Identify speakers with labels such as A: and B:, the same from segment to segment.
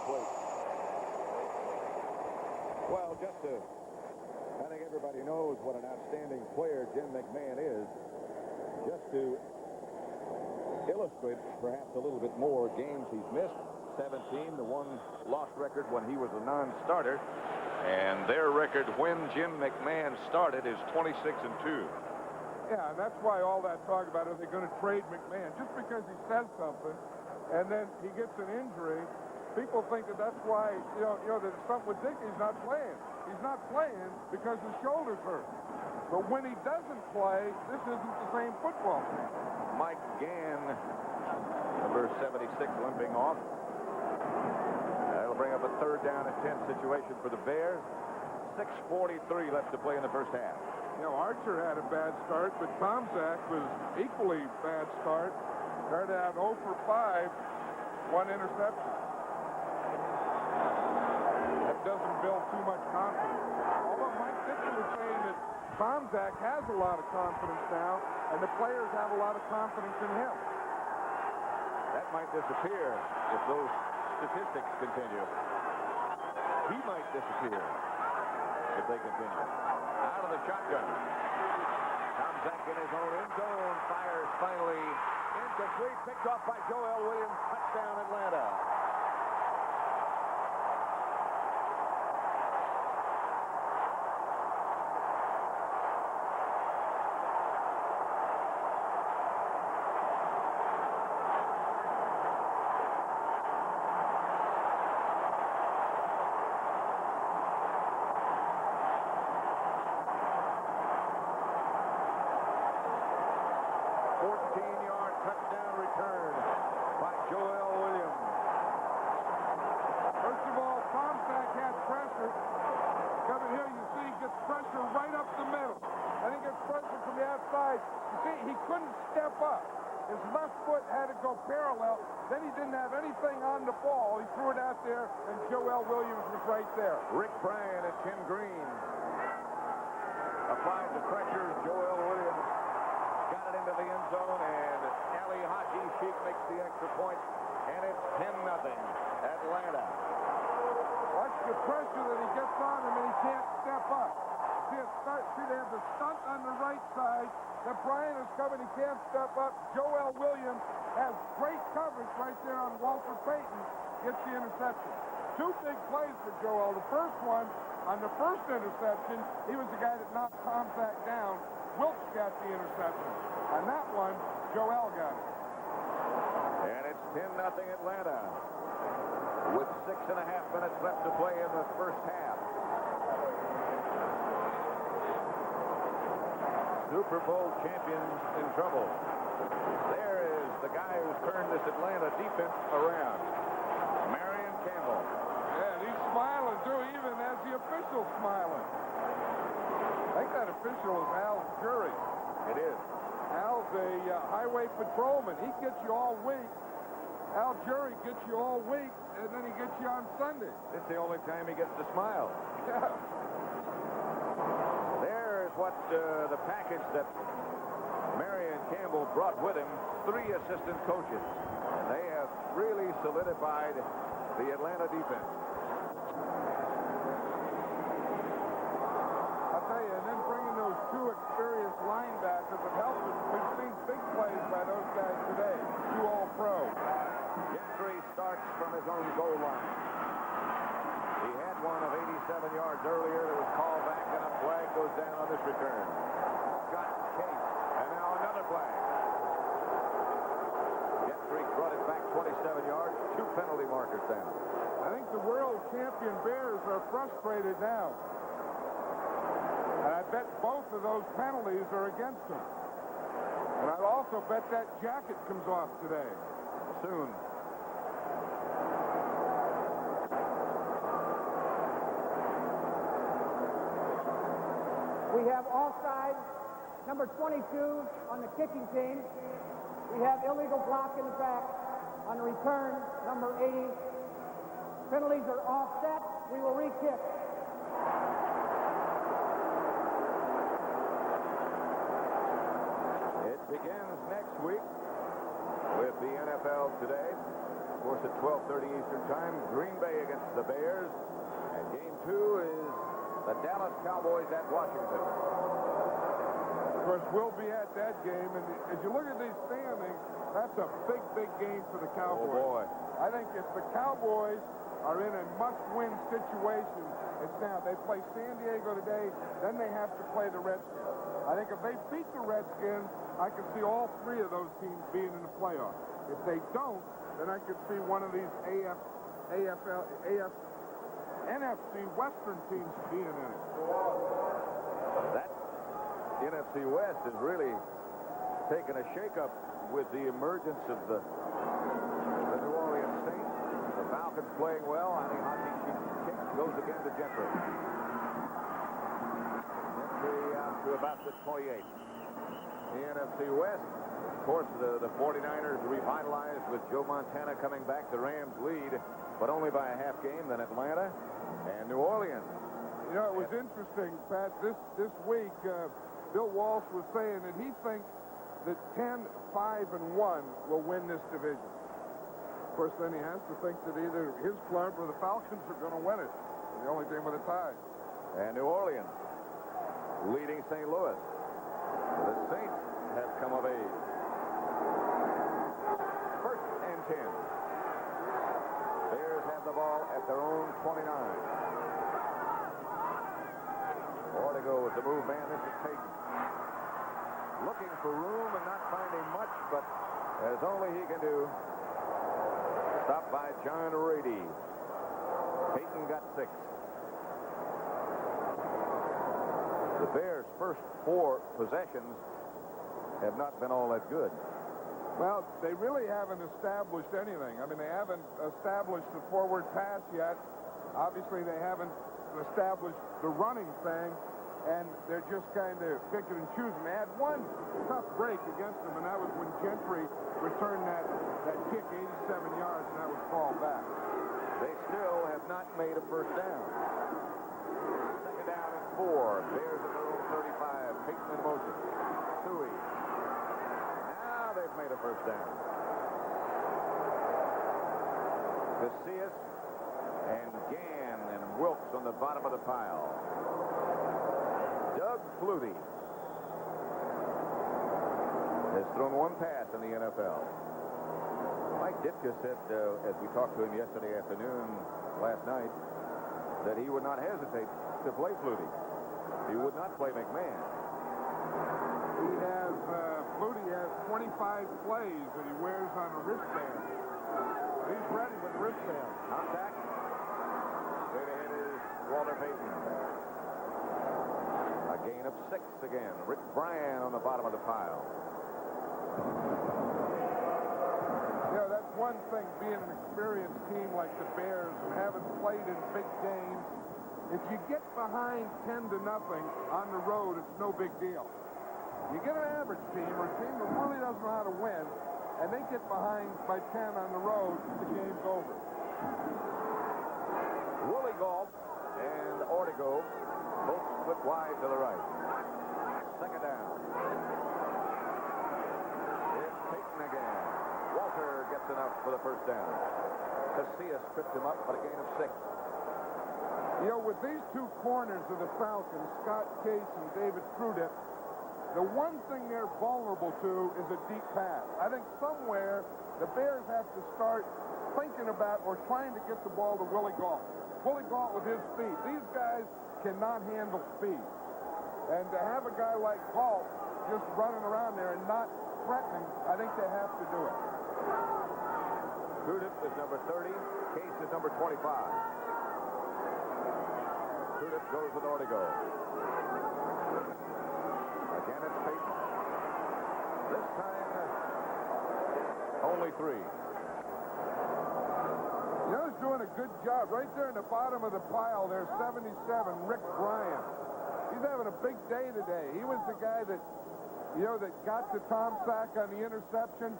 A: plate. Well, I think everybody knows what an outstanding player Jim McMahon is. Just to illustrate perhaps a little bit more games he's missed, 17, the one loss record when he was a non-starter. And their record when Jim McMahon started is 26-2.
B: Yeah, and that's why all that talk about, are they going to trade McMahon? Just because he says something and then he gets an injury, people think that that's why, that it's something with Dick, he's not playing. He's not playing because his shoulder's hurt. But when he doesn't play, this isn't the same football.
A: Mike Gann, number 76, limping off. That'll bring up a 3rd down and 10 situation for the Bears. 6:43 left to play in the first half.
B: Archer had a bad start, but Tomczak was equally bad start. Started out 0 for 5, 1 interception. That doesn't build too much confidence. Although Mike Ditka was saying that Tomczak has a lot of confidence now, and the players have a lot of confidence in him.
A: That might disappear if those statistics continue. He might disappear if they continue. Out of the shotgun. Tomczak in his own end zone. Fires finally incomplete. Picked off by Joel Williams. Touchdown Atlanta.
B: His left foot had to go parallel. Then he didn't have anything on the ball. He threw it out there, and Joel Williams was right there.
A: Rick Bryan and Tim Green applied the pressure. Joel Williams got it into the end zone, and Ali Haji Sheikh makes the extra point, and it's 10-0 Atlanta.
B: Watch the pressure that he gets on him, and he can't step up. See, they have the stunt on the right side. That Bryan is coming, he can't step up. Joel Williams has great coverage right there on Walter Payton. Gets the interception. 2 big plays for Joel. The first one, on the first interception, he was the guy that knocked Tomczak down. Wilkes got the interception. On that one, Joel got it.
A: And it's 10-0 Atlanta with 6.5 minutes left to play in the first half. Super Bowl champions in trouble. There is the guy who's turned this Atlanta defense around, Marion Campbell.
B: Yeah, and he's smiling too, even as the official's smiling. I think that official is Al Jury.
A: It is.
B: Al's a highway patrolman. He gets you all week. Al Jury gets you all week, and then he gets you on Sunday.
A: It's the only time he gets to smile.
B: Yeah.
A: What the package that Marion Campbell brought with him, 3 assistant coaches. And they have really solidified the Atlanta defense.
B: I'll tell you, and then bringing those 2 experienced linebackers have helped us. We've seen big plays by those guys today. 2 All-Pro.
A: Gentry starts from his own goal line. He had one of 87 yards earlier that was called back, and a flag goes down on this return. Scott Case, and now another flag. Gentry brought it back 27 yards, 2 penalty markers down.
B: I think the world champion Bears are frustrated now. And I bet both of those penalties are against them. And I'd also bet that jacket comes off today.
A: Soon.
C: We have offside, number 22 on the kicking team. We have illegal block in the back on the return, number 80. Penalties are offset. We will re-kick.
A: It begins next week with the NFL Today. course, at 12:30 Eastern Time, Green Bay against the Bears. And game 2 is the Dallas Cowboys at Washington.
B: Of course, we'll be at that game. And as you look at these standings, that's a big, big game for the Cowboys.
A: Oh, boy.
B: I think if the Cowboys are in a must-win situation, it's now. They play San Diego today, then they have to play the Redskins. I think if they beat the Redskins, I can see all 3 of those teams being in the playoffs. If they don't, then I could see one of these NFC Western teams being in it.
A: That NFC West is really taking a shakeup with the emergence of the New Orleans Saints. The Falcons playing well. I think hockey kick goes again to Gentry. Gentry out to about the 28. The NFC West, of course, the 49ers revitalized with Joe Montana coming back. The Rams lead, but only by a half game. Then Atlanta and New Orleans.
B: You know, it was interesting, Pat, this week, Bill Walsh was saying that he thinks that 10-5-1 will win this division. Of course, then he has to think that either his club or the Falcons are going to win it. The only team with a tie.
A: And New Orleans leading St. Louis. The Saints have come of age. 1st and 10. Bears have the ball at their own 29. Ortega with the move man. This is Peyton. Looking for room and not finding much, but as only he can do. Stopped by John Rady. Peyton got 6. The Bears' first 4 possessions have not been all that good.
B: Well, they really haven't established anything. I mean, they haven't established the forward pass yet. Obviously, they haven't established the running thing, and they're just kind of picking and choosing. They had one tough break against them, and that was when Gentry returned that kick 87 yards, and that was called back.
A: They still have not made a first down. 2nd down and 4. Bears at their own 35. Peyton in motion. Suey. Now they've made a first down. Casillas and Gann and Wilkes on the bottom of the pile. Doug Flutie has thrown 1 pass in the NFL. Mike Ditka said, as we talked to him yesterday afternoon, last night, that he would not hesitate to play Flutie. He would not play McMahon.
B: Flutie has 25 plays that he wears on a wristband. He's ready with a wristband.
A: Contact. Straight ahead is Walter Payton. A gain of 6 again. Rick Bryan on the bottom of the pile.
B: You know, that's one thing, being an experienced team like the Bears and having played in big games. If you get behind 10-0 on the road, it's no big deal. You get an average team or a team that really doesn't know how to win, and they get behind by 10 on the road, the game's over.
A: Willie Gault and Ortega both split wide to the right. 2nd down. It's Peyton again. Walter gets enough for the first down. Casillas tripped him up, but a gain of 6.
B: You know, with these 2 corners of the Falcons, Scott Case and David Crudip, the one thing they're vulnerable to is a deep pass. I think somewhere the Bears have to start thinking about or trying to get the ball to Willie Gault. Willie Gault with his speed. These guys cannot handle speed. And to have a guy like Gault just running around there and not threatening, I think they have to do it.
A: Crudip is number 30. Case is number 25. Crudip goes with Ortega. Again, it's Peyton. This time, only 3.
B: You know who's doing a good job? Right there in the bottom of the pile, there's 77, Rick Bryan. He's having a big day today. He was the guy that, you know, that got to Tom Sack on the interception.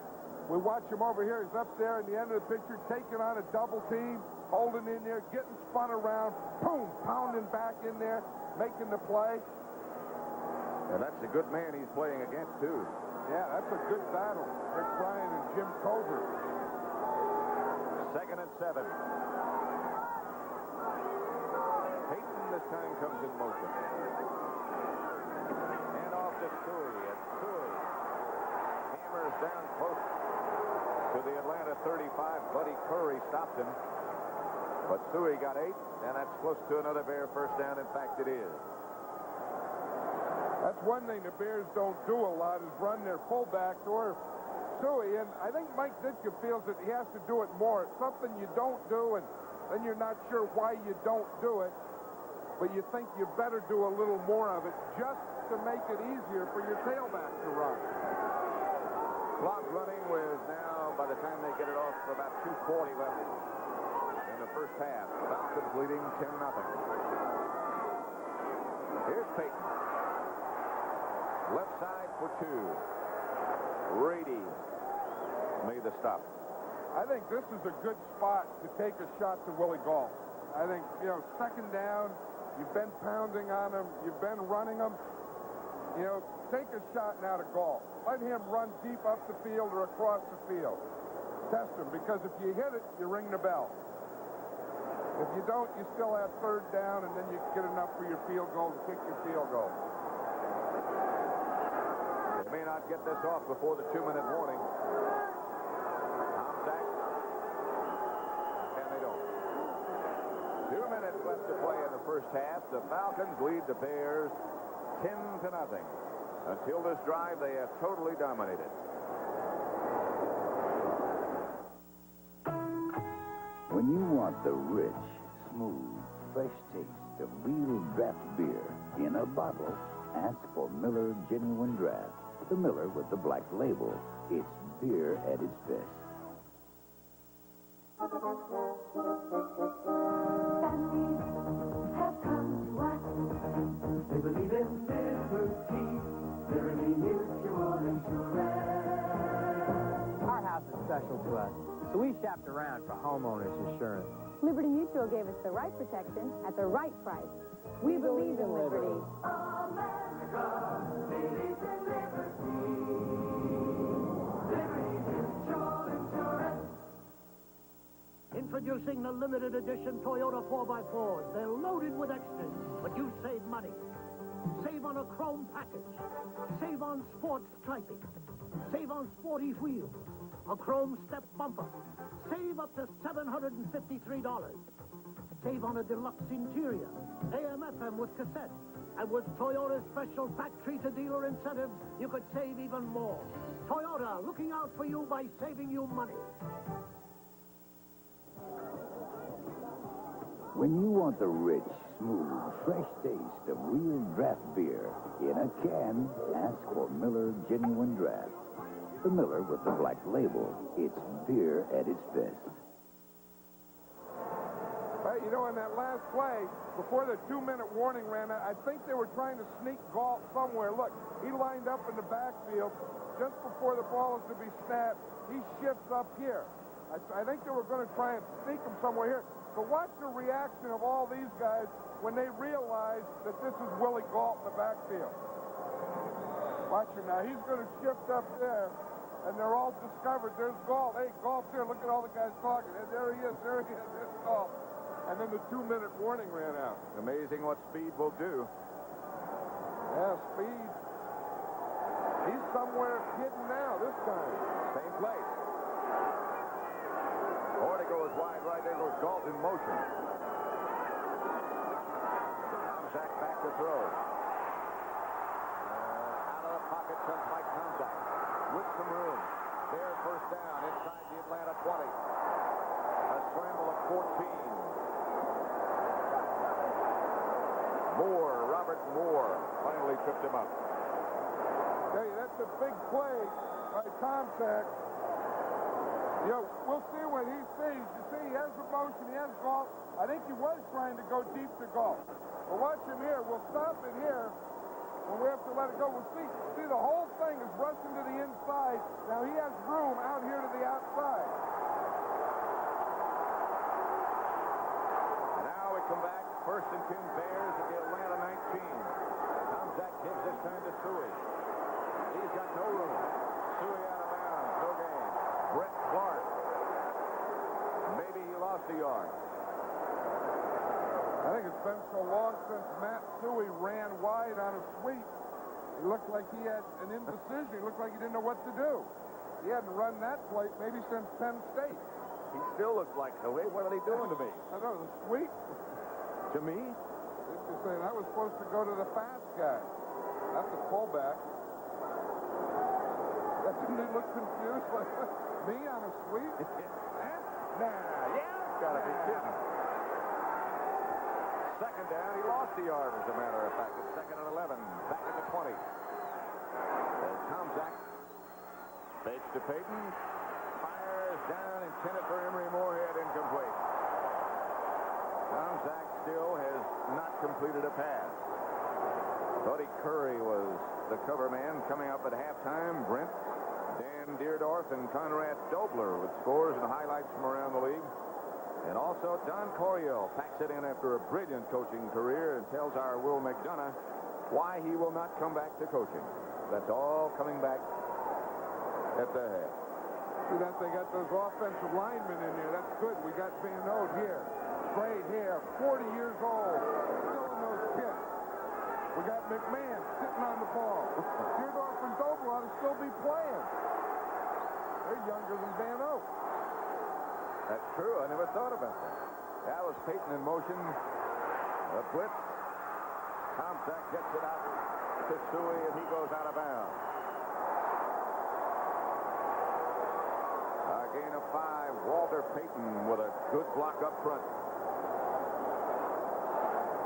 B: We watch him over here. He's up there in the end of the picture, taking on a double team, holding in there, getting spun around, boom, pounding back in there, making the play.
A: And that's a good man he's playing against, too.
B: Yeah, that's a good battle. Rick Bryan and Jim Covert.
A: Second and 7. Peyton this time comes in motion. And off to Suey. And Suey hammers down close to the Atlanta 35. Buddy Curry stopped him. But Suey got 8, and that's close to another Bear first down. In fact, it is.
B: That's one thing the Bears don't do a lot is run their fullback or Suey. And I think Mike Ditka feels that he has to do it more. It's something you don't do, and then you're not sure why you don't do it. But you think you better do a little more of it just to make it easier for your tailback to run.
A: Clock running with now, by the time they get it off, about 2:40 left in the first half. Falcons leading 10-0. Here's Peyton. Left side for 2. Rady made the stop.
B: I think this is a good spot to take a shot to Willie Gault. I think, second down, you've been pounding on him, you've been running him. Take a shot now to Gault. Let him run deep up the field or across the field. Test him, because if you hit it, you ring the bell. If you don't, you still have third down, and then you get enough for your field goal to kick your field goal.
A: They may not get this off before the 2-minute warning. Tomczak. And they don't. 2 minutes left to play in the first half. The Falcons lead the Bears 10-0. Until this drive, they have totally dominated.
D: When you want the rich, smooth, fresh taste of real draft beer in a bottle, ask for Miller Genuine Draft. The Miller with the black label. It's beer at its best.
E: Families have come to us. They believe in liberty. Liberty Mutual Insurance.
F: Our house is special to us, so we shopped around for homeowners insurance.
G: Liberty Mutual gave us the right protection at the right price. We believe in liberty.
E: America believes in liberty. Liberty Mutual Insurance.
H: Introducing the limited edition Toyota 4x4s. They're loaded with extras, but you save money. Save on a chrome package. Save on sports striping. Save on sporty wheels. A chrome step bumper. Save up to $753. Save on a deluxe interior. AM/FM with cassette. And with Toyota's special factory-to-dealer incentives, you could save even more. Toyota, looking out for you by saving you money.
D: When you want the rich, smooth, fresh taste of real draft beer in a can, ask for Miller Genuine Draft. The Miller with the black label. It's beer at its best.
B: Hey, on that last play, before the 2-minute warning ran out, I think they were trying to sneak Gault somewhere. Look, he lined up in the backfield just before the ball is to be snapped. He shifts up here. I think they were going to try and sneak him somewhere here. But watch the reaction of all these guys when they realize that this is Willie Gault in the backfield. Watch him now. He's going to shift up there, and they're all discovered. There's Gault. Hey, Gault's here. Look at all the guys talking. And there he is. There he is. There's Gault. And then the 2-minute warning ran out.
A: Amazing what speed will do.
B: Yeah, speed. He's somewhere hidden now this time.
A: Same place. Horty goes wide right. There goes Gault in motion. Tomczak back to throw. Out of the pocket comes Mike Tomczak with some room. There, first down inside the Atlanta 20. A scramble of 14. Robert Moore finally tripped him up.
B: Hey, that's a big play by Tomczak. We'll see what he sees. You see, he has the motion, he has Gault. I think he was trying to go deep to Gault. But watch him here. We'll stop it here when we have to let it go. We'll see. See, the whole thing is rushing to the inside. Now he has room out here to the outside.
A: Now we come back. First and 10 Bears at the Atlanta 19. Tomczak gives this time to Suey. He's got no room. Suey out of bounds. No gain. Brett Clark maybe 60 yards.
B: I think it's been so long since Matt Suhey ran wide on a sweep. He looked like he had an indecision. He looked like he didn't know what to do. He hadn't run that play maybe since Penn State.
A: He still looks like Suhey. What are they doing to me?
B: I know, the sweep.
A: To me?
B: You're saying I was supposed to go to the fast guy. That's a fullback. Didn't he look confused like me on a sweep?
A: Nah, yeah. Gotta be kidding. Second down, he lost the yard, as a matter of fact. It's 2nd and 11, back at the 20. As Tomczak fakes to Payton, fires down, intended for Emery Moorhead, incomplete. Tomczak still has not completed a pass. Buddy Curry was the cover man coming up at halftime. Brent, Dan Deerdorf, and Conrad Dobler with scores and highlights from around the league. And also, Don Coryell packs it in after a brilliant coaching career and tells our Will McDonough why he will not come back to coaching. That's all coming back at the head.
B: See that they got those offensive linemen in there. That's good. We got Van Ode here. Gray hair, 40 years old, still in those kits. We got McMahon sitting on the ball. Deerdorf and Dobler ought to still be playing. They're younger than Van Ode.
A: That's true. I never thought about that. That was Payton in motion. A blitz. Tomczak gets it out to Suhey, and he goes out of bounds. A gain of 5. Walter Payton with a good block up front.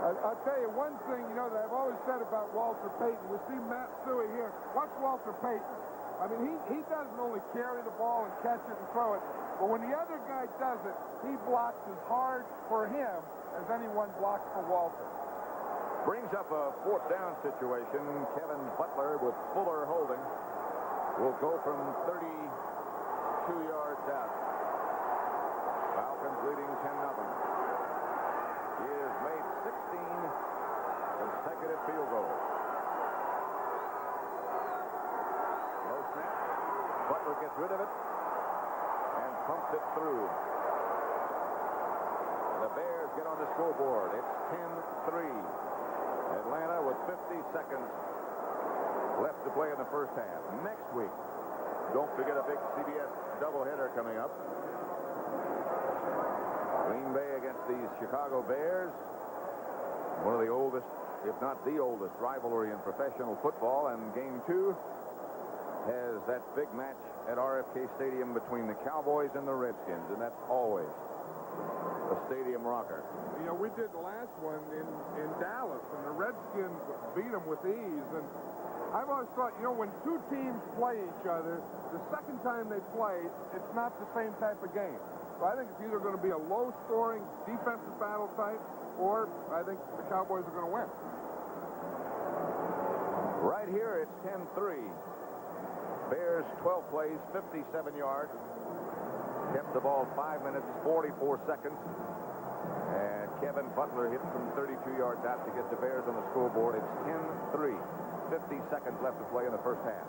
B: I'll tell you one thing, that I've always said about Walter Payton. We see Matt Suhey here. Watch Walter Payton. I mean, he doesn't only carry the ball and catch it and throw it, but when the other guy does it, he blocks as hard for him as anyone blocks for Walter.
A: Brings up a 4th down situation. Kevin Butler with Fuller holding will go from 32 yards out. Falcons leading 10-0. He has made 16 consecutive field goals. Low snap. Butler gets rid of it and pumps it through. The Bears get on the scoreboard. It's 10-3. Atlanta with 50 seconds left to play in the first half. Next week, don't forget a big CBS doubleheader coming up. Green Bay against the Chicago Bears. One of the oldest, if not the oldest, rivalry in professional football. And game 2 has that big match at RFK Stadium between the Cowboys and the Redskins. And that's always a stadium rocker.
B: We did the last one in Dallas, and the Redskins beat them with ease. And I've always thought, when two teams play each other, the second time they play, it's not the same type of game. So I think it's either going to be a low-scoring defensive battle type, or I think the Cowboys are going to win.
A: Right here, it's 10-3. Bears 12 plays, 57 yards. Kept the ball 5 minutes, 44 seconds. And Kevin Butler hit from 32 yards out to get the Bears on the scoreboard. It's 10-3. 50 seconds left to play in the first half.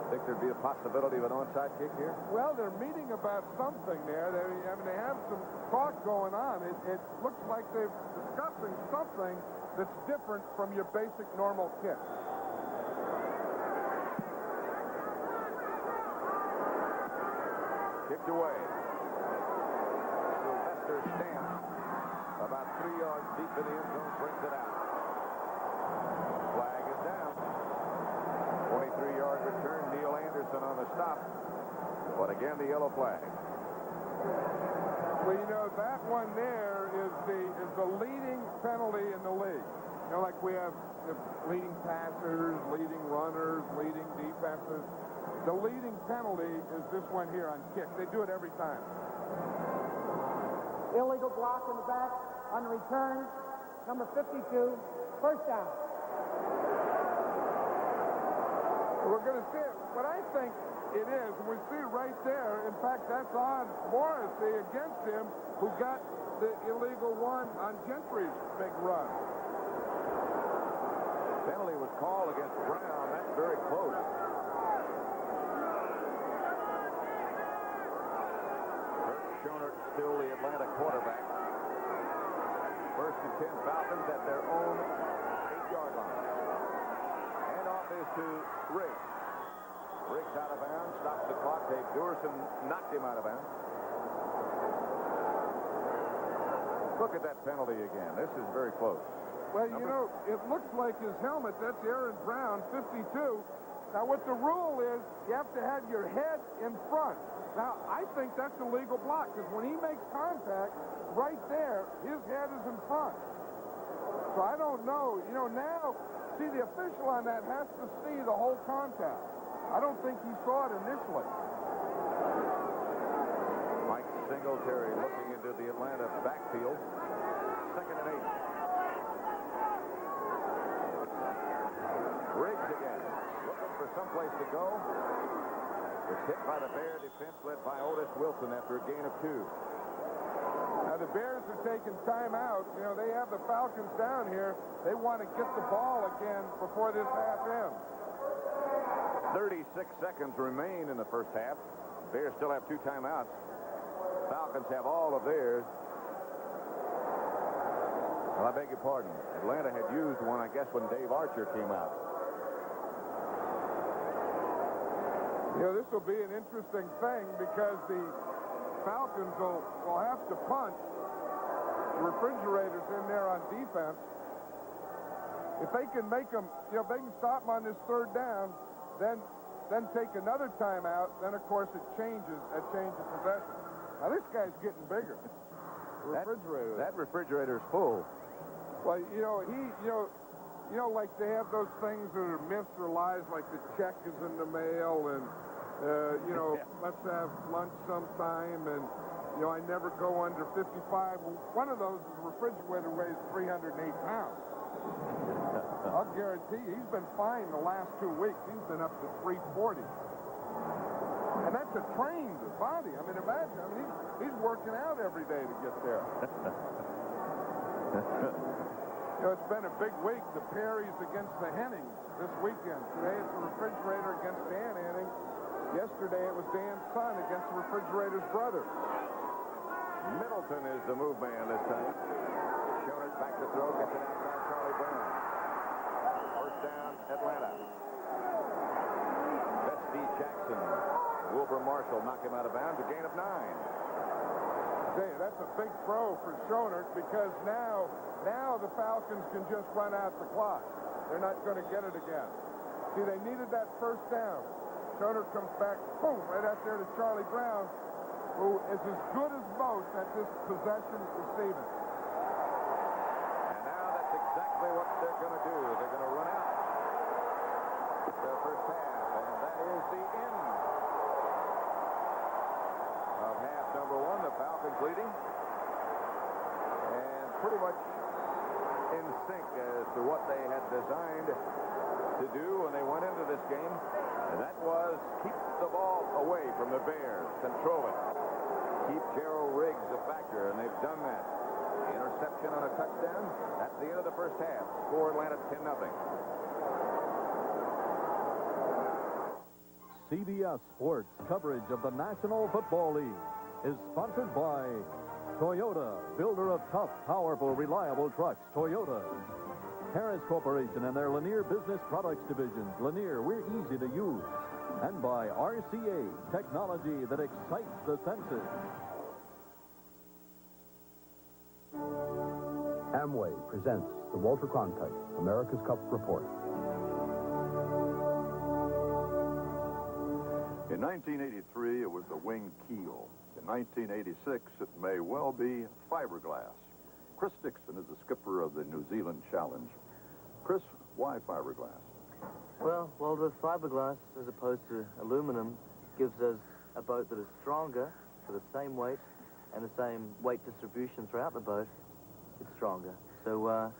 A: Think there'd be a possibility of an onside kick here?
B: Well, they're meeting about something there. They have some talk going on. It looks like they're discussing something that's different from your basic normal kick.
A: Kicked away. Sylvester Stamp, about 3 yards deep in the end zone, brings it out. Flag is down. 23-yard return. Neil Anderson on the stop. But again, the yellow flag.
B: Well, that one there is the leading penalty in the league. Like we have leading passers, leading runners, leading defenses. The leading penalty is this one here on kick. They do it every time.
C: Illegal block in the back on the return. Number 52, first down.
B: We're going to see it. What I think it is, and we see it right there. In fact, that's on Morrissey against him, who got the illegal one on Gentry's big run.
A: Penalty was called against Brown. That's very close. Kurt Schoenert still the Atlanta quarterback. First and 10, Falcons at their own 8-yard line. Handoff is to Riggs. Riggs out of bounds, stops the clock. Dave Duerson knocked him out of bounds. Look at that penalty again. This is very close.
B: Well, you know, it looks like his helmet. That's Aaron Brown, 52. Now, what the rule is, you have to have your head in front. Now, I think that's a legal block because when he makes contact, right there, his head is in front. So I don't know. You know, now, see, the official on that has to see the whole contact. I don't think he saw it initially.
A: Mike Singletary looking into the Atlanta backfield. Second and 8. Riggs again, looking for someplace to go. Was hit by the Bear defense led by Otis Wilson after a gain of 2.
B: Now, the Bears are taking timeout. You know, they have the Falcons down here. They want to get the ball again before this half ends.
A: 36 seconds remain in the first half. Bears still have 2 timeouts. Falcons have all of theirs. Well, I beg your pardon. Atlanta had used one, I guess, when Dave Archer came out.
B: You know, this will be an interesting thing because the Falcons will have to punt. The Refrigerators in there on defense. If they can make them, you know, if they can stop them on this 3rd down, then take another timeout, then of course it changes possession. Now this guy's getting bigger. Refrigerator.
A: That refrigerator's full.
B: Well, you know, like they have those things that are myths or lies, like the check is in the mail, and you know, let's have lunch sometime, and you know, I never go under 55. Well, one of those is a refrigerator weighs 308 pounds. I'll guarantee you, he's been fine the last 2 weeks. He's been up to 340. And that's a trained body. I mean, imagine. I mean, he's working out every day to get there. You know, it's been a big week. The Perrys against the Hennings this weekend. Today it's the Refrigerator against Dan Henning. Yesterday it was Dan's son against the Refrigerator's brother.
A: Middleton is the move man this time. Showing it back to throw, gets it outside Charlie Brown. First down, Atlanta. Bestie Jackson. Wilbur Marshall knocked him out of bounds, a gain of 9.
B: Hey, that's a big throw for Schoenert because now the Falcons can just run out the clock. They're not going to get it again. See, they needed that first down. Schoenert comes back, boom, right out there to Charlie Brown, who is as good as most at this possession receiving.
A: And now that's exactly what they're going to do. They're going to run out the first half, and that is the end of half number 1. The Falcons leading, and pretty much in sync as to what they had designed to do when they went into this game, and that was keep the ball away from the Bears, control it, keep Gerald Riggs a factor, and they've done that. Interception on a touchdown. That's the end of the first half. Score Atlanta 10-0.
I: CBS Sports coverage of the National Football League is sponsored by Toyota, builder of tough, powerful, reliable trucks. Toyota. Harris Corporation and their Lanier Business Products divisions. Lanier, we're easy to use. And by RCA, technology that excites the senses.
J: Amway presents the Walter Cronkite America's Cup Report.
K: In 1983, it was the wing keel. In 1986, it may well be fiberglass. Chris Dixon is the skipper of the New Zealand Challenge. Chris, why fiberglass?
L: Well, Walter, fiberglass, as opposed to aluminum, gives us a boat that is stronger for the same weight and the same weight distribution throughout the boat. It's stronger. So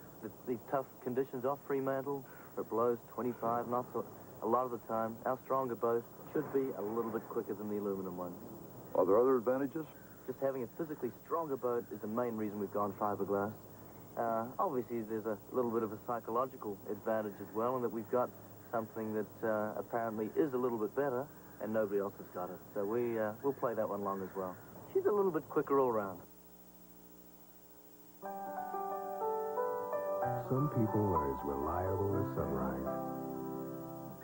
L: these tough conditions off Fremantle, where it blows 25 knots a lot of the time, our stronger boat should be a little bit quicker than the aluminum ones.
K: Are there other advantages?
L: Just having a physically stronger boat is the main reason we've gone fiberglass. Obviously, there's a little bit of a psychological advantage as well, in that we've got something that apparently is a little bit better, and nobody else has got it. So we'll play that one long as well. She's a little bit quicker all round.
M: Some people are as reliable as sunrise.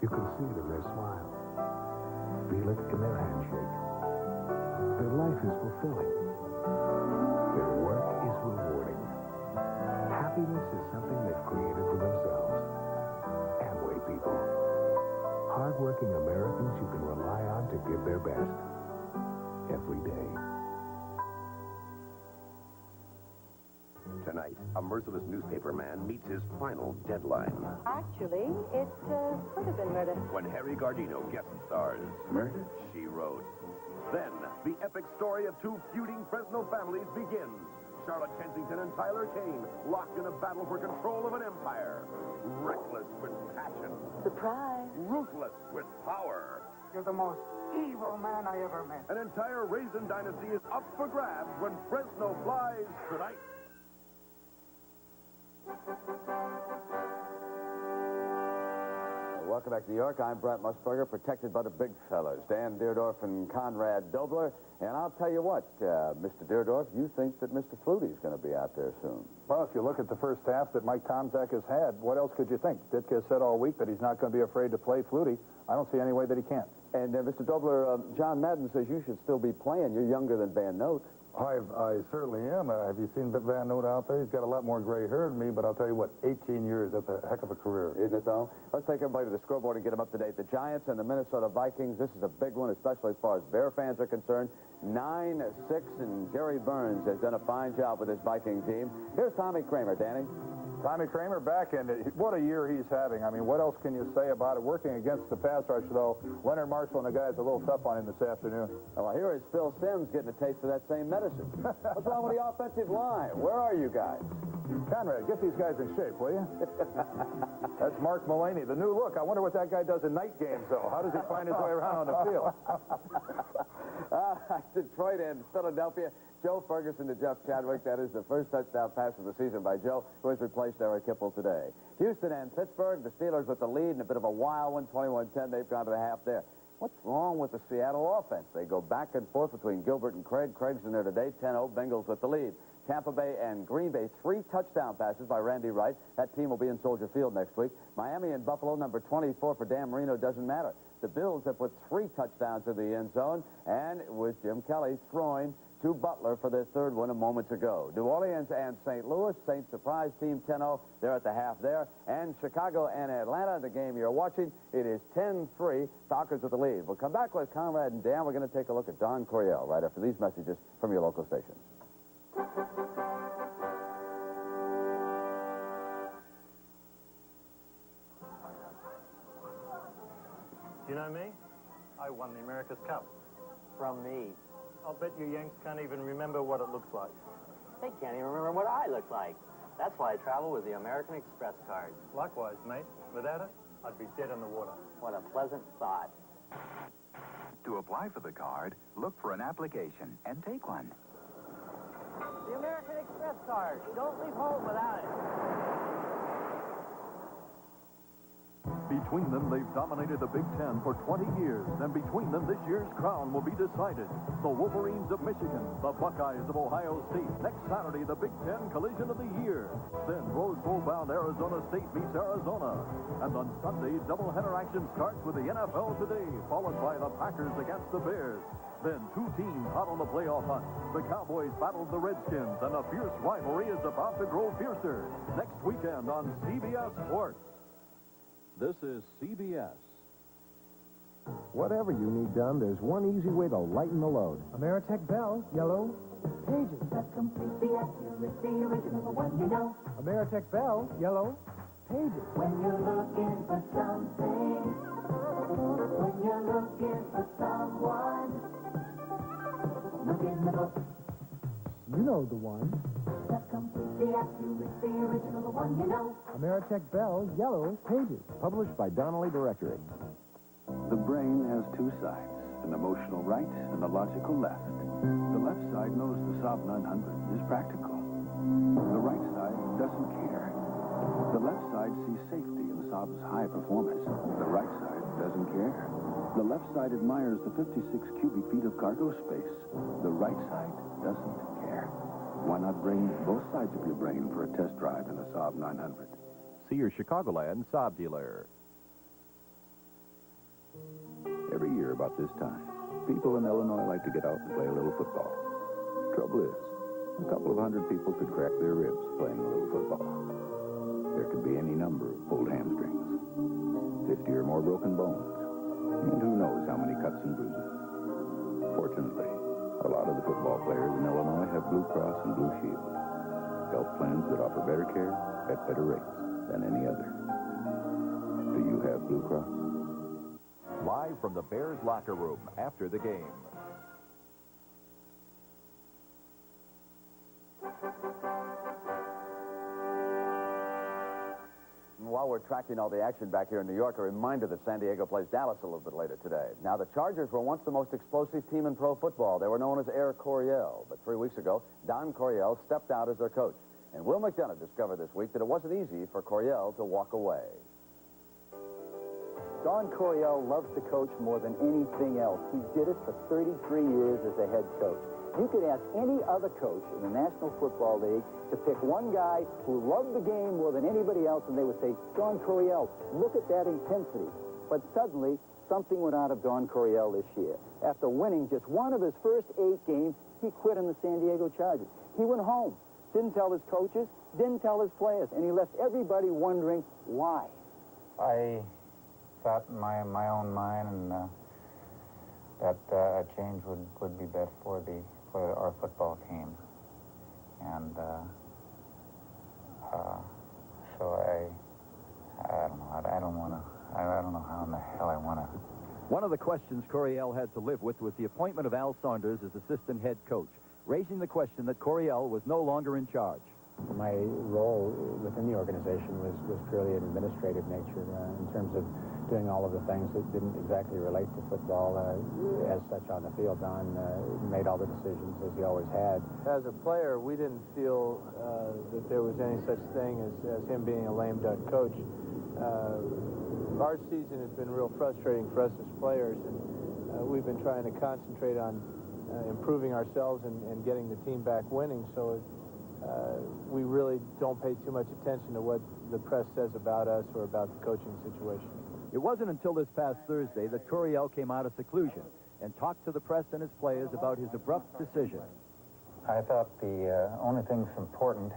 M: You can see it in their smile. Feel it in their handshake. Their life is fulfilling. Their work is rewarding. Happiness is something they've created for themselves. Amway people. Hardworking Americans you can rely on to give their best. Every day.
N: Tonight, a merciless newspaper man meets his final deadline.
G: Actually, it could have been murder.
N: When Harry Gardino guest stars Murder, She Wrote. Then, the epic story of two feuding Fresno families begins. Charlotte Kensington and Tyler Kane, locked in a battle for control of an empire. Reckless with passion.
G: Surprise.
N: Ruthless with power.
C: You're the most evil man I ever met.
N: An entire Raisin dynasty is up for grabs when Fresno flies tonight.
A: Welcome back to New York. I'm Brent Musburger, protected by the big fellas, Dan Deerdorf and Conrad Dobler. And I'll tell you what, Mr. Deerdorf, you think that Mr. Fluty's going to be out there soon.
I: Well, if you look at the first half that Mike Tomczak has had, what else could you think? Ditka has said all week that he's not going to be afraid to play Flutie. I don't see any way that he can't.
A: And Mr. Dobler, John Madden says you should still be playing. You're younger than Van Note.
I: I certainly am. Have you seen Van Note out there? He's got a lot more gray hair than me, but I'll tell you what, 18 years, that's a heck of a career.
A: Isn't it, though? Let's take everybody to the scoreboard and get them up to date. The Giants and the Minnesota Vikings, this is a big one, especially as far as Bear fans are concerned. 9-6, and Gary Burns has done a fine job with his Viking team. Here's Tommy Kramer, Danny.
I: Tommy Kramer back in it. What a year he's having. I mean, what else can you say about it? Working against the pass rush, though, Leonard Marshall and the guys a little tough on him this afternoon.
A: Well, here is Phil Simms getting a taste of that same medicine. What's wrong with the offensive line? Where are you guys?
I: Conrad, get these guys in shape, will you? That's Mark Mullaney, the new look. I wonder what that guy does in night games, though. How does he find his way around on the field?
A: Detroit and Philadelphia. Joe Ferguson to Jeff Chadwick. That is the first touchdown pass of the season by Joe, who has replaced Eric Hipple today. Houston and Pittsburgh, the Steelers with the lead and a bit of a wild one, 21-10. They've gone to the half there. What's wrong with the Seattle offense? They go back and forth between Gilbert and Craig. Craig's in there today, 10-0. Bengals with the lead. Tampa Bay and Green Bay, 3 touchdown passes by Randy Wright. That team will be in Soldier Field next week. Miami and Buffalo, number 24 for Dan Marino, doesn't matter. The Bills have put 3 touchdowns in the end zone, and it was Jim Kelly throwing to Butler for their third one a moment ago. New Orleans and St. Louis, Saints surprise team 10-0. They're at the half there. And Chicago and Atlanta, the game you're watching, it is 10-3. Falcons with the lead. We'll come back with Conrad and Dan. We're going to take a look at Don Coryell right after these messages from your local station.
O: Do you know me? I won the America's Cup.
F: From me.
O: I'll bet you Yanks can't even remember what it looks like.
F: They can't even remember what I look like. That's why I travel with the American Express card.
O: Likewise, mate. Without it, I'd be dead in the water.
F: What a pleasant thought.
P: To apply for the card, look for an application and take one.
F: The American Express card. Don't leave home without it.
I: Between them, they've dominated the Big Ten for 20 years, and between them, this year's crown will be decided. The Wolverines of Michigan, the Buckeyes of Ohio State. Next Saturday, the Big Ten collision of the year. Then Rose Bowl-bound Arizona State meets Arizona. And on Sunday, doubleheader action starts with the NFL Today, followed by the Packers against the Bears. Then 2 teams hot on the playoff hunt. The Cowboys battle the Redskins, and a fierce rivalry is about to grow fiercer. Next weekend on CBS Sports. This is CBS.
M: Whatever you need done, there's one easy way to lighten the load.
C: Ameritech Bell, yellow, pages.
E: The complete, the accurate, the original one you know.
C: Ameritech Bell, yellow, pages.
E: When you're looking for something, when you're looking for someone, look in the book.
C: You know the one.
E: The complete, the accurate, the original one you know.
C: Ameritech Bell, yellow, pages.
J: Published by Donnelly Directory.
D: The brain has 2 sides, an emotional right and a logical left. The left side knows the Saab 900 is practical. The right side doesn't care. The left side sees safety in Saab's high performance. The right side doesn't care. The left side admires the 56 cubic feet of cargo space. The right side doesn't care. Why not bring both sides of your brain for a test drive in the Saab 900?
I: See your Chicagoland Saab dealer.
D: Every year about this time, people in Illinois like to get out and play a little football. Trouble is, a couple of hundred people could crack their ribs playing a little football. There could be any number of pulled hamstrings, 50 or more broken bones, and who knows how many cuts and bruises. Fortunately, a lot of the football players in Illinois have Blue Cross and Blue Shield, health plans that offer better care at better rates than any other. Do you have Blue Cross?
I: Live from the Bears locker room after the game.
Q: While we're tracking all the action back here in New York, a reminder that San Diego plays Dallas a little bit later today. Now, the Chargers were once the most explosive team in pro football. They were known as Air Coryell. But 3 weeks ago, Don Coryell stepped out as their coach. And Will McDonough discovered this week that it wasn't easy for Coryell to walk away.
R: Don Coryell loves to coach more than anything else. He did it for 33 years as a head coach. You could ask any other coach in the National Football League to pick one guy who loved the game more than anybody else, and they would say, Don Coryell, look at that intensity. But suddenly, something went out of Don Coryell this year. After winning just one of his first 8 games, he quit on the San Diego Chargers. He went home, didn't tell his coaches, didn't tell his players, and he left everybody wondering why.
S: I thought in my own mind and that a change would be best for our football team, and so I don't know. I don't want to. I don't know how in the hell I want to.
I: One of the questions Coryell had to live with was the appointment of Al Saunders as assistant head coach, raising the question that Coryell was no longer in charge.
S: My role within the organization was purely an administrative nature in terms of doing all of the things that didn't exactly relate to football as such on the field. Don made all the decisions as he always had.
L: As a player, we didn't feel that there was any such thing as him being a lame duck coach. Our season has been real frustrating for us as players, and we've been trying to concentrate on improving ourselves and getting the team back winning. So we really don't pay too much attention to what the press says about us or about the coaching situation.
I: It wasn't until this past Thursday that Coryell came out of seclusion and talked to the press and his players about his abrupt decision.
S: I thought the only thing that's important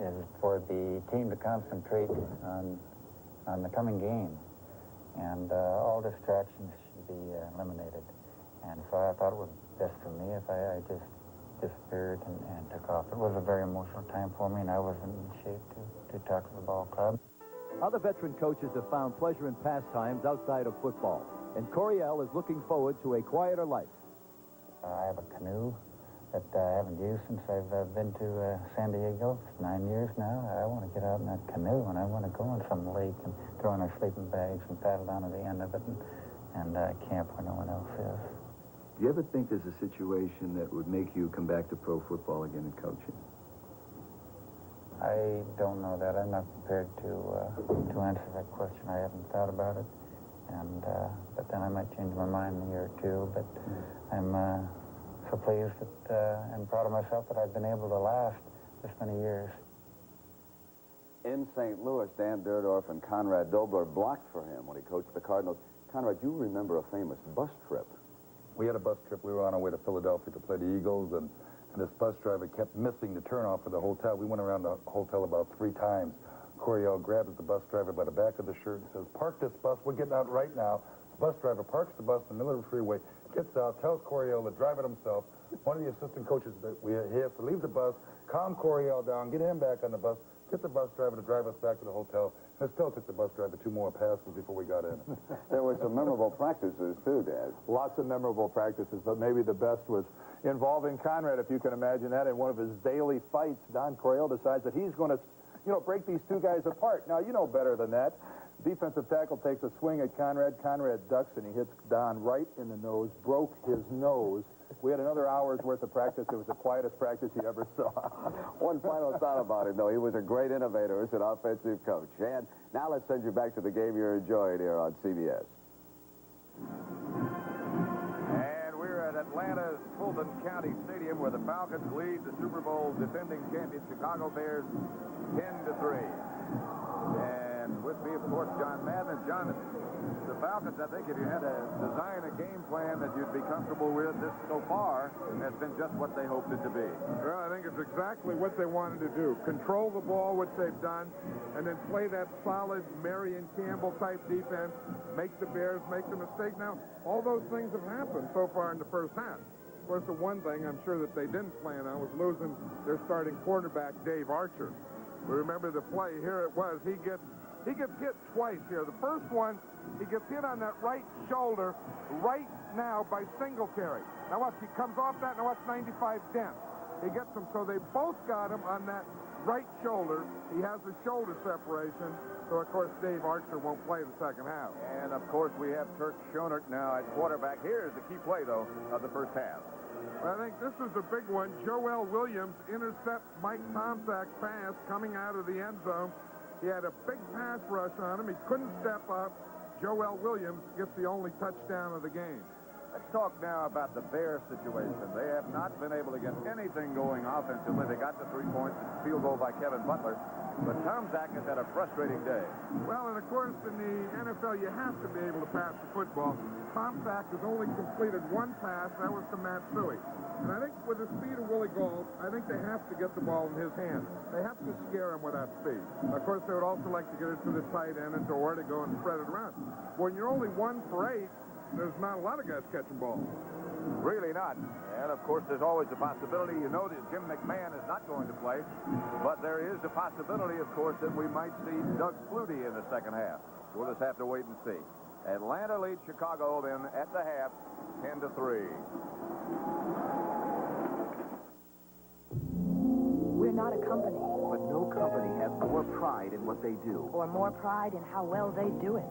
S: is for the team to concentrate on the coming game, and all distractions should be eliminated. And so I thought it was best for me if I just disappeared and took off. It was a very emotional time for me, and I wasn't in shape to talk to the ball club.
I: Other veteran coaches have found pleasure in pastimes outside of football, and Coryell is looking forward to a quieter life.
S: I have a canoe that I haven't used since I've been to San Diego. It's 9 years now. I want to get out in that canoe, and I want to go on some lake and throw in our sleeping bags and paddle down to the end of it and camp where no one else is.
T: Do you ever think there's a situation that would make you come back to pro football again and coaching?
S: I don't know that. I'm not prepared to answer that question. I haven't thought about it, and but then I might change my mind in a year or two. But I'm so pleased and proud of myself that I've been able to last this many years.
Q: In St. Louis, Dan Dierdorf and Conrad Dobler blocked for him when he coached the Cardinals. Conrad, you remember a famous bus trip.
U: We had a bus trip. We were on our way to Philadelphia to play the Eagles, and this bus driver kept missing the turnoff for the hotel. We went around the hotel about 3 times. Coryell grabs the bus driver by the back of the shirt and says, "Park this bus. We're getting out right now." The bus driver parks the bus in the middle of the freeway, gets out, tells Coryell to drive it himself. One of the assistant coaches, he has to leave the bus, calm Coryell down, get him back on the bus, get the bus driver to drive us back to the hotel. And it still took the bus driver 2 more passes before we got in.
Q: There were some memorable practices, too, Dad.
V: Lots of memorable practices, but maybe the best was involving Conrad, if you can imagine that. In one of his daily fights, Don Coryell decides that he's going to, break these 2 guys apart. Now, you know better than that. Defensive tackle takes a swing at Conrad. Conrad ducks, and he hits Don right in the nose, broke his nose. We had another hour's worth of practice. It was the quietest practice you ever saw.
Q: One final thought about him, though. He was a great innovator as an offensive coach. And now let's send you back to the game you're enjoying here on CBS.
A: And we're at Atlanta's Fulton County Stadium where the Falcons lead the Super Bowl defending champion Chicago Bears 10-3. And with me, of course, John Madden. And John, the Falcons, I think if you had to design a game plan that you'd be comfortable with, this so far has been just what they hoped it to be.
B: Well, I think it's exactly what they wanted to do. Control the ball, which they've done, and then play that solid Marion Campbell-type defense, make the Bears make the mistake. Now, all those things have happened so far in the first half. Of course, the one thing I'm sure that they didn't plan on was losing their starting quarterback, Dave Archer. We remember the play. Here it was. He gets hit twice here. The first one, he gets hit on that right shoulder right now by Singletary. Now watch, he comes off that, now watch 95 Dent. He gets him, so they both got him on that right shoulder. He has the shoulder separation, so of course Dave Archer won't play the second half.
A: And of course we have Turk Schonert now at quarterback. Here's the key play, though, of the first half.
B: I think this is a big one. Joel Williams intercepts Mike Tomczak's pass coming out of the end zone. He had a big pass rush on him. He couldn't step up. Joel Williams gets the only touchdown of the game.
A: Let's talk now about the Bears situation. They have not been able to get anything going offensively. They got the 3 points, field goal by Kevin Butler. But Tomczak has had a frustrating day.
B: Well, and of course, in the NFL, you have to be able to pass the football. Tomczak has only completed one pass. That was to Matsui. And I think with the speed of Willie Gault, I think they have to get the ball in his hands. They have to scare him with that speed. Of course, they would also like to get it to the tight end and to Ortega and spread it around. When you're only 1 for 8, there's not a lot of guys catching balls.
A: Really not. And, of course, there's always the possibility, you know, that Jim McMahon is not going to play. But there is the possibility, of course, that we might see Doug Flutie in the second half. We'll just have to wait and see. Atlanta leads Chicago, then, at the half, 10-3.
H: We're not a company.
W: But no company has more pride in what they do.
H: Or more pride in how well they do it.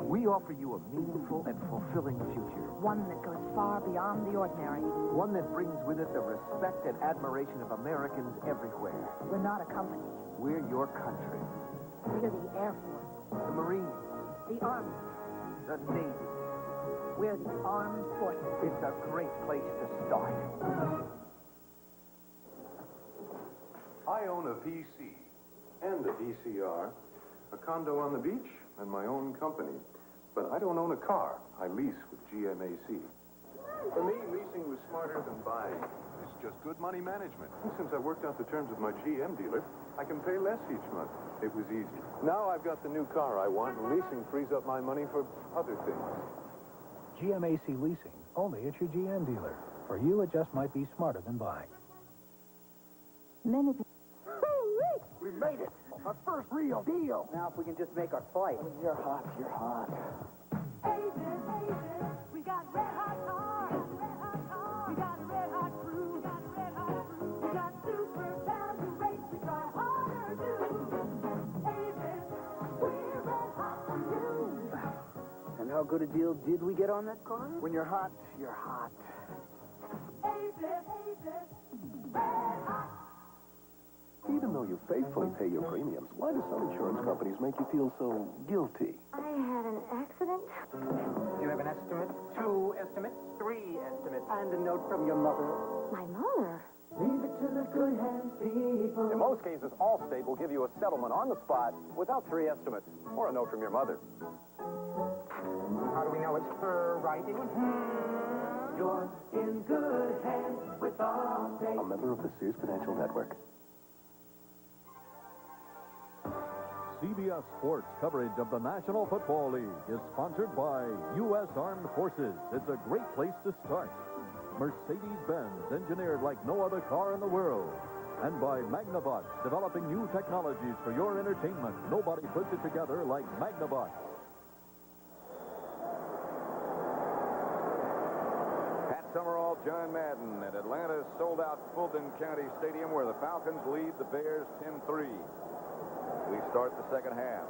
W: We offer you a meaningful and fulfilling future.
H: One that goes far beyond the ordinary.
W: One that brings with it the respect and admiration of Americans everywhere.
H: We're not a company.
W: We're your country.
H: We're the Air Force.
W: The Marines.
H: The Army.
W: The Navy.
H: We're the Armed Forces.
W: It's a great place to start.
X: I own a PC and a VCR, a condo on the beach, and my own company. But I don't own a car. I lease with GMAC. For me, leasing was smarter than buying. It's just good money management. And since I worked out the terms with my GM dealer, I can pay less each month. It was easy. Now I've got the new car I want, and leasing frees up my money for other things.
J: GMAC Leasing, only at your GM dealer. For you, it just might be smarter than buying.
H: Many people.
W: We made it. Our first real deal.
R: Now, if we can just make our flight.
W: You're hot. You're hot.
E: We got red hot cars, red hot cars. We got a red hot crew, we got a red hot crew. We got super fans who race to try harder to. Avis, we're red hot for you.
R: And how good a deal did we get on that car?
W: When you're hot, you're hot.
E: Avis, red hot.
N: Even though you faithfully pay your premiums, why do some insurance companies make you feel so guilty?
G: I had an accident.
R: You have an estimate, 2 estimates, 3 estimates, and a note from your mother.
G: My mother?
E: Leave it to the good hands, people.
Y: In most cases, Allstate will give you a settlement on the spot without 3 estimates or a note from your mother.
R: How do we know it's her writing?
E: You're in good hands with Allstate.
N: A member of the Sears Financial Network.
I: CBS Sports coverage of the National Football League is sponsored by U.S. Armed Forces. It's a great place to start. Mercedes-Benz, engineered like no other car in the world. And by Magnavox, developing new technologies for your entertainment. Nobody puts it together like Magnavox.
A: Pat Summerall, John Madden at Atlanta's sold-out Fulton County Stadium where the Falcons lead the Bears 10-3. We start the second half.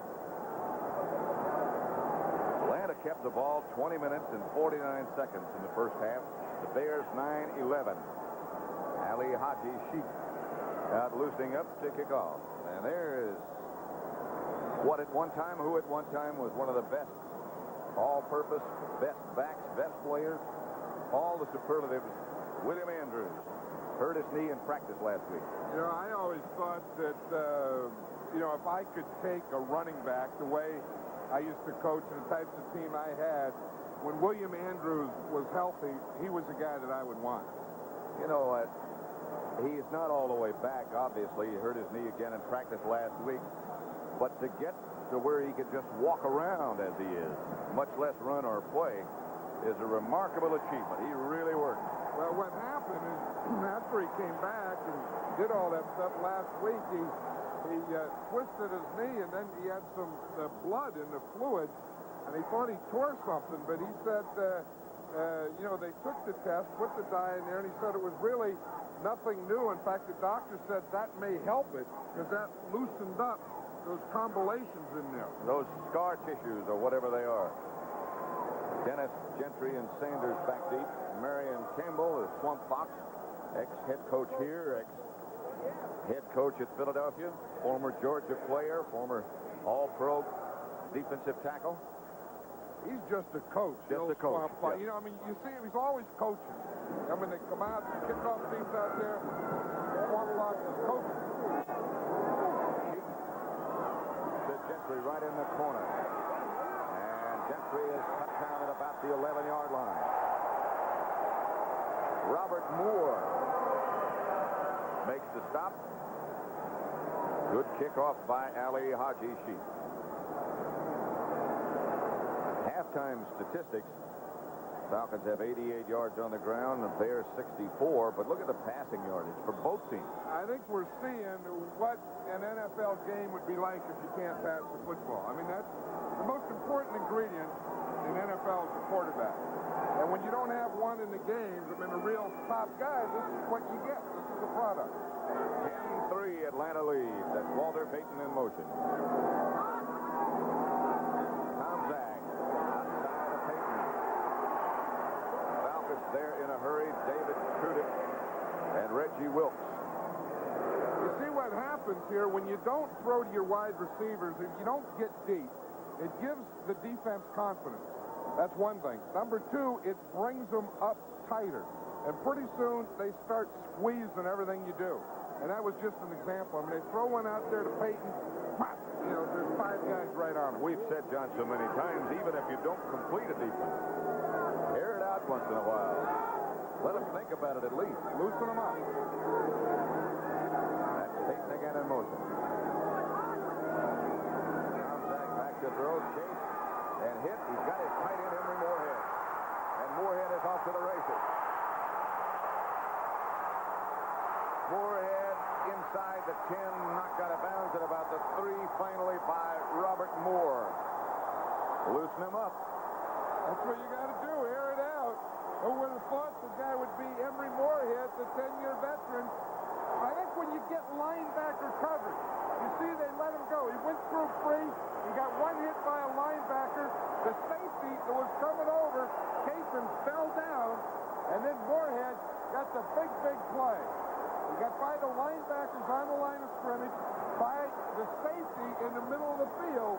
A: Atlanta kept the ball 20 minutes and 49 seconds in the first half. The Bears 9-11. Ali Haji Sheikh out loosening up to kick off. And there is who at one time was one of the best all-purpose, best backs, best players, all the superlatives. William Andrews hurt his knee in practice last week.
B: You know, I always thought that, you know, if I could take a running back the way I used to coach and the types of team I had, when William Andrews was healthy, he was the guy that I would want.
A: You know, he's not all the way back, obviously. He hurt his knee again in practice last week. But to get to where he could just walk around as he is, much less run or play, is a remarkable achievement. He really worked.
B: Well, what happened is after he came back and did all that stuff last week, he twisted his knee, and then he had some blood in the fluid, and he thought he tore something, but he said, you know, they took the test, put the dye in there, and he said it was really nothing new. In fact, the doctor said that may help it because that loosened up those combinations in there.
A: Those scar tissues or whatever they are. Dennis Gentry and Sanders back deep. Marion Campbell, the Swamp Fox, ex-head coach here, ex-head coach at Philadelphia, former Georgia player, former All-Pro defensive tackle.
B: He's just a coach.
A: Just a coach.
B: Yes. You know, I mean, you see him, he's always coaching. I mean, they come out, kickoff teams out there, Swamp Fox is coaching.
A: Gentry right in the corner. And Gentry is cut down at about the 11-yard line. Robert Moore makes the stop. Good kickoff by Ali Haji Sheep. Halftime statistics. Falcons have 88 yards on the ground, the Bears 64, but look at the passing yardage for both teams.
B: I think we're seeing what an NFL game would be like if you can't pass the football. I mean, that's the most important ingredient in NFL is the quarterback. And when you don't have one in the games, I mean, a real top guy, this is what you get. This is the product.
A: 10-3 Atlanta leads. That's Walter Payton in motion. Tom Zag outside of Payton. Falcons there in a hurry. David Trudick and Reggie Wilkes.
B: You see what happens here when you don't throw to your wide receivers, if you don't get deep, it gives the defense confidence. That's one thing. Number two, it brings them up tighter. And pretty soon, they start squeezing everything you do. And that was just an example. I mean, they throw one out there to Payton, you know, there's 5 guys right on him.
A: We've said, John, so many times, even if you don't complete a defense, air it out once in a while. Let them think about it at least.
B: Loosen them up.
A: That's Payton again in motion. Tom Zag back to throw. Chase and hit. He's got his tight end, Henry Moorhead. And Moorhead is off to the races. Moorhead inside the 10, knocked out of bounds at about the 3, finally by Robert Moore. Loosen him up.
B: That's what you got to do, air it out. Who would have thought the guy would be Henry Moorhead, the 10-year veteran? I think when you get linebacker coverage, you see they let him go. He went through free. He got one hit by a linebacker. The safety that was coming over, Cason fell down, and then Moorhead got the big play. He got by the linebackers on the line of scrimmage, by the safety in the middle of the field,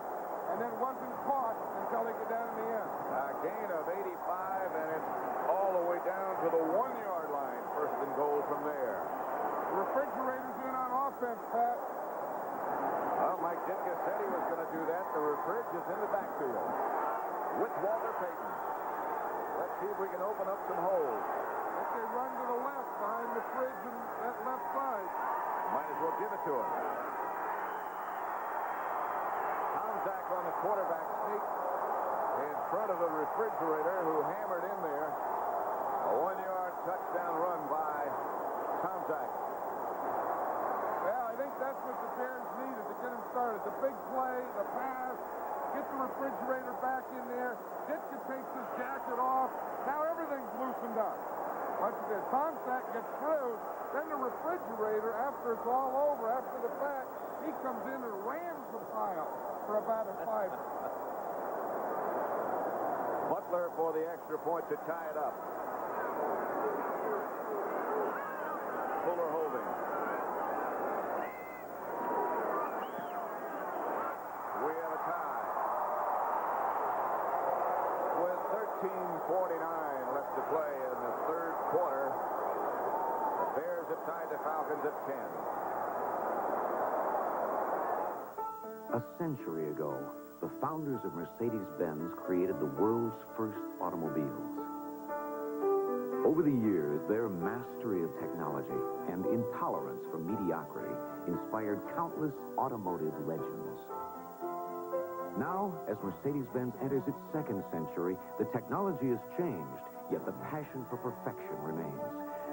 B: and then wasn't caught until they get down in the end.
A: A gain of 85, and it's all the way down to the 1-yard line. First and goal from there.
B: The refrigerator's in on offense, Pat.
A: Well, Mike Ditka said he was going to do that. The refrig is in the backfield with Walter Payton. Let's see if we can open up some holes.
B: If they run to the left behind the fridge and that left side.
A: Might as well give it to him. Tom Zach on the quarterback sneak in front of the refrigerator who hammered in there. A 1-yard touchdown run by Tom Zach.
B: Well, I think that's what the Bears needed to get him started. The big play, the pass, get the refrigerator back in there. Ditka takes his jacket off. Now everything's loosened up. Once again, Tom Zach gets through. Then the refrigerator, after it's all over, after the fact, he comes in and rams the pile for about a 5.
A: Butler for the extra point to tie it up. Fuller holding. We have a tie. Benz at 10.
F: A century ago, the founders of Mercedes-Benz created the world's first automobiles. Over the years, their mastery of technology and intolerance for mediocrity inspired countless automotive legends. Now, as Mercedes-Benz enters its second century, the technology has changed, yet the passion for perfection remains,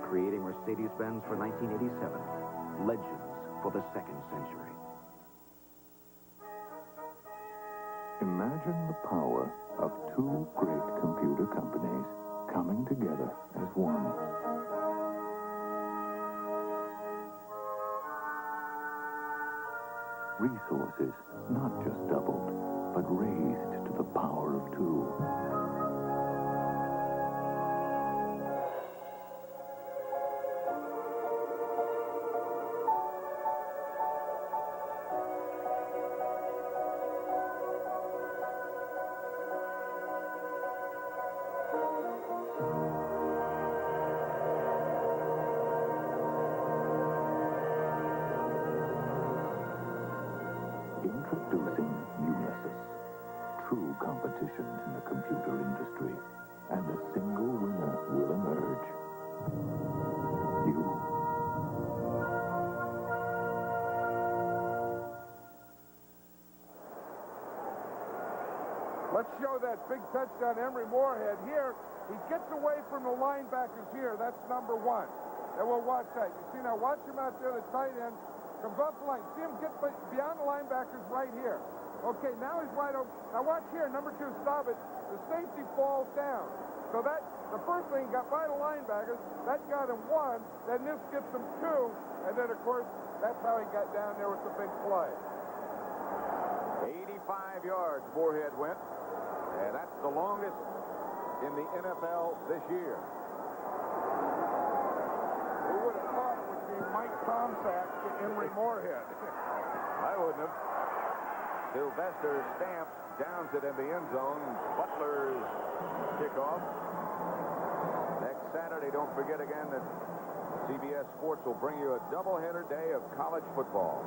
F: creating Mercedes-Benz for 1987, legends for the second century.
K: Imagine the power of two great computer companies coming together as one. Resources not just doubled, but raised to the power of two. Introducing Unisys. True competition in the computer industry. And a single winner will emerge. You.
B: Let's show that big touchdown, Emery Moorhead. Here, he gets away from the linebackers here. That's number one. And we'll watch that. You see, now watch him out there, the tight end. Comes off the line. See him get beyond the linebackers right here. Okay, now he's wide open. Now watch here, number 2, stop it. The safety falls down. So that, the first thing, got by the linebackers. That got him 1. Then this gets him 2. And then, of course, that's how he got down there with the big play.
A: 85 yards Moorhead went. And that's the longest in the NFL this year.
B: Who would have thought it would be Mike Tomczak to Emery Moorhead?
A: I wouldn't have. Sylvester Stamp downs it in the end zone. Butler's kickoff. Next Saturday, don't forget again that CBS Sports will bring you a doubleheader day of college football.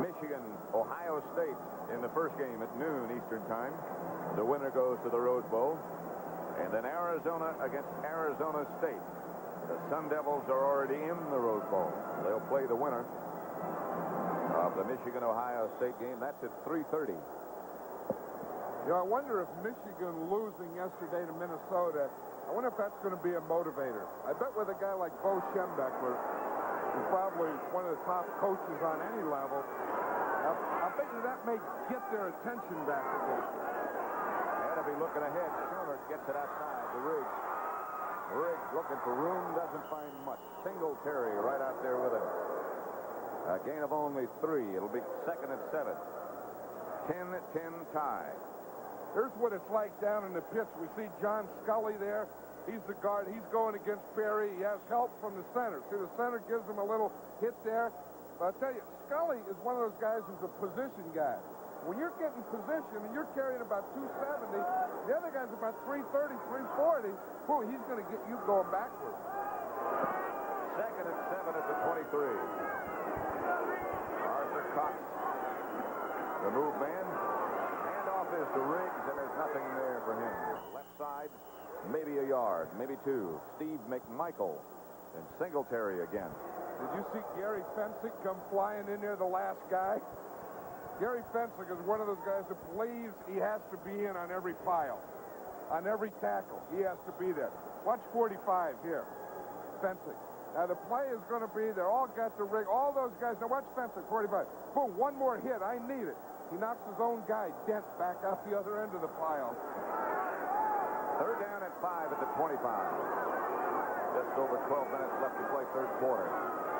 A: Michigan, Ohio State in the first game at noon Eastern time. The winner goes to the Rose Bowl. And then Arizona against Arizona State. The Sun Devils are already in the Rose Bowl. They'll play the winner of the Michigan-Ohio State game. That's at 3:30.
B: You know, I wonder if Michigan losing yesterday to Minnesota, I wonder if that's going to be a motivator. I bet with a guy like Bo Schembechler, who's probably one of the top coaches on any level, I bet you that may get their attention back again.
A: Had to be looking ahead. Schoenert gets it outside to Riggs. Riggs looking for room, doesn't find much. Singletary right out there with him. A gain of only 3. It'll be 2nd and 7. 10-10 tie.
B: Here's what it's like down in the pits. We see John Scully there. He's the guard. He's going against Perry. He has help from the center. See, the center gives him a little hit there. But I'll tell you, Scully is one of those guys who's a position guy. When you're getting position and you're carrying about 270, the other guy's about 330, 340, boy, he's going to get you going backwards.
A: 2nd and 7 at the 23. Arthur Cox, the move man. Handoff is to Riggs, and there's nothing there for him. Left side, maybe a yard, maybe 2. Steve McMichael and Singletary again.
B: Did you see Gary Fensick come flying in there, the last guy? Gary Fensick is one of those guys who believes he has to be in on every pile. On every tackle, he has to be there. Watch 45 here. Fensick. Now, the play is going to be, they're all got the rig, all those guys. Now, watch Fensick, 45. Boom, one more hit. I need it. He knocks his own guy, Dent, back out the other end of the pile.
A: 3rd down and 5 at the 25. Just over 12 minutes left to play third quarter.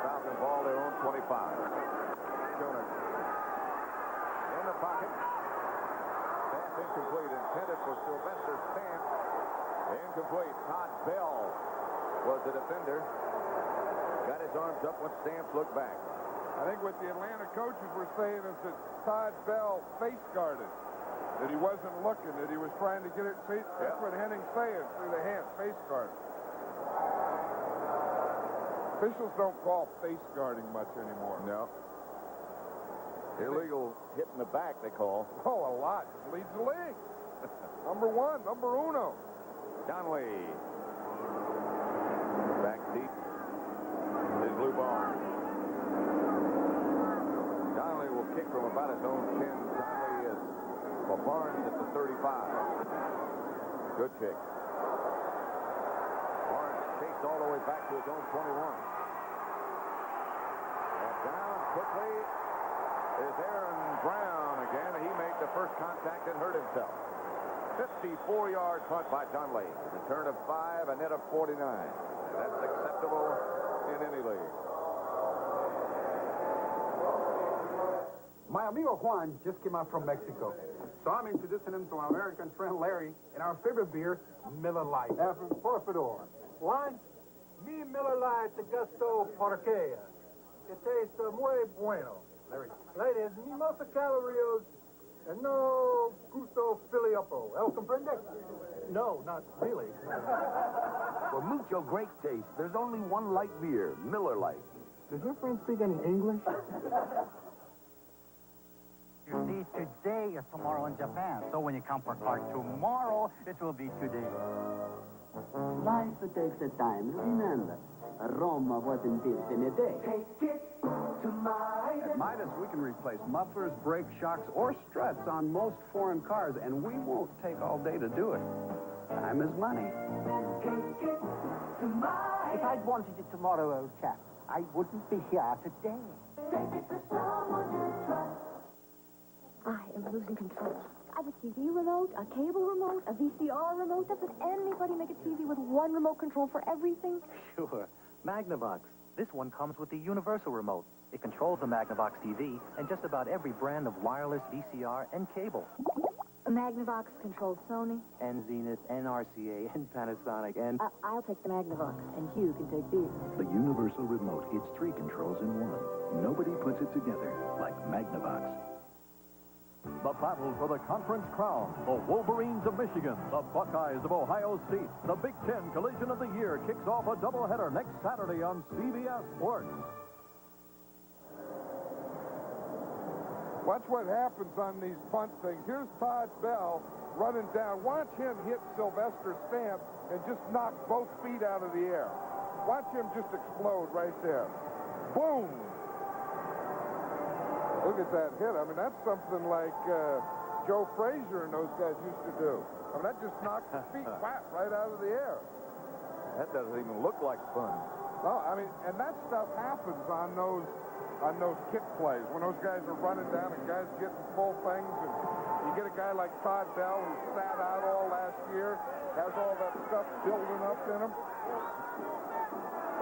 A: Falcons ball their own 25. Schoenert in the pocket. Pass incomplete, intended for Sylvester Stamp. Incomplete. Todd Bell was the defender. Got his arms up when Stamps looked back.
B: I think what the Atlanta coaches were saying is that Todd Bell face guarded. That he wasn't looking, that he was trying to get it. See, that's what Henning's saying through the hand, face guard. Officials don't call face guarding much anymore.
A: No. Illegal hit in the back, they call.
B: Oh, a lot. Leads the league. Number one, number uno.
A: Donnelly. Back deep is Lou Barnes. Donnelly will kick from about his own 10. Donnelly is for Barnes at the 35. Good kick. Barnes chased all the way back to his own 21. And down quickly is Aaron Brown again. He made the first contact and hurt himself. 54-yard punt by Donnelly. Return of 5, a net of 49. That's acceptable in any league.
C: My amigo Juan just came out from Mexico, so I'm introducing him to my American friend Larry and our favorite beer, Miller Lite. Por favor. Juan, mi Miller Lite de gusto porque it tastes muy bueno. Larry. Ladies, ni más calories and no gusto filiopo. El comprende? No, not really.
N: For mucho great taste, there's only one light beer, Miller Lite.
C: Does your friend speak any English?
D: You see, today is tomorrow in Japan. So when you come for car tomorrow, it will be today.
M: Life takes a time. Remember, Rome wasn't built in a day.
O: Take it to Midas.
P: At Midas, we can replace mufflers, brake shocks, or struts on most foreign cars, and we won't take all day to do it. Time is money.
O: Take it to Midas.
H: If I'd wanted it tomorrow, old chap, I wouldn't be here today.
O: Take it to someone you trust.
G: I am losing control. I have a TV remote, a cable remote, a VCR remote. Doesn't anybody make a TV with one remote control for everything?
L: Sure. Magnavox. This one comes with the universal remote. It controls the Magnavox TV and just about every brand of wireless VCR and cable.
G: A Magnavox controls Sony.
L: And Zenith, and RCA, and Panasonic, and...
G: I'll take the Magnavox, and Hugh can take these.
K: The universal remote, it's 3 controls in one. Nobody puts it together like Magnavox.
I: The battle for the conference crown. The Wolverines of Michigan, the Buckeyes of Ohio State. The Big Ten collision of the year kicks off a doubleheader next Saturday on CBS Sports.
B: Watch what happens on these punt things. Here's Todd Bell running down. Watch him hit Sylvester Stamp and just knock both feet out of the air. Watch him just explode right there. Boom! Look at that hit. I mean, that's something like Joe Frazier and those guys used to do. I mean, that just knocked his feet flat right out of the air.
A: That doesn't even look like fun.
B: No, I mean, and that stuff happens on those kick plays when those guys are running down and guys getting full things, and you get a guy like Todd Bell who sat out all last year, has all that stuff building up in him.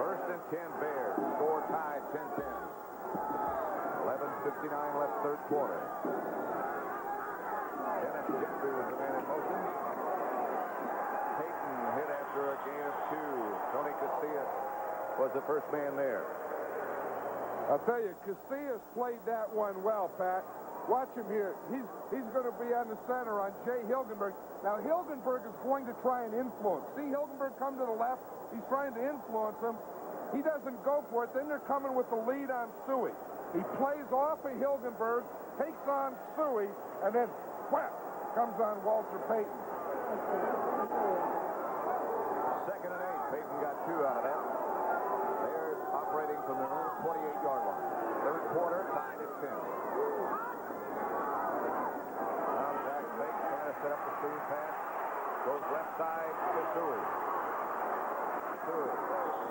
A: First and 10 Bears. Score tied 10-10. 11:59 left third quarter. Dennis Gentry was the man in motion. Peyton hit after a gain of 2. Tony Casillas was the first man there.
B: I'll tell you, Casillas played that one well, Pat. Watch him here. He's going to be on the center on Jay Hilgenberg. Now, Hilgenberg is going to try and influence. See Hilgenberg come to the left? He's trying to influence him. He doesn't go for it. Then they're coming with the lead on Suey. He plays off of Hilgenberg, takes on Suey, and then, whap, comes on Walter Payton.
A: Second and 8. Payton got 2 out of that. Bears operating from their own 28-yard line. Third quarter, tied at 10. Now Zach Bates trying to set up the screen pass. Goes left side to Suey. Suey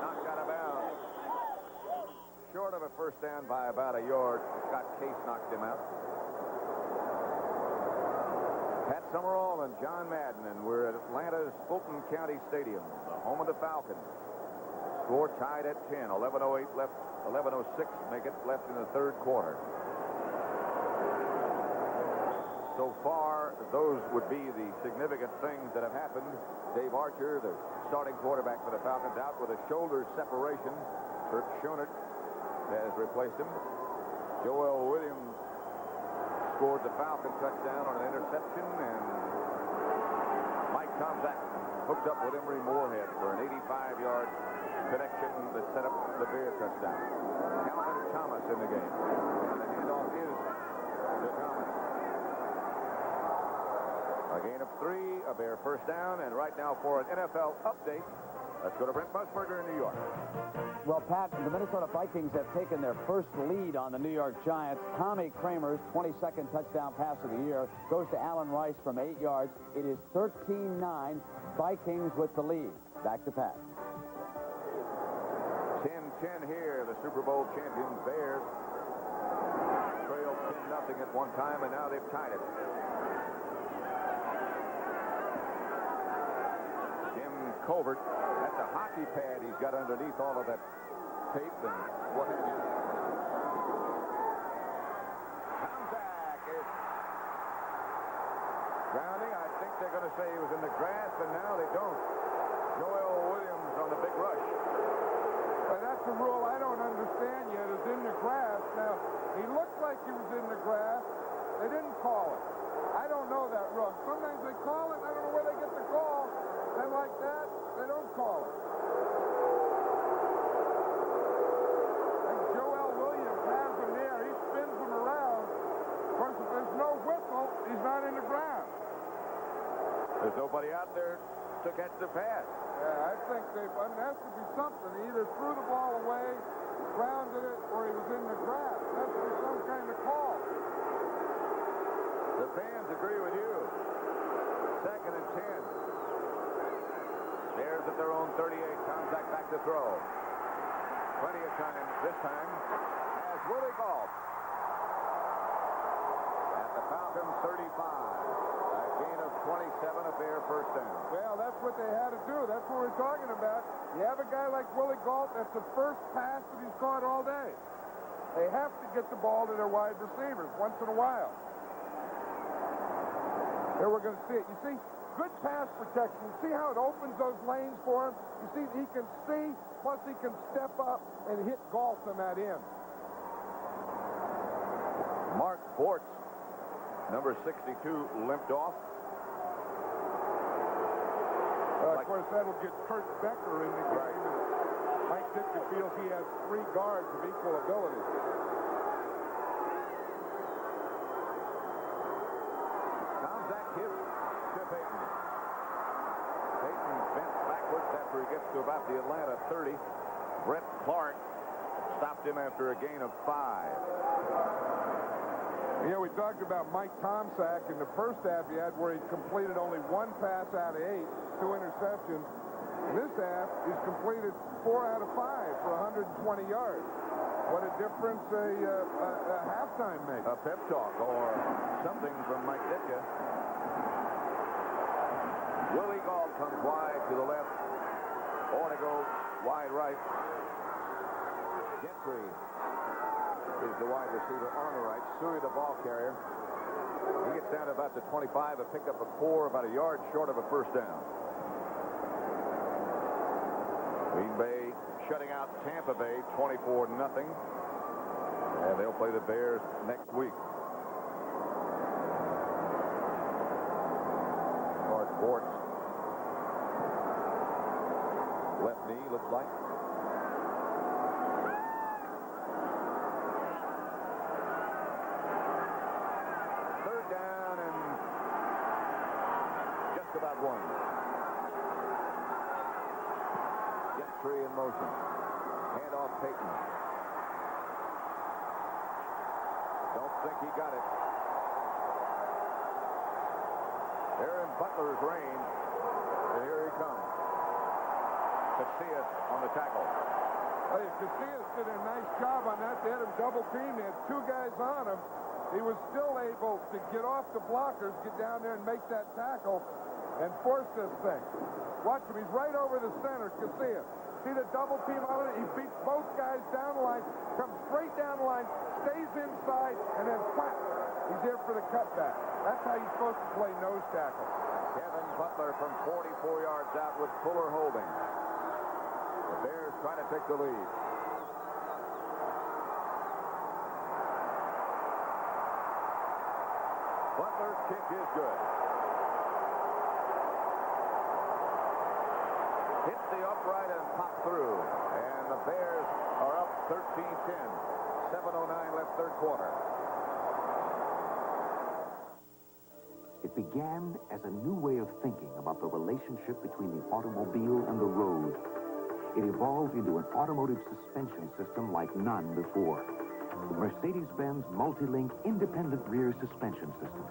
A: knocked out of bounds. Short of a first down by about a yard. Scott Case knocked him out. Pat Summerall and John Madden, and we're at Atlanta's Fulton County Stadium, the home of the Falcons. Score tied at 10. 11:08 left. 11:06 make it left in the third quarter. So far, those would be the significant things that have happened. Dave Archer, the starting quarterback for the Falcons, out with a shoulder separation. Kirk Schoenert has replaced him. Joel Williams scored the Falcon touchdown on an interception, and Mike Tomczak hooked up with Emory Moorhead for an 85-yard connection that set up the Bear touchdown. Calvin Thomas in the game. And the handoff is to Thomas. A gain of 3, a Bear first down, and right now for an NFL update, let's go to Brent Musburger in New York.
Q: Well, Pat, the Minnesota Vikings have taken their first lead on the New York Giants. Tommy Kramer's 22nd touchdown pass of the year goes to Allen Rice from 8 yards. It is 13-9, Vikings with the lead. Back to Pat.
A: 10-10 here, the Super Bowl champion Bears trailed 10-0 at one time, and now they've tied it. Jim Colbert, that's a hockey pad he's got underneath all of that tape and what have you. Tomczak is grounding. I think they're going to say he was in the grass, and now they don't. Joel Williams on the big rush.
B: Well, that's a rule I don't understand yet, is in the grass. Now, he looked like he was in the grass. They didn't call it. I don't know that rule. Sometimes they call it. I don't know where they get the call. Then like that, they don't call it. And Joel Williams has him there. He spins him around. Of course, if there's no whistle, he's not in the ground.
A: There's nobody out there to catch the pass.
B: Yeah, I think there has to be something. He either threw the ball away, grounded it, or he was in the grass. There has to be some kind of call.
A: The fans agree with you. 2nd and 10. Bears at their own 38. Tomczak back to throw. Plenty of time this time as Willie Gault at the Falcons 35. A gain of 27, a Bear first down.
B: Well, that's what they had to do. That's what we're talking about. You have a guy like Willie Gault, that's the first pass that he's caught all day. They have to get the ball to their wide receivers once in a while. Here we're going to see it. You see, good pass protection. You see how it opens those lanes for him? You see, he can see, plus he can step up and hit Gault on that end.
A: Mark Bortz, number 62, limped off.
B: Of course, that'll get Kurt Becker in the game. And Mike Ditka feels he has 3 guards of equal ability.
A: Tomczak hits to Peyton. Peyton bent backwards after he gets to about the Atlanta 30. Brett Clark stopped him after a gain of 5.
B: Yeah, we talked about Mike Tomczak in the first half he had where he completed only 1 pass out of 8, 2 interceptions. In this half, he's completed 4 out of 5 for 120 yards. What a difference a halftime makes.
A: A pep talk or something from Mike Ditka. Willie Gault comes wide to the left. Ornego wide right. Gentry is the wide receiver on the right. Suey, the ball carrier. He gets down to about the 25, a pickup of 4, about a yard short of a first down. Green Bay shutting out Tampa Bay 24-0. And they'll play the Bears next week. Mark Bortz. Left knee, looks like. Third down and just about 1. Gentry in motion. Hand off Peyton. Don't think he got it. They're in Butler's range. And here he comes. Casillas on the tackle.
B: Hey, Casillas did a nice job on that. They had him double teamed. They had 2 guys on him. He was still able to get off the blockers, get down there and make that tackle and force this thing. Watch him. He's right over the center, Casillas. See the double team on it? He beats both guys down the line, comes straight down the line, stays inside, and then whack. He's here for the cutback. That's how you're supposed to play nose tackle.
A: Kevin Butler from 44 yards out with Fuller holding. The Bears trying to take the lead. Butler's kick is good. hit the upright and popped through. And the Bears are up 13-10. 7:09 left third quarter.
F: It began as a new way of thinking about the relationship between the automobile and the road. It evolved into an automotive suspension system like none before. The Mercedes-Benz Multi-Link Independent Rear Suspension System.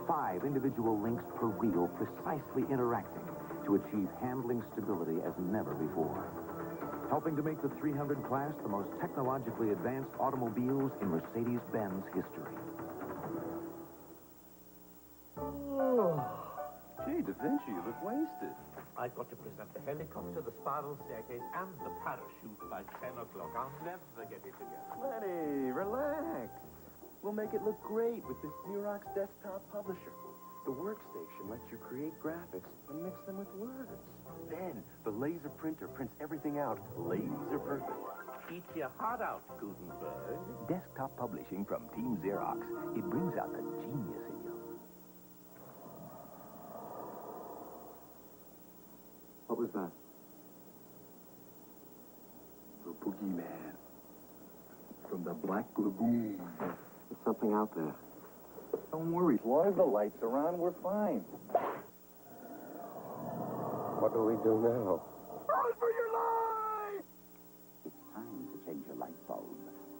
F: 5 individual links per wheel precisely interacting to achieve handling stability as never before. Helping to make the 300 class the most technologically advanced automobiles in Mercedes-Benz history.
S: Oh, gee, Da Vinci, you look wasted.
T: I've got to present the helicopter, the spiral staircase, and the parachute by 10 o'clock. I'll never get it together.
S: Lenny, relax. We'll make it look great with this Xerox desktop publisher. The workstation lets you create graphics and mix them with words. Then, the laser printer prints everything out laser perfect.
T: Eat your heart out, Gutenberg.
U: Desktop publishing from Team Xerox. It brings out the genius in you.
S: What was that? The boogeyman. From the Black Lagoon. There's something out there.
U: Don't worry. As long as the lights are on, we're fine.
S: What do we do now?
U: Run for your life!
V: It's time to change your light bulb.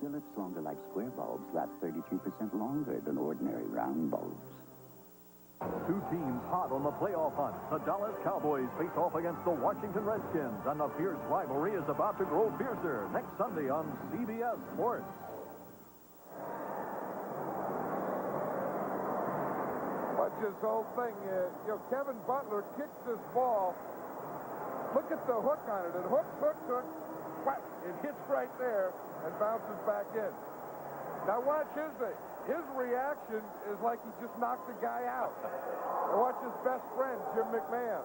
V: Philips Longer Life Square bulbs last 33% longer than ordinary round bulbs.
I: 2 teams hot on the playoff hunt. The Dallas Cowboys face off against the Washington Redskins, and the fierce rivalry is about to grow fiercer next Sunday on CBS Sports.
B: Watch this whole thing. Kevin Butler kicks this ball. Look at the hook on it. It hooks. Whack. It hits right there and bounces back in. Now watch his thing. His reaction is like he just knocked the guy out. And watch his best friend, Jim McMahon.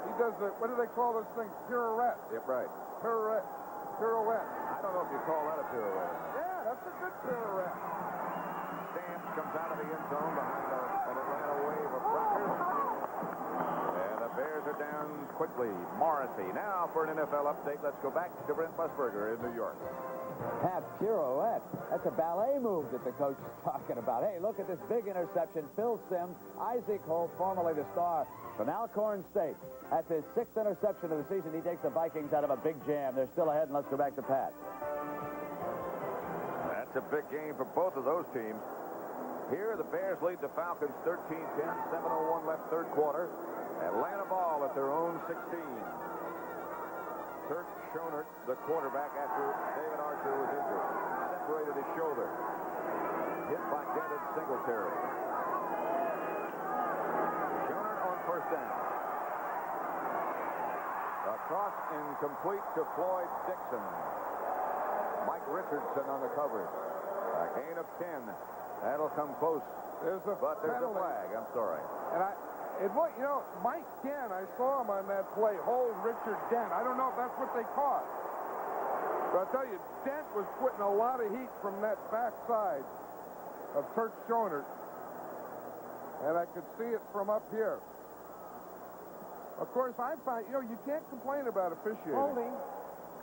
B: He does what do they call this thing? Pirouette.
A: Yep, right.
B: Pirouette.
A: I don't know if you call that a pirouette.
B: Yeah, that's a good pirouette.
A: Stamps comes out of the end zone behind an Atlanta wave of pressure. And the Bears are down quickly. Morrissey. Now for an NFL update, let's go back to Brent Musburger in New York.
Q: Pat, pirouette. That's a ballet move that the coach is talking about. Hey, look at this big interception. Phil Simms, Isaac Holt, formerly the star from Alcorn State. That's his 6th interception of the season. He takes the Vikings out of a big jam. They're still ahead, and let's go back to Pat.
A: That's a big game for both of those teams. Here, the Bears lead the Falcons 13-10, 7:01 left third quarter. Atlanta ball at their own 16. Kurt Schoenert, the quarterback, after David Archer was injured, separated his shoulder. Hit by Dennis Singletary. Schoenert on first down. A cross incomplete to Floyd Dixon. Mike Richardson on the coverage. A gain of 10. That'll come close. There's a flag. I'm sorry.
B: And Mike Ken, I saw him on that play, hold Richard Dent. I don't know if that's what they caught. But I'll tell you, Dent was putting a lot of heat from that backside of Kurt Schoenert. And I could see it from up here. Of course, I find, you can't complain about officiating.
X: Holding.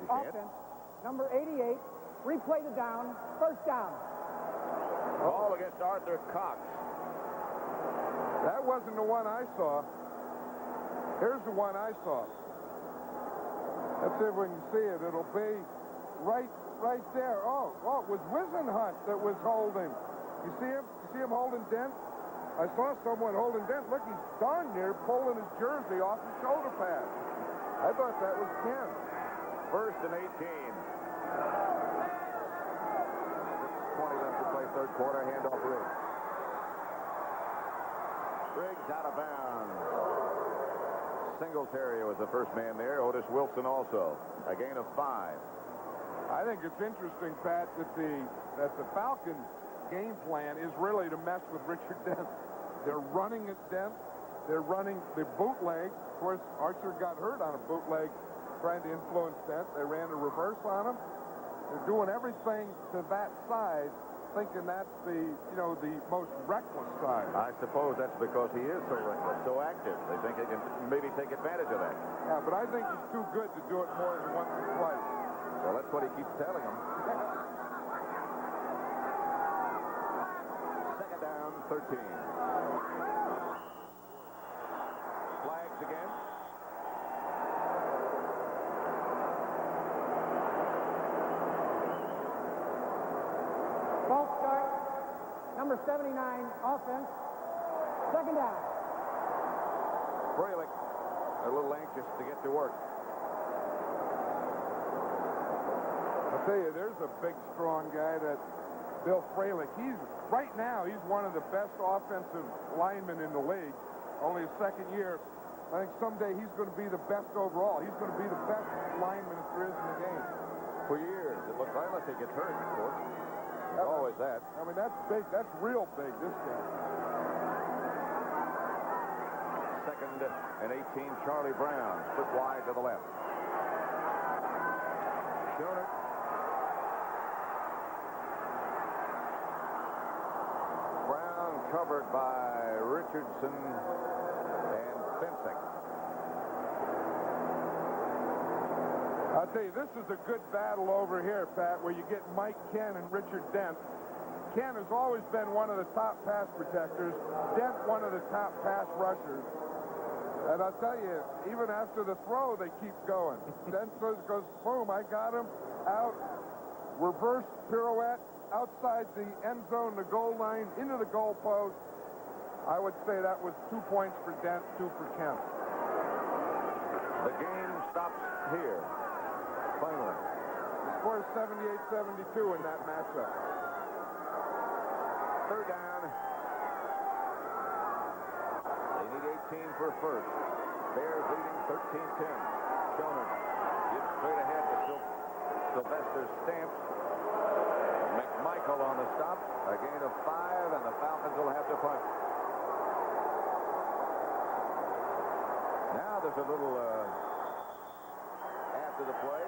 X: Offense. Number 88. Replay the down. First down.
A: Ball against Arthur Cox.
B: That wasn't the one I saw. Here's the one I saw. Let's see if we can see it. It'll be right there. Oh, it was Wisenhunt that was holding. You see him? You see him holding Dent? I saw someone holding Dent. Look, he's darn near pulling his jersey off his shoulder pad. I thought that was Ken.
A: 1st and 18. 6:20 left to play third quarter. Handoff Riggs. Riggs out of bounds. Singletary was the first man there. Otis Wilson also. A gain of 5.
B: I think it's interesting, Pat, that the Falcons' game plan is really to mess with Richard Dent. They're running at Dent. They're running the bootleg. Of course, Archer got hurt on a bootleg trying to influence Dent. They ran a reverse on him. They're doing everything to that side thinking that's the most reckless side.
A: I suppose that's because he is so reckless, so active. They think they can maybe take advantage of that.
B: Yeah, but I think he's too good to do it more than once or twice.
A: Well, that's what he keeps telling them. Second down, 13. Flags again.
X: False start. Number 79, offense. Second down.
A: Fralick a little anxious to get to work.
B: I'll tell you, there's a big, strong guy, that Bill Fralick. Right now, he's one of the best offensive linemen in the league. Only his second year. I think someday he's going to be the best overall. He's going to be the best lineman that there is in the game.
A: For years, it looks like, unless he gets hurt, of course. There's always that.
B: I mean, that's big. That's real big, this game.
A: Second and 18, Charlie Brown. Split wide to the left. Schoner. Brown covered by Richardson and Fensick.
B: I'll tell you, this is a good battle over here, Pat, where you get Mike Ken and Richard Dent. Ken has always been one of the top pass protectors. Dent, one of the top pass rushers. And I'll tell you, even after the throw, they keep going. Dent goes, boom, I got him. Out, reverse pirouette, outside the end zone, the goal line, into the goal post. I would say that was 2 points for Dent, 2 for Ken.
A: The game stops here. Finally.
B: The score is 78-72 in that matchup.
A: Third down. They need 18 for first. Bears leading 13-10. Schoner gives straight ahead to Sylvester Stamps. McMichael on the stop. A gain of 5, and the Falcons will have to punt. Now there's a little after the play.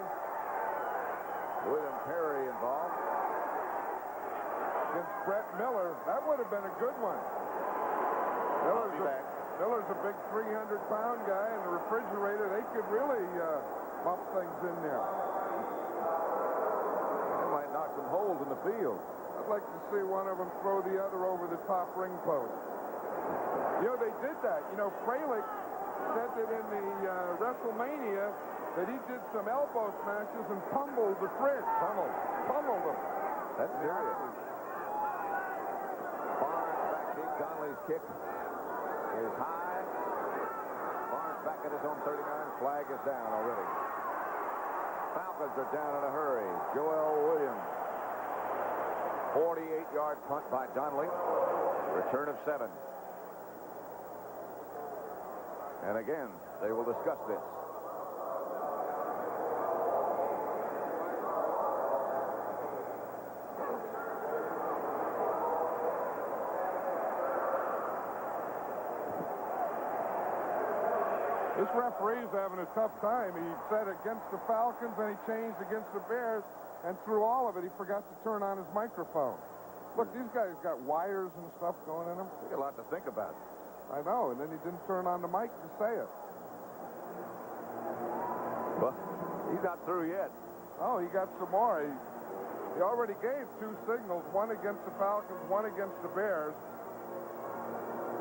A: William Perry involved.
B: Against Brett Miller, that would have been a good one. Miller's a big 300-pound guy, and the refrigerator, they could really bump things in there.
A: They might knock some holes in the field.
B: I'd like to see one of them throw the other over the top ring post. They did that. Fralick said that in the WrestleMania that he did some elbow smashes and pummeled the fridge. Pummeled them.
A: That's serious. Barnes back deep. Conley's kick is high. Barnes back at his own 39. Flag is down already. Falcons are down in a hurry. Joel Williams. 48-yard punt by Donnelly. Return of 7. And again, they will discuss this.
B: This referee's having a tough time. He said against the Falcons, and he changed against the Bears, and through all of it, he forgot to turn on his microphone. Look, these guys got wires and stuff going in them.
A: They got a lot to think about.
B: I know, and then he didn't turn on the mic to say it.
A: Well, he's not through yet.
B: Oh, he got some more. He already gave 2 signals, one against the Falcons, one against the Bears.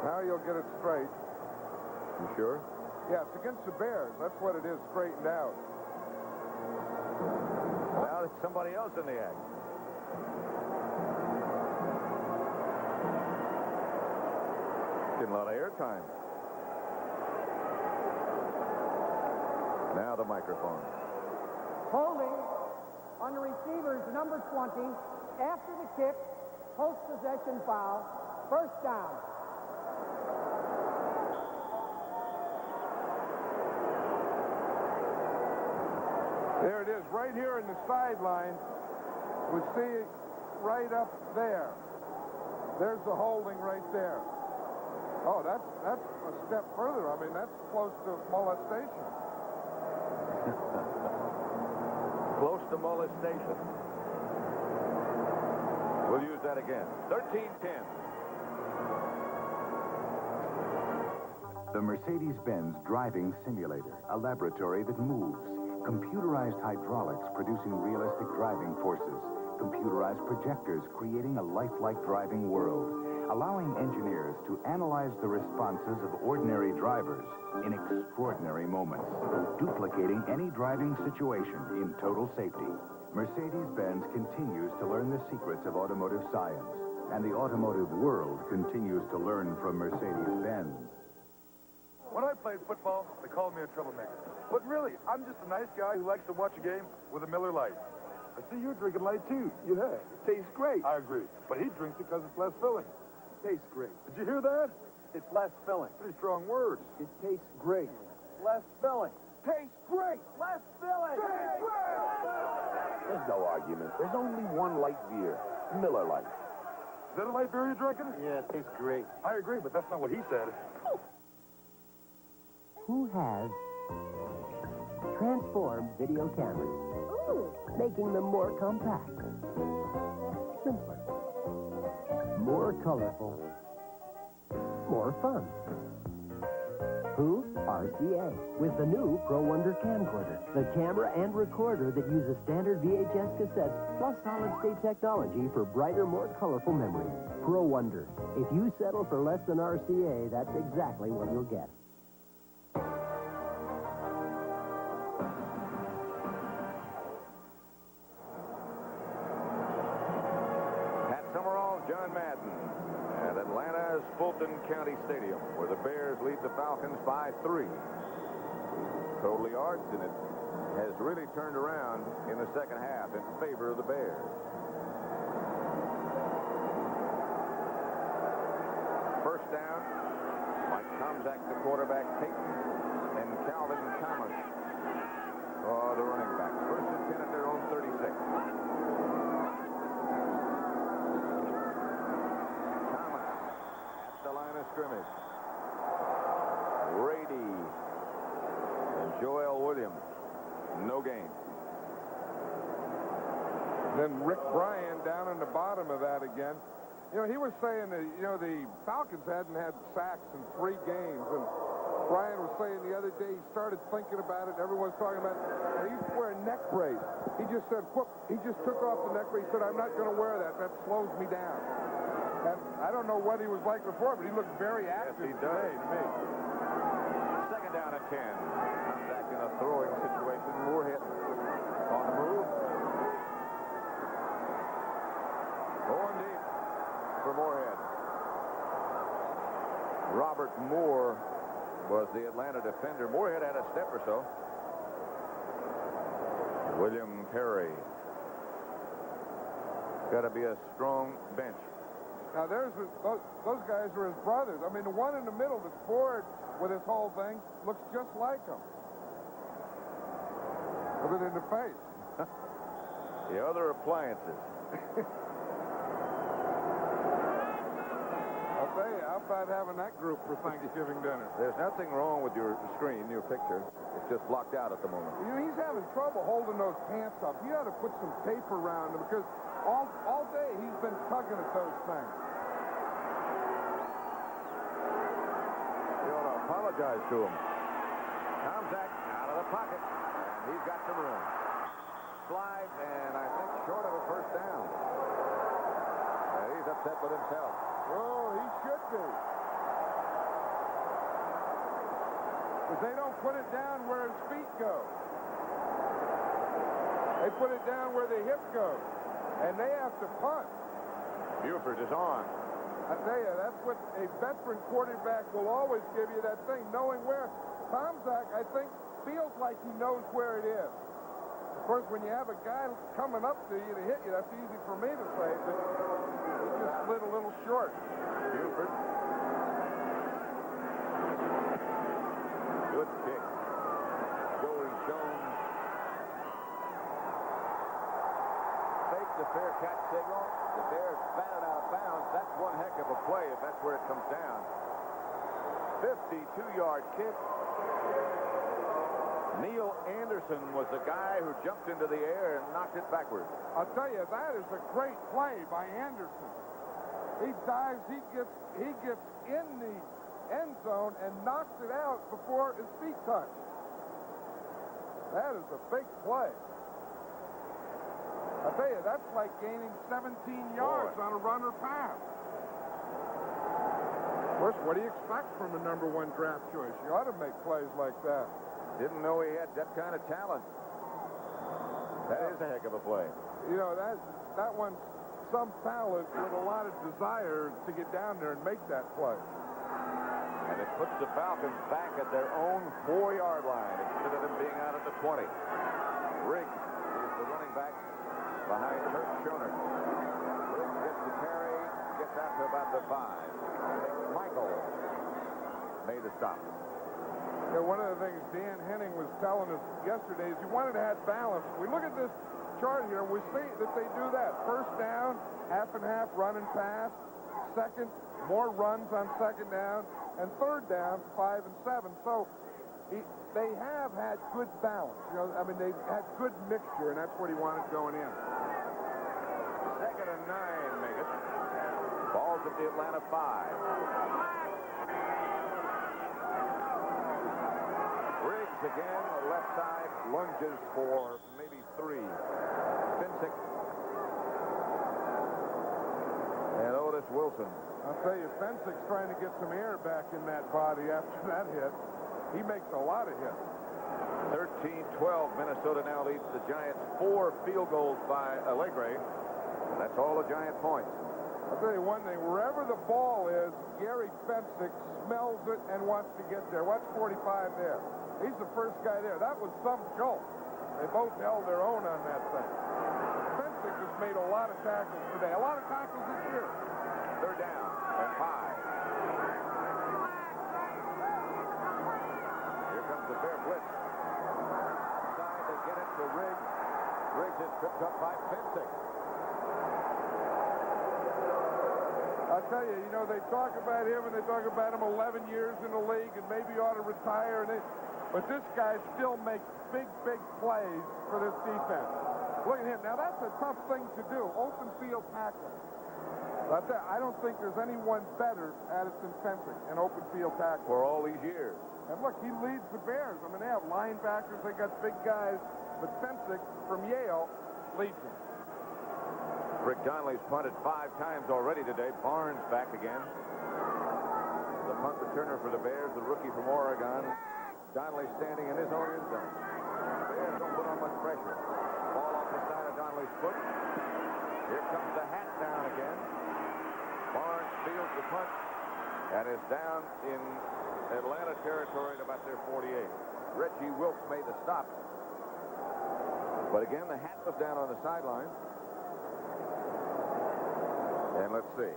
B: Now you'll get it straight.
A: You sure?
B: Yeah, it's against the Bears. That's what it is, straightened out.
A: Now there's somebody else in the act. Getting a lot of airtime. Now the microphone.
X: Holding on the receivers, number 20, after the kick, post-possession foul, first down.
B: There it is, right here in the sideline. We see it right up there. There's the holding right there. Oh, that's a step further. I mean, that's close to molestation.
A: Close to molestation. We'll use that again. 13-10.
F: The Mercedes-Benz Driving Simulator, a laboratory that moves. Computerized hydraulics producing realistic driving forces. Computerized projectors creating a lifelike driving world. Allowing engineers to analyze the responses of ordinary drivers in extraordinary moments. Duplicating any driving situation in total safety. Mercedes-Benz continues to learn the secrets of automotive science. And the automotive world continues to learn from Mercedes-Benz.
E: When I played football, they called me a troublemaker. But really, I'm just a nice guy who likes to watch a game with a Miller Lite. I see you're drinking light, too. Yeah, it tastes great. I agree. But he drinks it because it's less filling. It tastes great. Did you hear that? It's less filling. Pretty strong words. It tastes great. Less filling. Tastes great. Less filling. Tastes great.
N: There's no argument. There's only one light beer, Miller Lite.
E: Is that a light beer you're drinking?
C: Yeah, it tastes great.
E: I agree, but that's not what he said.
J: Who has transformed video cameras, making them more compact, simpler, more colorful, more fun? Who? RCA, with the new Pro Wonder camcorder, the camera and recorder that uses standard VHS cassettes plus solid-state technology for brighter, more colorful memories. Pro Wonder. If you settle for less than RCA, that's exactly what you'll get.
A: Pat Summerall, John Madden at Atlanta's Fulton County Stadium, where the Bears lead the Falcons by 3. Total yards, and it has really turned around in the second half in favor of the Bears. First down, Mike Tomczak, the quarterback, Peyton, and Calvin Thomas are the running backs. First and 10 at their own 36. Thomas at the line of scrimmage. Brady and Joel Williams. No gain.
B: Then Rick Bryan down in the bottom of that again. You know, he was saying that, you know, the Falcons hadn't had sacks in 3 games. And Bryan was saying the other day he started thinking about it. Everyone's talking about it. And he used to wear a neck brace. He just said, whoop, he just took off the neck brace. He said, I'm not going to wear that. That slows me down. And I don't know what he was like before, but he looked very active today to me.
A: Second down at 10. Comes back in a throwing situation. Moorhead on the move. Going deep for Moorhead. Robert Moore was the Atlanta defender. Moorhead had a step or so. William Perry. Got to be a strong bench.
B: Now, those guys are his brothers. I mean, the one in the middle that's bored with this whole thing looks just like him. Other than the face.
A: The other appliances.
B: I'll tell you, how about having that group for Thanksgiving dinner?
A: There's nothing wrong with your screen, your picture. It's just blocked out at the moment.
B: You know, he's having trouble holding those pants up. You ought to put some tape around him because all day he's been tugging at those things.
A: You ought to apologize to him. Tomczak out of the pocket, and he's got some room. Slides, and I think short of a first down. He's upset with himself.
B: Oh, he should be. Because they don't put it down where his feet go. They put it down where the hip goes. And they have to punt.
A: Buford is on.
B: I tell you, that's what a veteran quarterback will always give you, that thing, knowing where. Tomczak, I think, feels like he knows where it is. Of course, when you have a guy coming up to you to hit you, that's easy for me to say, but he just slid a little short.
A: Buford. Good kick. Joey Jones. Fakes the fair catch signal. The Bears batted out of bounds. That's one heck of a play if that's where it comes down. 52-yard kick. Neil Anderson was the guy who jumped into the air and knocked it backwards.
B: I'll tell you, that is a great play by Anderson. He dives, he gets in the end zone and knocks it out before his feet touch. That is a big play. I'll tell you, that's like gaining 17 yards on a run or pass. Of course, what do you expect from a #1 draft choice? You ought to make plays like that.
A: Didn't know he had that kind of talent. That is a heck of a play.
B: You know, that one's some talent with a lot of desire to get down there and make that play.
A: And it puts the Falcons back at their own 4-yard line instead of them being out at the 20. Riggs is the running back behind Kurt Schoner. Riggs gets the carry, gets out to about the 5. Michael made the stop.
B: Yeah, one of the things Dan Henning was telling us yesterday is he wanted to have balance. We look at this chart here, and we see that they do that. First down, half and half run and pass. Second, more runs on second down. And third down, 5 and 7. So they have had good balance. You know, I mean, they've had good mixture, and that's what he wanted going in.
A: 2nd and 9, make it. Ball's at the Atlanta 5. Riggs again, the left side, lunges for maybe 3. Finsick. And Otis Wilson.
B: I'll tell you, Fensick's trying to get some air back in that body after that hit. He makes a lot of hits.
A: 13-12, Minnesota now leads the Giants. 4 field goals by Allegre. That's all the Giant points.
B: I'll tell you one thing, wherever the ball is, Gary Fensick smells it and wants to get there. Watch 45 there. He's the first guy there. That was some jolt. They both held their own on that thing. Fensick has made a lot of tackles today. A lot of tackles this year.
A: 3rd down and 5. Here comes the Bear blitz. Inside, they get it to Riggs. Riggs is tripped up by Fensick.
B: I'll tell you, you know, they talk about him and they talk about him 11 years in the league and maybe he ought to retire. But this guy still makes big plays for this defense. Look at him. Now, that's a tough thing to do, open field tackling. I don't think there's anyone better at it than Fensick, an open field tackle.
A: For all these years.
B: And look, he leads the Bears. I mean, they have linebackers, they got big guys, but Fensick from Yale leads them.
A: Rick Donnelly's punted 5 times already today. Barnes back again. The punt returner for the Bears, the rookie from Oregon. Donnelly standing in his own end zone. The Bears don't put on much pressure. Ball off the side of Donnelly's foot. Here comes the hat down again. Barnes fields the punt and is down in Atlanta territory at about their 48. Reggie Wilkes made the stop. But again, the hat was down on the sideline. And let's see.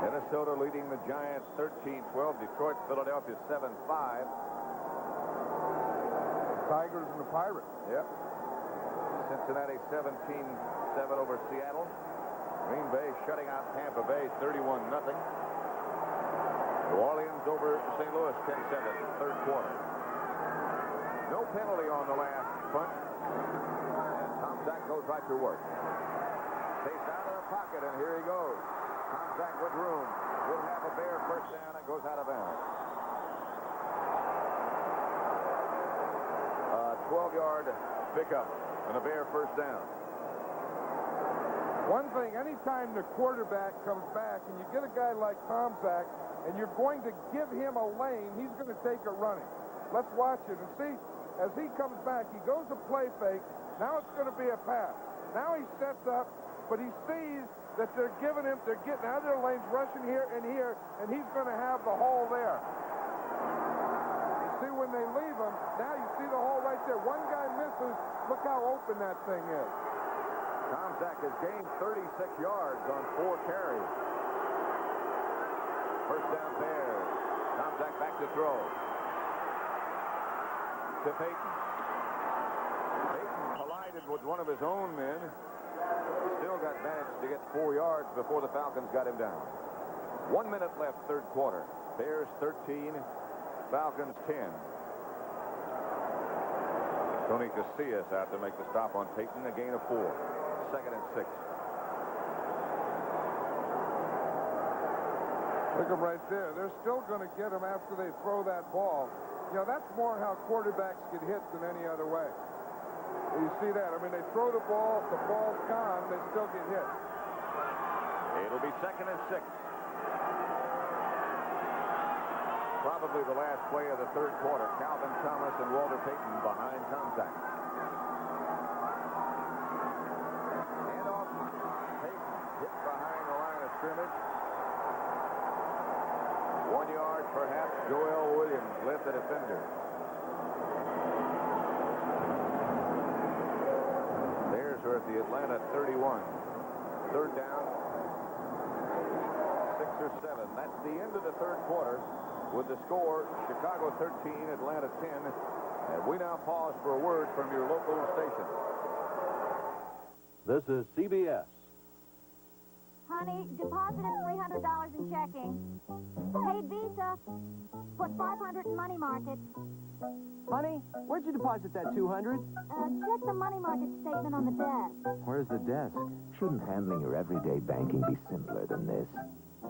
A: Minnesota leading the Giants 13-12. Detroit, Philadelphia 7-5.
B: Tigers and the Pirates.
A: Yep. Cincinnati 17-7 over Seattle. Green Bay shutting out Tampa Bay 31-0. New Orleans over St. Louis 10-7, third quarter. No penalty on the last punt. And Tom Zach goes right to work. Takes out of the pocket, and here he goes. Tom Zach with room. Will have a Bear first down and goes out of bounds. 12-yard pickup and a Bear first down.
B: One thing, anytime the quarterback comes back and you get a guy like Tom Zach and you're going to give him a lane, he's going to take a running. Let's watch it and see. As he comes back, he goes to play fake. Now it's going to be a pass. Now he sets up, but he sees that they're giving him, they're getting out of their lanes, rushing here, and he's going to have the hole there. You see when they leave him, now you see the hole right there. One guy misses. Look how open that thing is.
A: Tom Zach has gained 36 yards on 4 carries. First down Bears. Tom Zach back to throw. To Peyton. collided with one of his own men. Still managed to get 4 yards before the Falcons got him down. 1 minute left, third quarter. Bears 13, Falcons 10. Tony Casillas out to make the stop on Peyton, a gain of 4. 2nd and 6.
B: Look at right there. They're still going to get him after they throw that ball. You know, that's more how quarterbacks get hit than any other way. You see that? I mean, they throw the ball's gone, they still get hit.
A: It'll be 2nd and 6. Probably the last play of the third quarter. Calvin Thomas and Walter Payton behind contact. Handoff. Payton hit behind the line of scrimmage. 1 yard, perhaps. Joel Williams led the defender. Bears are at the Atlanta 31. Third down. 6 or 7. That's the end of the third quarter. With the score, Chicago 13, Atlanta 10. And we now pause for a word from your local station.
I: This is CBS.
D: Honey, deposited $300 in checking. Paid Visa. Put $500 in money market.
J: Honey, where'd you deposit that $200?
D: Check the money market statement on the desk.
U: Where's the desk? Shouldn't handling your everyday banking be simpler than this?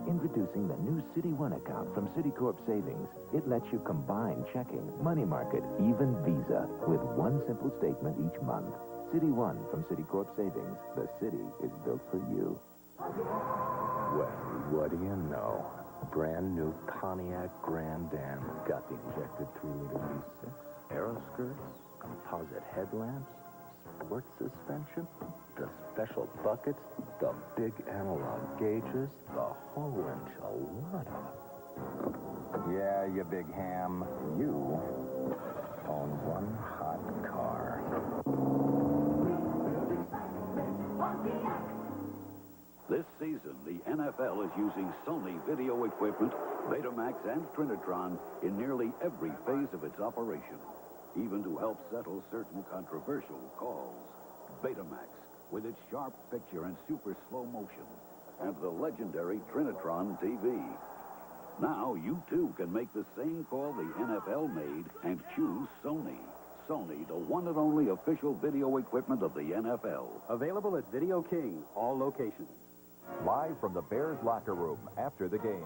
U: Introducing the new City One account from Citicorp Savings. It lets you combine checking, money market, even Visa with one simple statement each month. City One from Citicorp Savings. The city is built for you.
K: Well, what do you know? Brand new Pontiac Grand Am. Got the injected 3-liter V6, aero skirts, composite headlamps, sports suspension, the special buckets, the big analog gauges, the whole enchilada. Yeah, you big ham. You own one hot car.
M: This season, the NFL is using Sony video equipment, Betamax and Trinitron in nearly every phase of its operation, even to help settle certain controversial calls. Betamax, with its sharp picture and super slow motion, and the legendary Trinitron TV. Now, you too can make the same call the NFL made and choose Sony. Sony, the one and only official video equipment of the NFL.
R: Available at Video King, all locations.
I: Live from the Bears locker room after the game.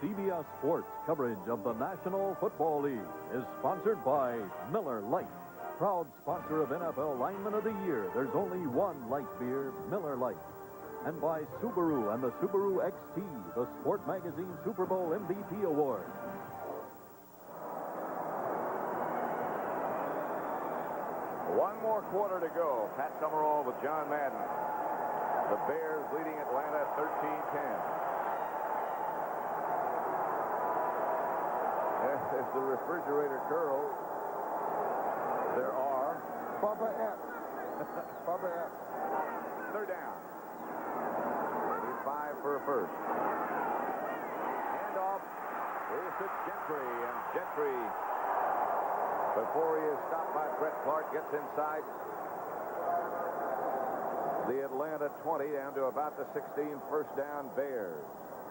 I: CBS Sports coverage of the National Football League is sponsored by Miller Lite, proud sponsor of NFL Lineman of the Year. There's only one light beer, Miller Lite. And by Subaru and the Subaru XT, the Sport Magazine Super Bowl MVP Award.
A: One more quarter to go. Pat Summerall with John Madden. The Bears leading Atlanta 13-10. There's the refrigerator curl. There are.
B: Bubba F. Bubba F.
A: Third down. Need 5 for a first. Handoff. Here's to Gentry. And Gentry, before he is stopped by Brett Clark, gets inside the Atlanta 20 down to about the 16. First down, Bears.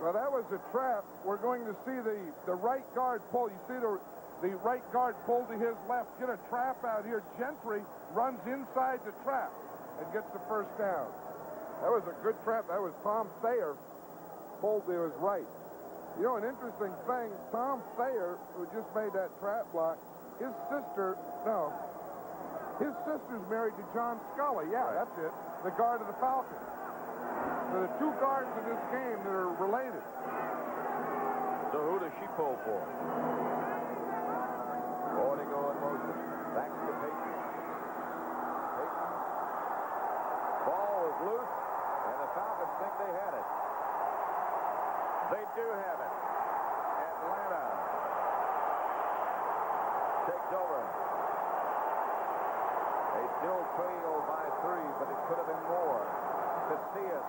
B: Well, that was a trap. We're going to see the right guard pull. You see the right guard pull to his left. Get a trap out here. Gentry runs inside the trap and gets the first down. That was a good trap. That was Tom Thayer pulled to his right. You know, an interesting thing, Tom Thayer, who just made that trap block, his sister's married to John Scully. Yeah, right. That's it. The guard of the Falcons. So the two guards in this game that are related.
A: So who does she pull for? Ortego in motion. Back to Peyton. Peyton. Ball was loose, and the Falcons think they had it. They do have it. Atlanta takes over. They still trail by 3, but it could have been more. Casillas.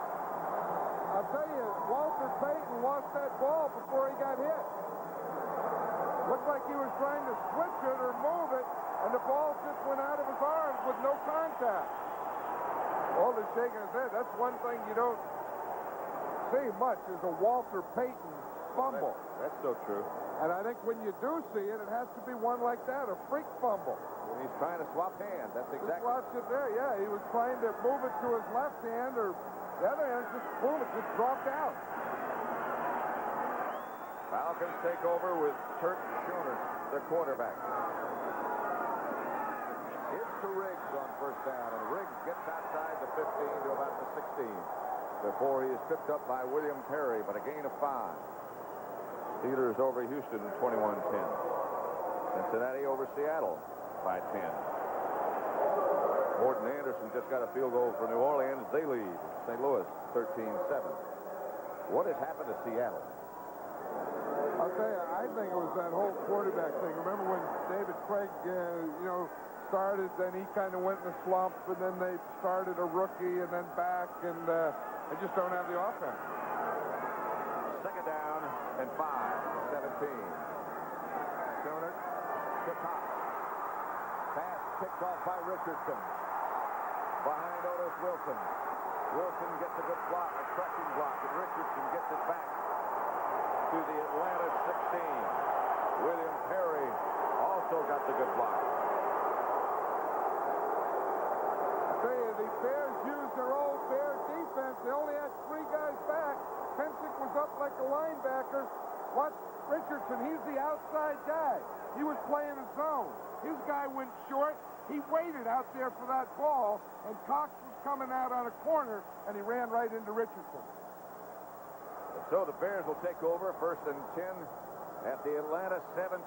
B: I'll tell you, Walter Payton lost that ball before he got hit. Looked like he was trying to switch it or move it, and the ball just went out of his arms with no contact. All the shaking his head. That's one thing you don't see much is a Walter Payton fumble.
A: That's so true.
B: And I think when you do see it, it has to be one like that, a freak fumble.
A: When he's trying to swap hands, that's
B: Just
A: exactly.
B: watch it there, yeah. He was trying to move it to his left hand or the other hand, just boom, it just dropped out.
A: Falcons take over with Kurt Schoner, the quarterback. It's to Riggs on first down, and Riggs gets outside the 15 to about the 16 before he is picked up by William Perry, but a gain of 5. Steelers over Houston 21-10. Cincinnati over Seattle by 10. Morton Anderson just got a field goal for New Orleans. They lead St. Louis 13-7. What has happened to Seattle?
B: I'll tell you, I think it was that whole quarterback thing. Remember when David Craig, started, then he kind of went in a slump, and then they started a rookie and then back, and they just don't have the offense.
A: Second down and 5, 17. Schoner to Cox. Pass picked off by Richardson. Behind Otis Wilson. Wilson gets a good block, a crushing block, and Richardson gets it back to the Atlanta 16. William Perry also got the good block.
B: I tell you, the Bears used their old Bear defense. They only had 3 guys back. Pensick was up like a linebacker. Watch Richardson. He's the outside guy. He was playing a zone. His guy went short. He waited out there for that ball, and Cox was coming out on a corner, and he ran right into Richardson.
A: So the Bears will take over first and 10 at the Atlanta 17.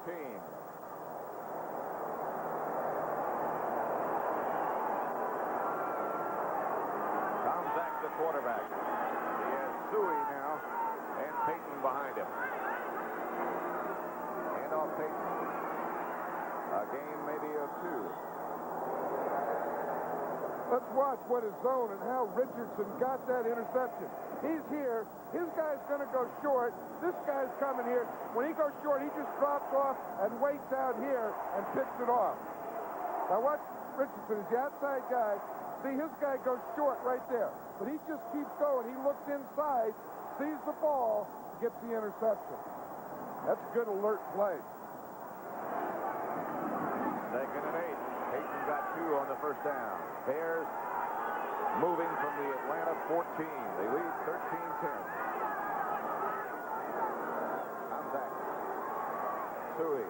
A: Tom Zach, the quarterback. He has Suey now and Payton behind him. Hand off Payton. A game maybe of 2.
B: Let's watch what is zone and how Richardson got that interception. He's here. His guy's going to go short. This guy's coming here. When he goes short, he just drops off and waits out here and picks it off. Now watch Richardson. He's the outside guy. See, his guy goes short right there. But he just keeps going. He looks inside, sees the ball, gets the interception. That's a good alert play.
A: Second and 8. Payton got 2 on the first down. Bears moving from the Atlanta 14. They lead 13-10. Comes back. Suey.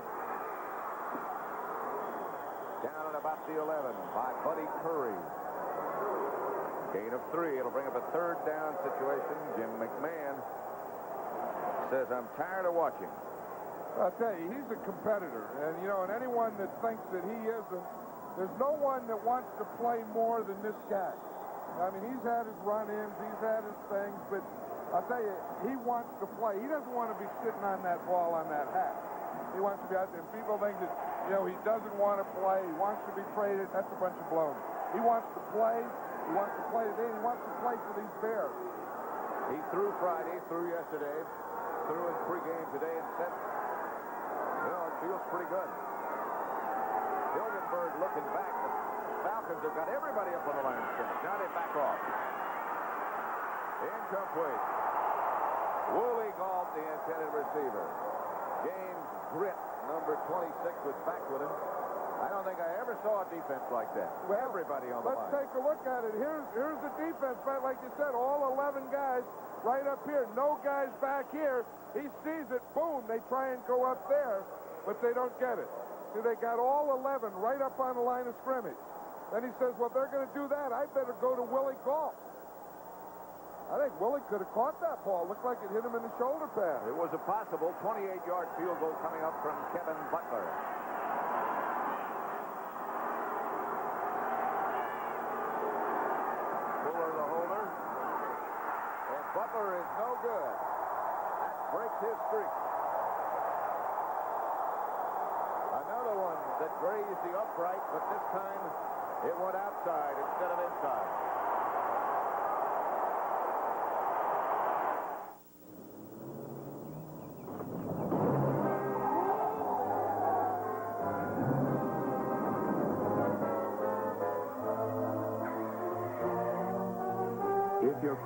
A: Down at about the 11 by Buddy Curry. Gain of 3. It'll bring up a third down situation. Jim McMahon says, I'm tired of watching.
B: I'll tell you, he's a competitor. And, and anyone that thinks that he isn't, there's no one that wants to play more than this guy. I mean, he's had his run-ins, he's had his things, but I'll tell you, he wants to play. He doesn't want to be sitting on that ball on that hat. He wants to be out there. And people think that, he doesn't want to play, he wants to be traded. That's a bunch of baloney. He wants to play. He wants to play today, and he wants to play for these Bears.
A: He threw Friday, threw yesterday, threw in pregame today, and said, it feels pretty good. Hilgenberg looking back. The Falcons have got everybody up on the line of scrimmage. Now they back off. Incomplete. Woolley Galt, the intended receiver. James Britt, number 26, was back with him. I don't think I ever saw a defense like that.
B: Well,
A: everybody on the line.
B: Let's take a look at it. Here's the defense, but like you said, all 11 guys right up here. No guys back here. He sees it. Boom. They try and go up there, but they don't get it. See, they got all 11 right up on the line of scrimmage. Then he says, well, if they're going to do that, I better go to Willie Galt. I think Willie could have caught that ball. Looked like it hit him in the shoulder pad.
A: It was a possible 28-yard field goal coming up from Kevin Butler. Fuller the holder. And Butler is no good. That breaks his streak. Another one that grazed the upright, but this time it went outside instead of inside.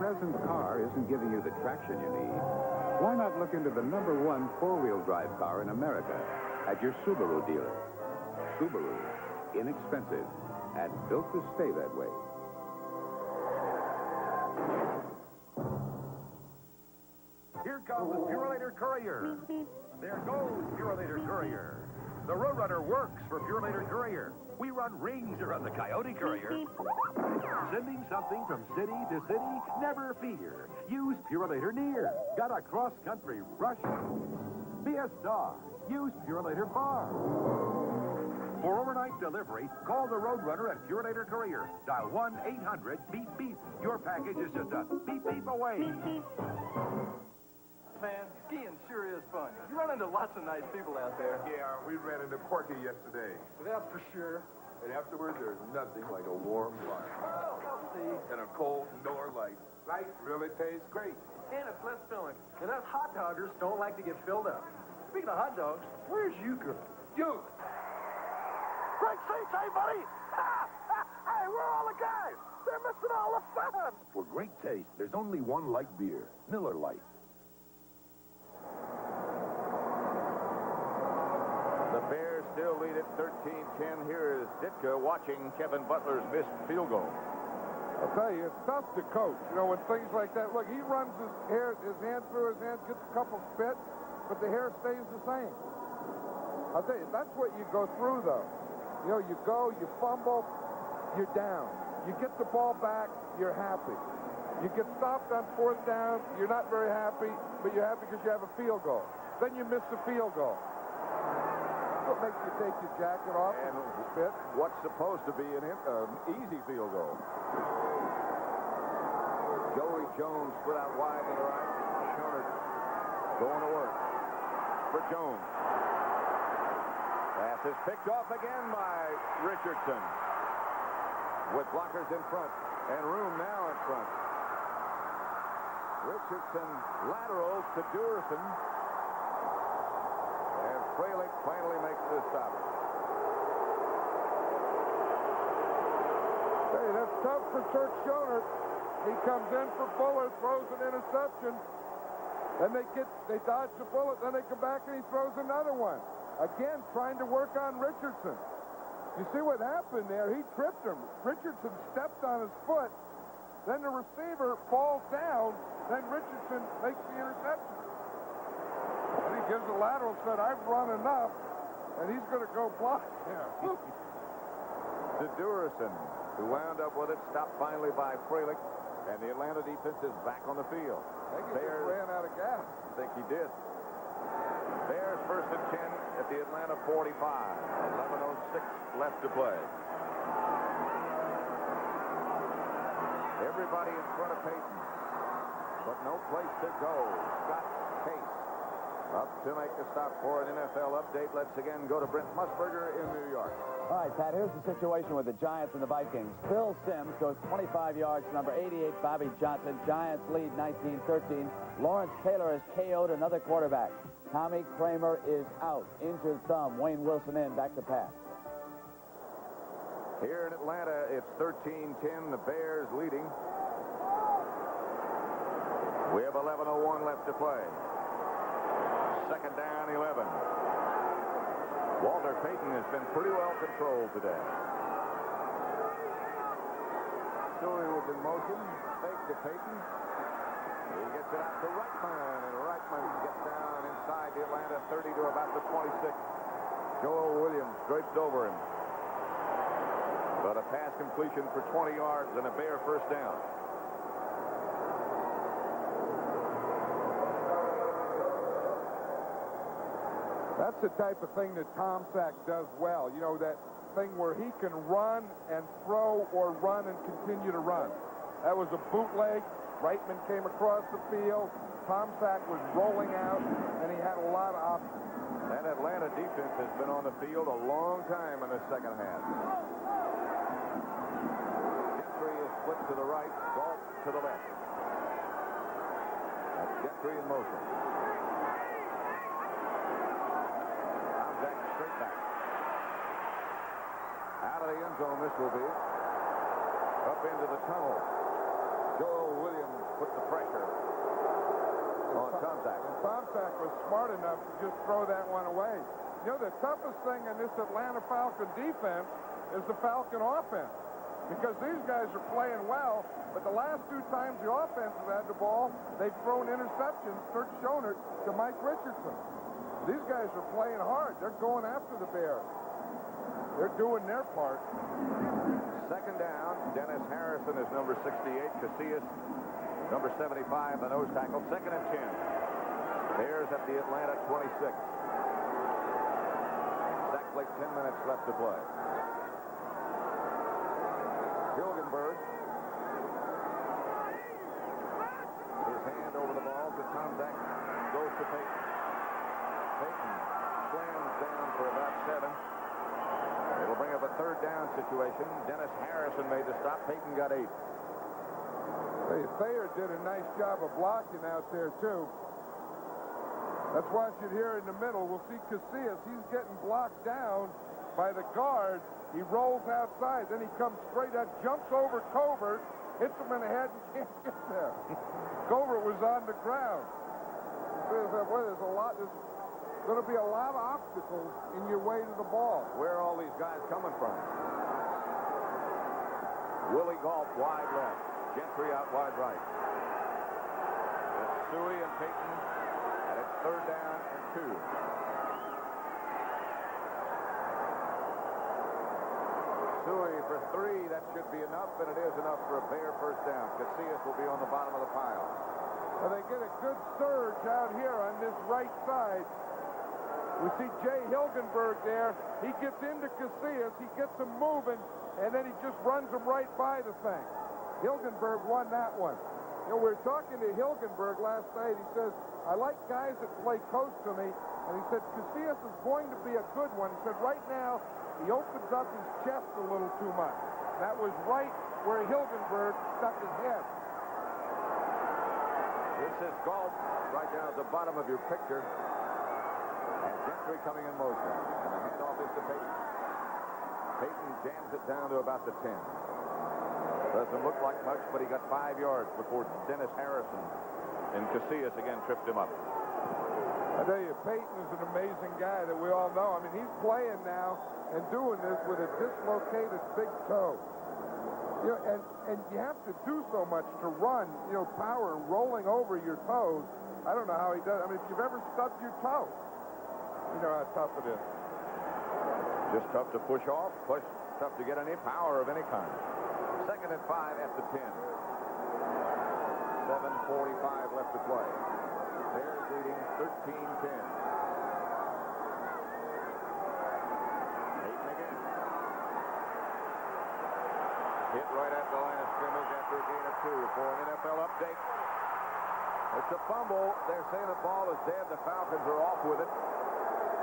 H: present car isn't giving you the traction you need, why not look into the #1 four-wheel drive car in America at your Subaru dealer? Subaru, inexpensive and built to stay that way.
N: Here comes the Purolator Courier. There goes Purolator Courier. The Roadrunner works for Purolator Courier. We run rings around the Coyote Courier. Sending something from city to city? Never fear. Use Purolator Near. Got a cross-country rush? Be a star. Use Purolator Far. For overnight delivery, call the Roadrunner at Purolator Courier. Dial 1-800-BEEP-BEEP. Your package is just a beep-beep away.
C: Man, skiing sure is fun. You run into lots of nice people out there.
B: Yeah, we ran into Porky yesterday.
C: That's for sure.
B: And afterwards, there's nothing like a warm fire.
C: Well, we'll see.
B: And a cold Miller Lite. Light really tastes great.
C: And it's less filling. And us hot doggers don't like to get filled up. Speaking of hot dogs, where's Euchre?
B: Duke!
N: Great seats, hey, buddy! Hey, where are all the guys? They're missing all the fun!
K: For great taste, there's only one light beer, Miller Lite.
A: The Bears still lead at 13-10. Here is Ditka watching Kevin Butler's missed field goal.
B: I'll tell you, it's tough to coach. You know, when things like that, look, he runs his hand through his hands, gets a couple spit, but the hair stays the same. I'll tell you, that's what you go through, though. You know, you go, you fumble, you're down. You get the ball back, you're happy. You get stopped on 4th down, you're not very happy, but you're happy because you have a field goal. Then you miss the field goal. What makes you take your jacket off and spit?
A: What's supposed to be an easy field goal. Joey Jones split out wide to the right. Schoenert going to work for Jones. Pass is picked off again by Richardson. With blockers in front and room now in front. Richardson laterals to Durson. And Fralick finally makes the stop.
B: Hey, that's tough for Kurt Schoenert. He comes in for Fuller, throws an interception. Then they dodge the bullet, then they come back and he throws another one. Again, trying to work on Richardson. You see what happened there? He tripped him. Richardson stepped on his foot. Then the receiver falls down. Then Richardson makes the interception. And he gives a lateral, said, I've run enough. And he's going to go block him.
A: To Durson, who wound up with it, stopped finally by Fralick. And the Atlanta defense is back on the field.
B: I think he just ran out of gas.
A: I think he did. Bears 1st and 10 at the Atlanta 45. 11:06 left to play. Everybody in front of Peyton. But no place to go. Scott Case up to make the stop for an NFL update. Let's again go to Brent Musburger in New York.
Q: All right, Pat, here's the situation with the Giants and the Vikings. Phil Simms goes 25 yards to number 88, Bobby Johnson. Giants lead 19-13. Lawrence Taylor has KO'd another quarterback. Tommy Kramer is out. Injured thumb. Wayne Wilson in. Back to Pat.
A: Here in Atlanta, it's 13-10. The Bears leading. We have 11:01 left to play. 2nd down, 11. Walter Payton has been pretty well controlled today. Story was in motion. Fake to Payton. He gets it out to Reitman, and Reitman gets down inside the Atlanta 30 to about the 26. Joel Williams draped over him. But a pass completion for 20 yards and a Bear 1st down.
B: That's the type of thing that Tom Sack does well. You know, that thing where he can run and throw or run and continue to run. That was a bootleg. Reitman came across the field. Tom Sack was rolling out, and he had a lot of options.
A: That Atlanta defense has been on the field a long time in the 2nd half. Gentry is split to the right, Galt to the left. That's Gentry in motion. Jack straight back. Out of the end zone, this will be. Up into the tunnel. Joel Williams put the pressure on Tomczak.
B: And Tomczak was smart enough to just throw that one away. You know, the toughest thing in this Atlanta Falcon defense is the Falcon offense. Because these guys are playing well, but the last 2 times the offense has had the ball, they've thrown interceptions, Kurt Schoenert to Mike Richardson. These guys are playing hard. They're going after the Bears. They're doing their part.
A: Second down, Dennis Harrison is number 68. Casillas, number 75, the nose tackle. Second and 10. Bears at the Atlanta 26. Exactly 10 minutes left to play. Hilgenberg. His hand over the ball to Tomczak. Goes to Peyton. Peyton slams down for about 7. It'll bring up a third down situation. Dennis Harrison made the stop. Peyton got 8.
B: Hey, Thayer did a nice job of blocking out there, too. Let's watch it here in the middle. We'll see Casillas. He's getting blocked down by the guard. He rolls outside. Then he comes straight up, jumps over Covert, hits him in the head, and can't get there. Covert was on the ground. There's going to be a lot of obstacles in your way to the ball.
A: Where are all these guys coming from? Willie Galt wide left. Gentry out wide right. It's Suey and Peyton, and it's third down and 2. Suey for 3. That should be enough, and it is enough for a Bear first down. Casillas will be on the bottom of the pile.
B: Well, they get a good surge out here on this right side. We see Jay Hilgenberg there. He gets into Casillas. He gets him moving, and then he just runs him right by the thing. Hilgenberg won that one. You know, we were talking to Hilgenberg last night. He says, I like guys that play close to me. And he said, Casillas is going to be a good one. He said, right now, he opens up his chest a little too much. That was right where Hilgenberg stuck his head.
A: This is Galt right down at the bottom of your picture. And Gentry coming in motion. And the handoff is to Peyton. Peyton jams it down to about the 10. Doesn't look like much, but he got 5 yards before Dennis Harrison and Casillas again tripped him up.
B: I tell you, Peyton is an amazing guy that we all know. I mean, he's playing now and doing this with a dislocated big toe. You know, and you have to do so much to run, you know, power rolling over your toes. I don't know how he does. I mean, if you've ever stubbed your toe, you know how tough it is.
A: Just tough to push off, tough to get any power of any kind. Second and 5 at the 10. 7:45 left to play. Bears leading 13-10. Peyton again. Hit right at the line of scrimmage after a gain of 2 for an NFL update. It's a fumble. They're saying the ball is dead. The Falcons are off with it,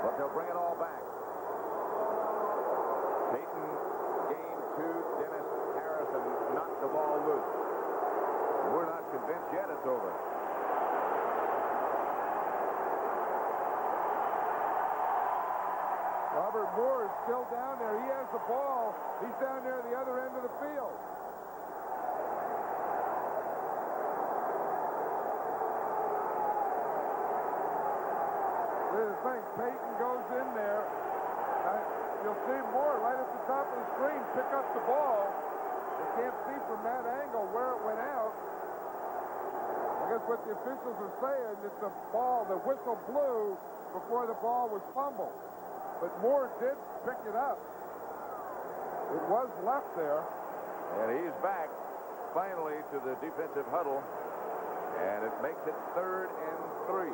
A: but they'll bring it all back. Peyton gained 2. Dennis Harrison knocked the ball loose. We're not convinced yet it's over.
B: Robert Moore is still down there. He has the ball. He's down there at the other end of the field. Here's the thing. Peyton goes in there. You'll see Moore right at the top of the screen pick up the ball. You can't see from that angle where it went out. I guess what the officials are saying is the whistle blew before the ball was fumbled. But Moore did pick it up. It was left there.
A: And he's back finally to the defensive huddle. And it makes it 3rd and 3.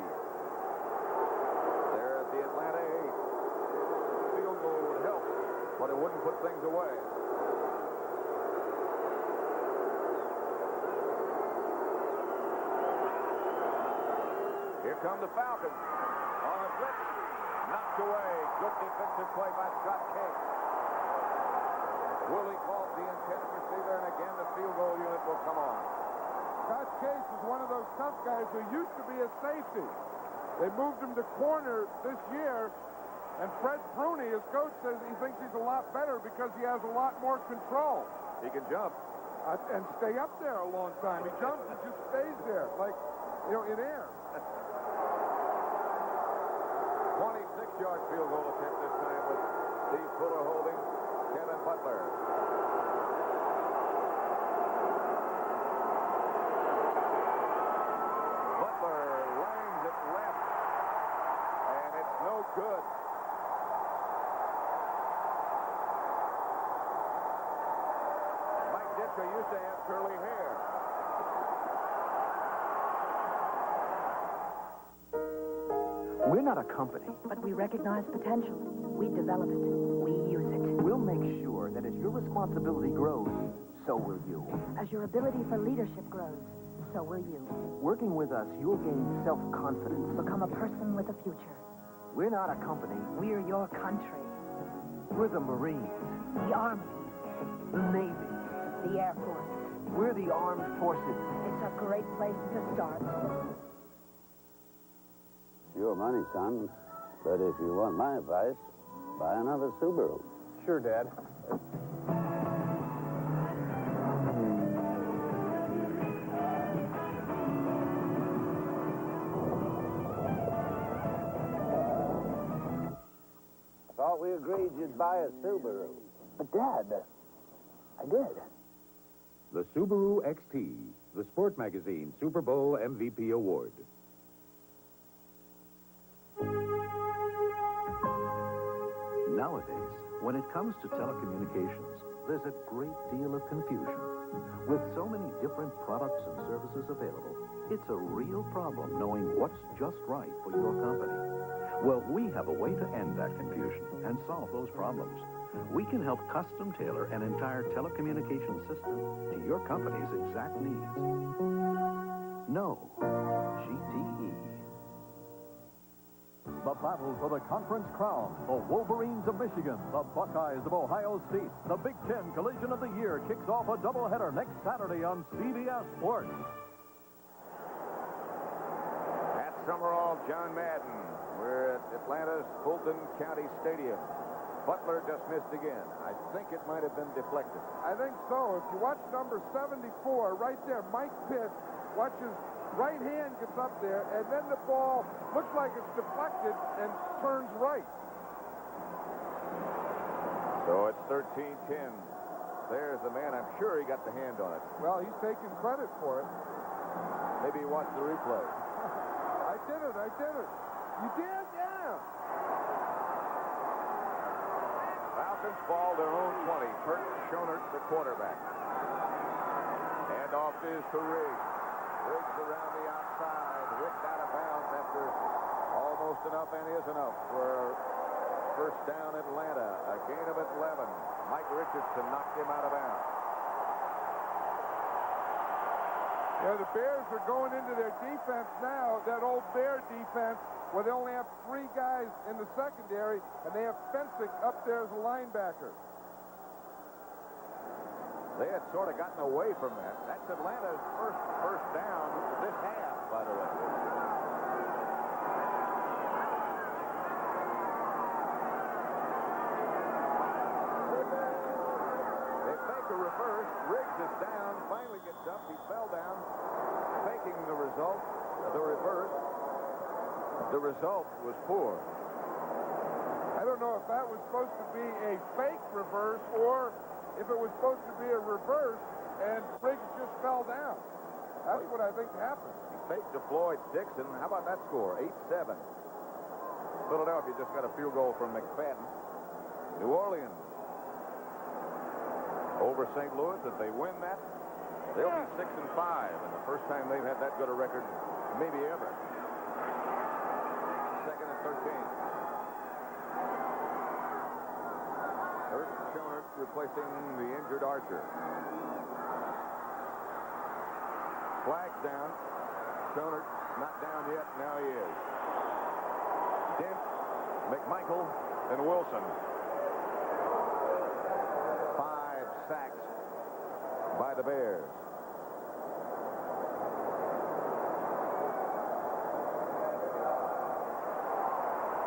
A: They're at the Atlanta 8. Field goal would help, but it wouldn't put things away. Here come the Falcons on a blitz. Knocked away. Good defensive play by Scott Case. Willie Galt, the intended receiver, and again the field goal unit will come on.
B: Scott Case is one of those tough guys who used to be a safety. They moved him to corner this year, and Fred Bruni, his coach, says he thinks he's a lot better because he has a lot more control.
A: He can jump.
B: and stay up there a long time. He jumps and just stays there, like, in air.
A: 26-yard field goal attempt this time with Steve Fuller holding Kevin Butler. Butler lines it left, and it's no good. Mike Ditka used to have curly hair.
J: We're not a company.
L: But we recognize potential. We develop it. We use it.
J: We'll make sure that as your responsibility grows, so will you.
L: As your ability for leadership grows, so will you.
J: Working with us, you'll gain self-confidence.
L: Become a person with a future.
J: We're not a company.
L: We're your country.
J: We're the Marines.
L: The Army.
J: The Navy.
L: The Air Force.
J: We're the armed forces.
L: It's a great place to start.
O: Your money, son. But if you want my advice, buy another Subaru.
C: Sure, Dad.
O: I thought we agreed you'd buy a Subaru.
J: But, Dad, I did.
H: The Subaru XT, the Sport Magazine Super Bowl MVP Award.
U: Nowadays, when it comes to telecommunications, there's a great deal of confusion. With so many different products and services available, it's a real problem knowing what's just right for your company. Well, we have a way to end that confusion and solve those problems. We can help custom tailor an entire telecommunications system to your company's exact needs. No. GTE.
I: The battle for the conference crown. The Wolverines of Michigan, the Buckeyes of Ohio State. The Big Ten collision of the year kicks off a doubleheader next Saturday on CBS Sports.
A: At Summerall, John Madden. We're at Atlanta's Fulton County Stadium. Butler just missed again. I think it might have been deflected.
B: I think so. If you watch number 74, right there, Mike Pitt, watch his right hand gets up there, and then the ball looks like it's deflected and turns right.
A: So it's 13-10. There's the man. I'm sure he got the hand on it.
B: Well, he's taking credit for it.
A: Maybe he watched the replay.
B: I did it. You did? Yeah.
A: Falcons ball their own 20. Kurt Schonert, the quarterback. Handoff is to Riggs. Riggs around the outside. Ripped out of bounds after almost enough and is enough for first down Atlanta. A gain of 11. Mike Richardson knocked him out of bounds.
B: Yeah, the Bears are going into their defense now, that old Bear defense, where they only have 3 guys in the secondary, and they have Fensick up there as a linebacker.
A: They had sort of gotten away from that. That's Atlanta's first down this half, by the way. They fake a reverse. Riggs is down, finally gets up. He fell down, faking the result, the reverse. The result was poor.
B: I don't know if that was supposed to be a fake reverse or if it was supposed to be a reverse and Riggs just fell down. That's what I think happened.
A: He faked to Floyd Dixon. How about that score? 8-7. Philadelphia just got a field goal from McFadden. New Orleans over St. Louis. If they win that, they'll be 6-5. And the first time they've had that good a record, maybe ever. 2nd and 13. Kurt Schonert replacing the injured Archer. Flag's down. Schonert not down yet. Now he is. Dent, McMichael, and Wilson. 5 sacks by the Bears.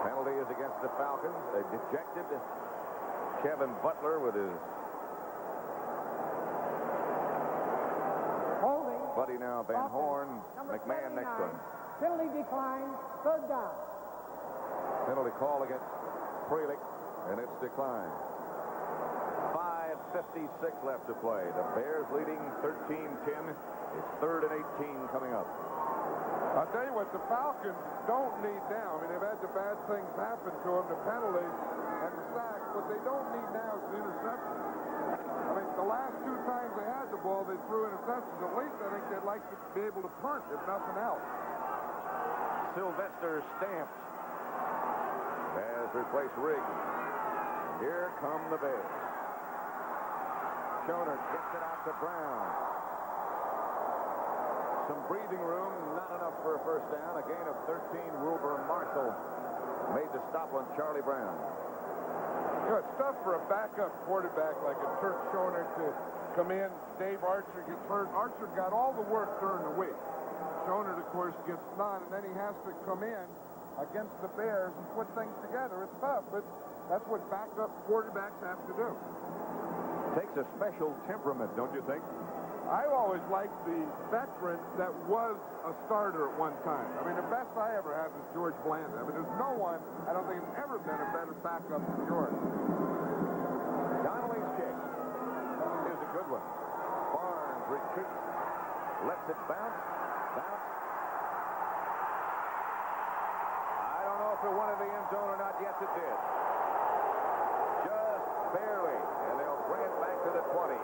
A: Penalty is against the Falcons. A dejected Kevin Butler with his everybody now. Van Horn, McMahon next to him.
X: Penalty decline, third down.
A: Penalty call against Frelick, and it's declined. 5:56 left to play. The Bears leading 13-10. It's 3rd and 18 coming up.
B: I'll tell you what, the Falcons don't need now. I mean, they've had the bad things happen to them, the penalties and the sacks. What they don't need now is the interception. I mean, the last 2 times they had the ball, they threw interceptions. At least I think they'd like to be able to punt, if nothing else.
A: Sylvester Stamps has replaced Riggs. Here come the Bears. Schoner gets it out to Brown. Some breathing room, not enough for a first down. A gain of 13. Wilbur Marshall made the stop on Charlie Brown.
B: You know, it's tough for a backup quarterback like a Turk Schoner to come in. Dave Archer gets hurt. Archer got all the work during the week. Schoner, of course, gets none, and then he has to come in against the Bears and put things together. It's tough, but that's what backup quarterbacks have to do.
A: Takes a special temperament, don't you think?
B: I've always liked the veteran that was a starter at one time. I mean, the best I ever had was George Blanda. I mean, there's no one, I don't think, has ever been a better backup than George.
A: Donnelly's kick is a good one. Barnes retreats, lets it bounce. I don't know if it went in the end zone or not. Yes, it did. Just barely. And they'll bring it back to the 20.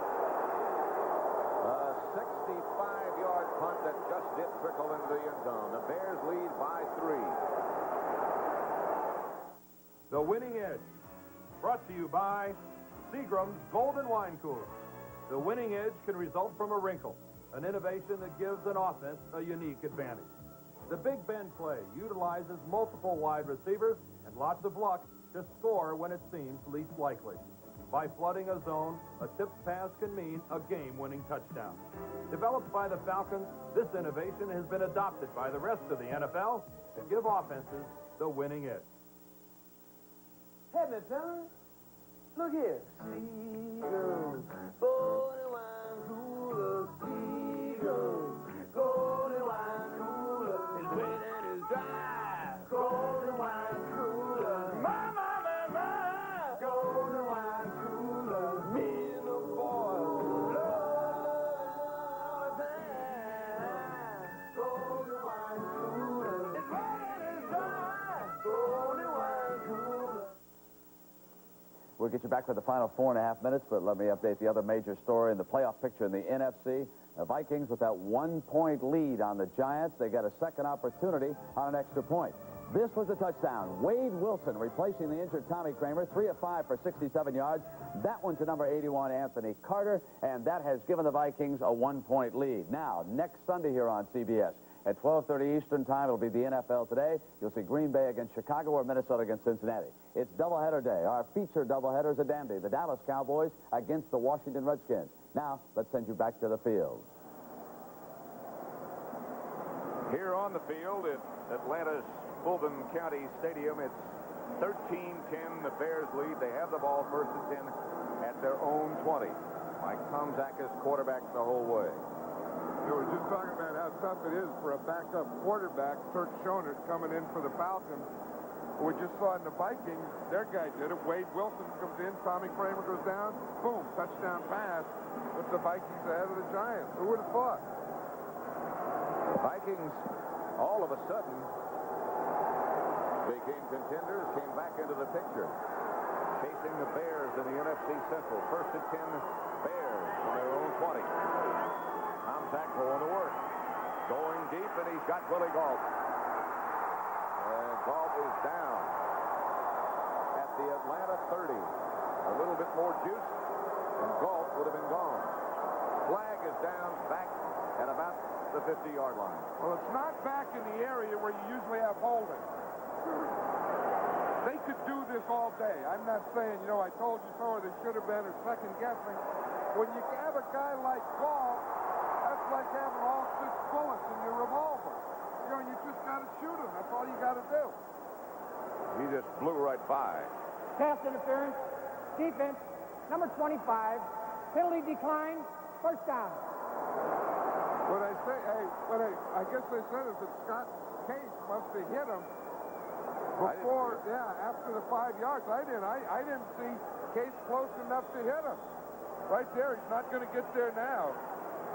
A: A 65-yard punt that just did trickle into the end zone. The Bears lead by 3.
G: The Winning Edge, brought to you by Seagram's Golden Wine Cooler. The winning edge can result from a wrinkle, an innovation that gives an offense a unique advantage. The Big Ben play utilizes multiple wide receivers and lots of luck to score when it seems least likely. By flooding a zone, a tipped pass can mean a game-winning touchdown. Developed by the Falcons, this innovation has been adopted by the rest of the NFL to give offenses the winning edge.
P: Hey, me fellas, look here. Seagulls, golden wine cooler, Seagulls, golden wine cooler, is wet and is dry. Golden wine cooler, my, golden wine cooler, me and the boys love the time. Golden wine cooler, is wet and is dry. Golden wine cooler.
Q: We'll get you back for the final 4.5 minutes, but let me update the other major story in the playoff picture in the NFC. The Vikings with that 1-point lead on the Giants. They got a second opportunity on an extra point. This was a touchdown. Wade Wilson replacing the injured Tommy Kramer, 3 of 5 for 67 yards. That one to number 81, Anthony Carter, and that has given the Vikings a 1-point lead. Now, next Sunday here on CBS, at 12:30 Eastern Time, it'll be the NFL Today. You'll see Green Bay against Chicago or Minnesota against Cincinnati. It's doubleheader day. Our featured doubleheader is a dandy. The Dallas Cowboys against the Washington Redskins. Now, let's send you back to the field.
A: Here on the field at Atlanta's Fulton County Stadium, it's 13-10, the Bears lead. They have the ball 1st and 10 at their own 20. Mike Tomczakis quarterbacks the whole way.
B: We were just talking about how tough it is for a backup quarterback, Turk Schoner, coming in for the Falcons. We just saw in the Vikings, their guy did it. Wade Wilson comes in, Tommy Kramer goes down, boom, touchdown pass with the Vikings ahead of the Giants. Who would have thought?
A: The Vikings, all of a sudden, became contenders, came back into the picture. Chasing the Bears in the NFC Central. 1st and 10, Bears on their own 20. Tomczak going to work. Going deep, and he's got Willie Gault. And Gault is down at the Atlanta 30. A little bit more juice, and Gault would have been gone. Flag is down back at about the 50-yard line.
B: Well, it's not back in the area where you usually have holding. They could do this all day. I'm not saying, you know, I told you so, or they should have been, or second guessing. When you have a guy like Gault, that's like having all 6 bullets in your revolver. You know, you just got to shoot him. That's all you got to do.
A: He just blew right by.
X: Pass interference, defense, number 25, penalty decline, first down.
B: What I say, I guess they said is that Scott Case must have hit him before, after the 5 yards. I didn't see Case close enough to hit him. Right there, he's not going to get there now.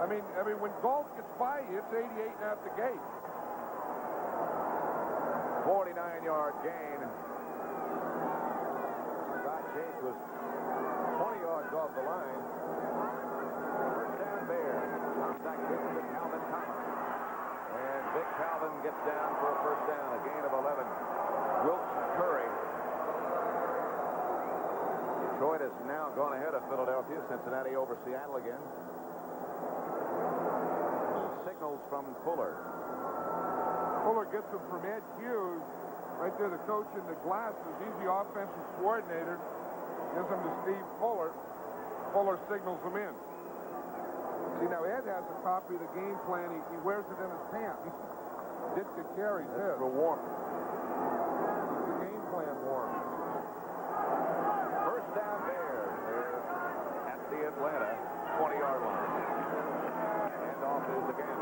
B: I mean, when Galt gets by you, it's 88 and out the gate.
A: 49-yard gain. Scott Case was 20 yards off the line. First down there. Contact given to Calvin Thomas. And Vic Calvin gets down for a first down. A gain of 11. Wilson Curry. Detroit has now gone ahead of Philadelphia. Cincinnati over Seattle again. Signals from Fuller.
B: Fuller gets them from Ed Hughes. Right there, the coach in the glasses. He's the offensive coordinator. Gives them to Steve Fuller. Fuller signals them in. See, now Ed has a copy of the game plan. He wears it in his pants. Ditka carries his.
A: For warmth.
B: Keeps the game plan warm.
A: First down there. They're at the Atlanta 20-yard line. Handoff is again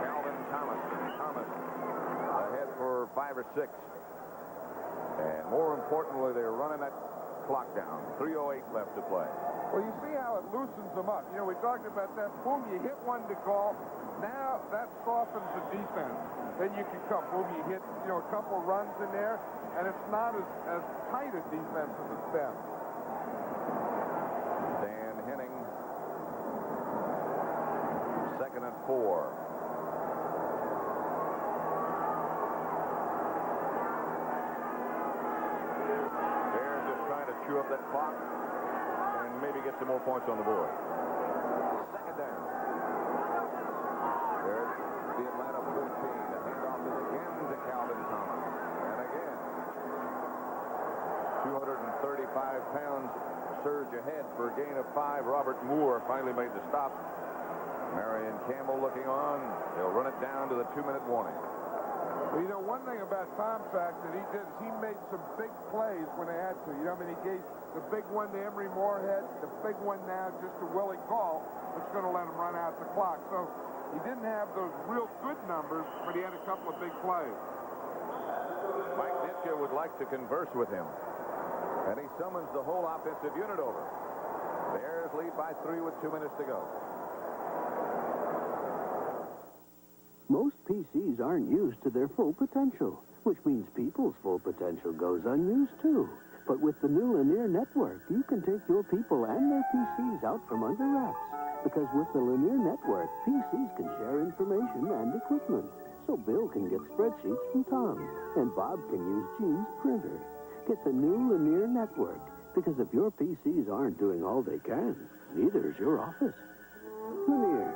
A: Calvin Thomas. Thomas ahead for 5 or 6. And more importantly, they're running that clock down. 3:08 left to play.
B: Well, you see how it loosens them up. You know, we talked about that. Boom, you hit one to golf. Now that softens the defense. Then you can come. Boom, you hit, a couple runs in there, and it's not as tight a defense as it's been.
A: Dan Henning, 2nd and 4. Chew up that clock and maybe get some more points on the board. Second down. There's the Atlanta 14. The handoff is again to Calvin Thomas. And again, 235 pounds surge ahead for a gain of 5. Robert Moore finally made the stop. Marion Campbell looking on. They'll run it down to the 2-minute warning.
B: Well, one thing about Tom Sack that he did is he made some big plays when they had to. He gave the big one to Emery Moorhead, the big one now just to Willie Gall, that's going to let him run out the clock. So he didn't have those real good numbers, but he had a couple of big plays.
A: Mike Ditka would like to converse with him, and he summons the whole offensive unit over. Bears lead by 3 with 2 minutes to go.
S: Most PCs aren't used to their full potential, which means people's full potential goes unused too. But with the new Linear Network, you can take your people and their PCs out from under wraps. Because with the Linear Network, PCs can share information and equipment. So Bill can get spreadsheets from Tom, and Bob can use Gene's printer. Get the new Linear Network, because if your PCs aren't doing all they can, neither is your office. Linear.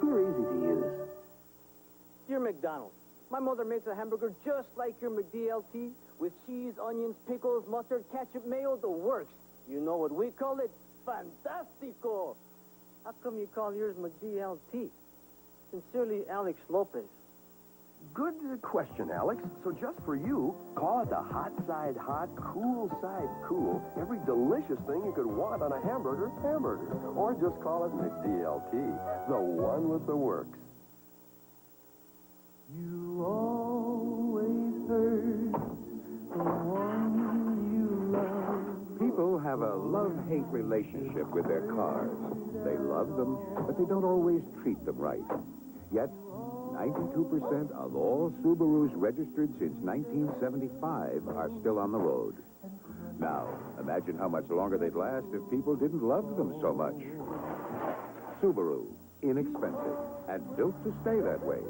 S: They're easy to use.
T: Dear McDonald's, my mother makes a hamburger just like your McDLT with cheese, onions, pickles, mustard, ketchup, mayo, the works. You know what we call it? Fantastico. How come you call yours McDLT? Sincerely, Alex Lopez.
V: Good question, Alex. So just for you, call it the hot side hot, cool side cool. Every delicious thing you could want on a hamburger. Or just call it McDLT, the one with the works.
P: You always hurt the one you love.
H: People have a love-hate relationship with their cars. They love them, but they don't always treat them right. Yet, 92% of all Subarus registered since 1975 are still on the road. Now, imagine how much longer they'd last if people didn't love them so much. Subaru, inexpensive, and built to stay that way.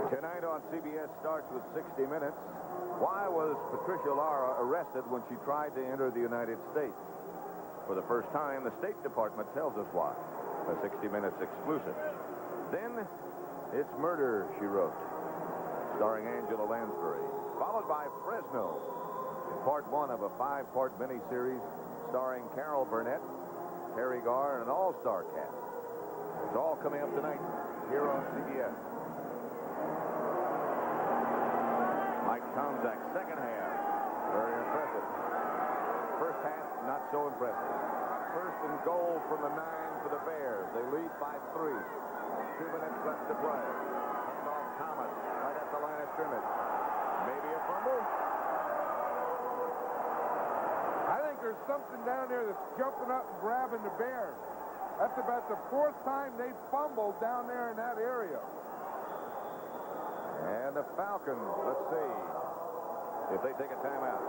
A: Tonight on CBS starts with 60 Minutes. Why was Patricia Lara arrested when she tried to enter the United States? For the first time, the State Department tells us why. A 60 Minutes exclusive. Then, it's Murder, She Wrote, starring Angela Lansbury, followed by Fresno, part 1 of a 5-part miniseries starring Carol Burnett, Terry Garr, and an all-star cast. It's all coming up tonight here on CBS. Mike Tomczak, second half, very impressive. First half, not so impressive. First and goal from the 9. for the Bears. They lead by 3. 2 minutes left to play. Handoff Thomas right at the line of scrimmage. Maybe a fumble.
B: I think there's something down there that's jumping up and grabbing the Bears. That's about the 4th time they fumbled down there in that area.
A: And the Falcons, let's see if they take a timeout.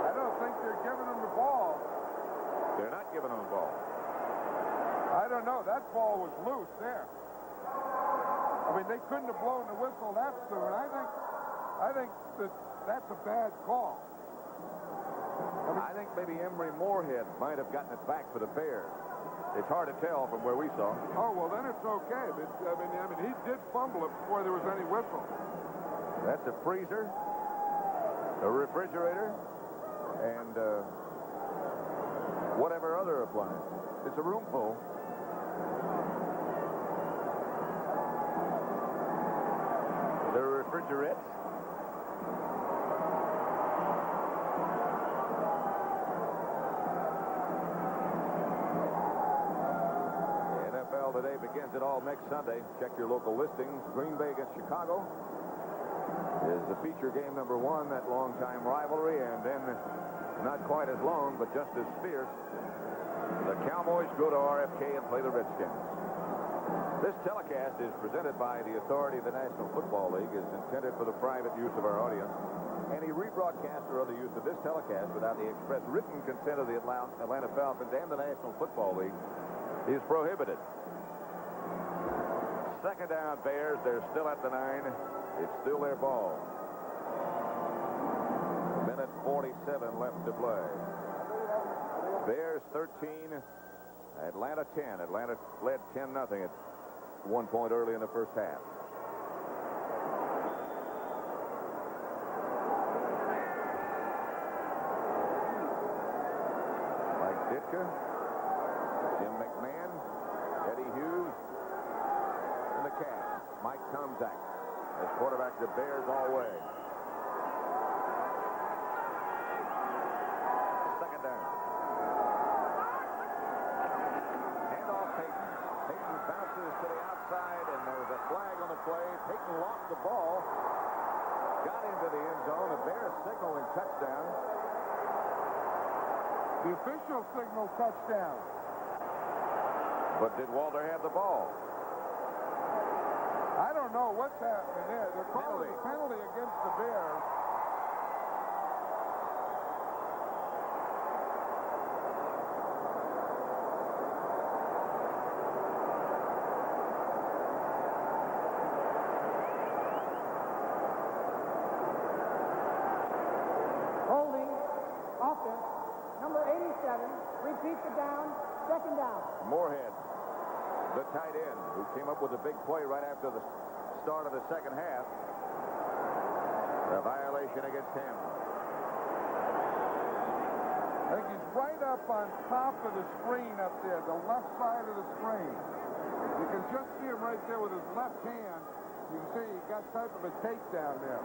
B: I don't think they're giving them the ball.
A: They're not giving them the ball.
B: I don't know. That ball was loose there. I mean, they couldn't have blown the whistle that soon. I think that's a bad call.
A: I think maybe Emery Moorhead might have gotten it back for the Bears. It's hard to tell from where we saw.
B: Oh, well, then it's okay. But, I mean, he did fumble it before there was any whistle.
A: That's a freezer, a refrigerator, and whatever other appliance. It's a room full. The refrigerettes. Today begins it all next Sunday. Check your local listings. Green Bay against Chicago is the feature game number 1, that long-time rivalry, and then not quite as long, but just as fierce. The Cowboys go to RFK and play the Redskins. This telecast is presented by the authority of the National Football League, is intended for the private use of our audience. Any rebroadcast or other use of this telecast without the express written consent of the Atlanta Falcons and the National Football League is prohibited. Second down, Bears. They're still at the 9. It's still their ball. 1:47 left to play. Bears 13, Atlanta 10. Atlanta led 10-0 at one point early in the first half. Mike Ditka, Jim McMahon, Eddie Hughes, and the Cavs. Mike Tomczak as quarterback the Bears all way. Second down. Handoff Peyton. Peyton bounces to the outside, and there was a flag on the play. Peyton lost the ball. Got into the end zone. The Bears signaling touchdown.
B: The official signaled touchdown.
A: But did Walter have the ball?
B: I don't know what's happening there. They're calling a penalty against the Bears.
X: Holding, offense, number 87. Repeat the down, second down.
A: Moorhead, the tight end, who came up with a big play right after the start of the second half. A violation against him.
B: I think he's right up on top of the screen up there, the left side of the screen. You can just see him right there with his left hand. You can see he got type of a takedown there.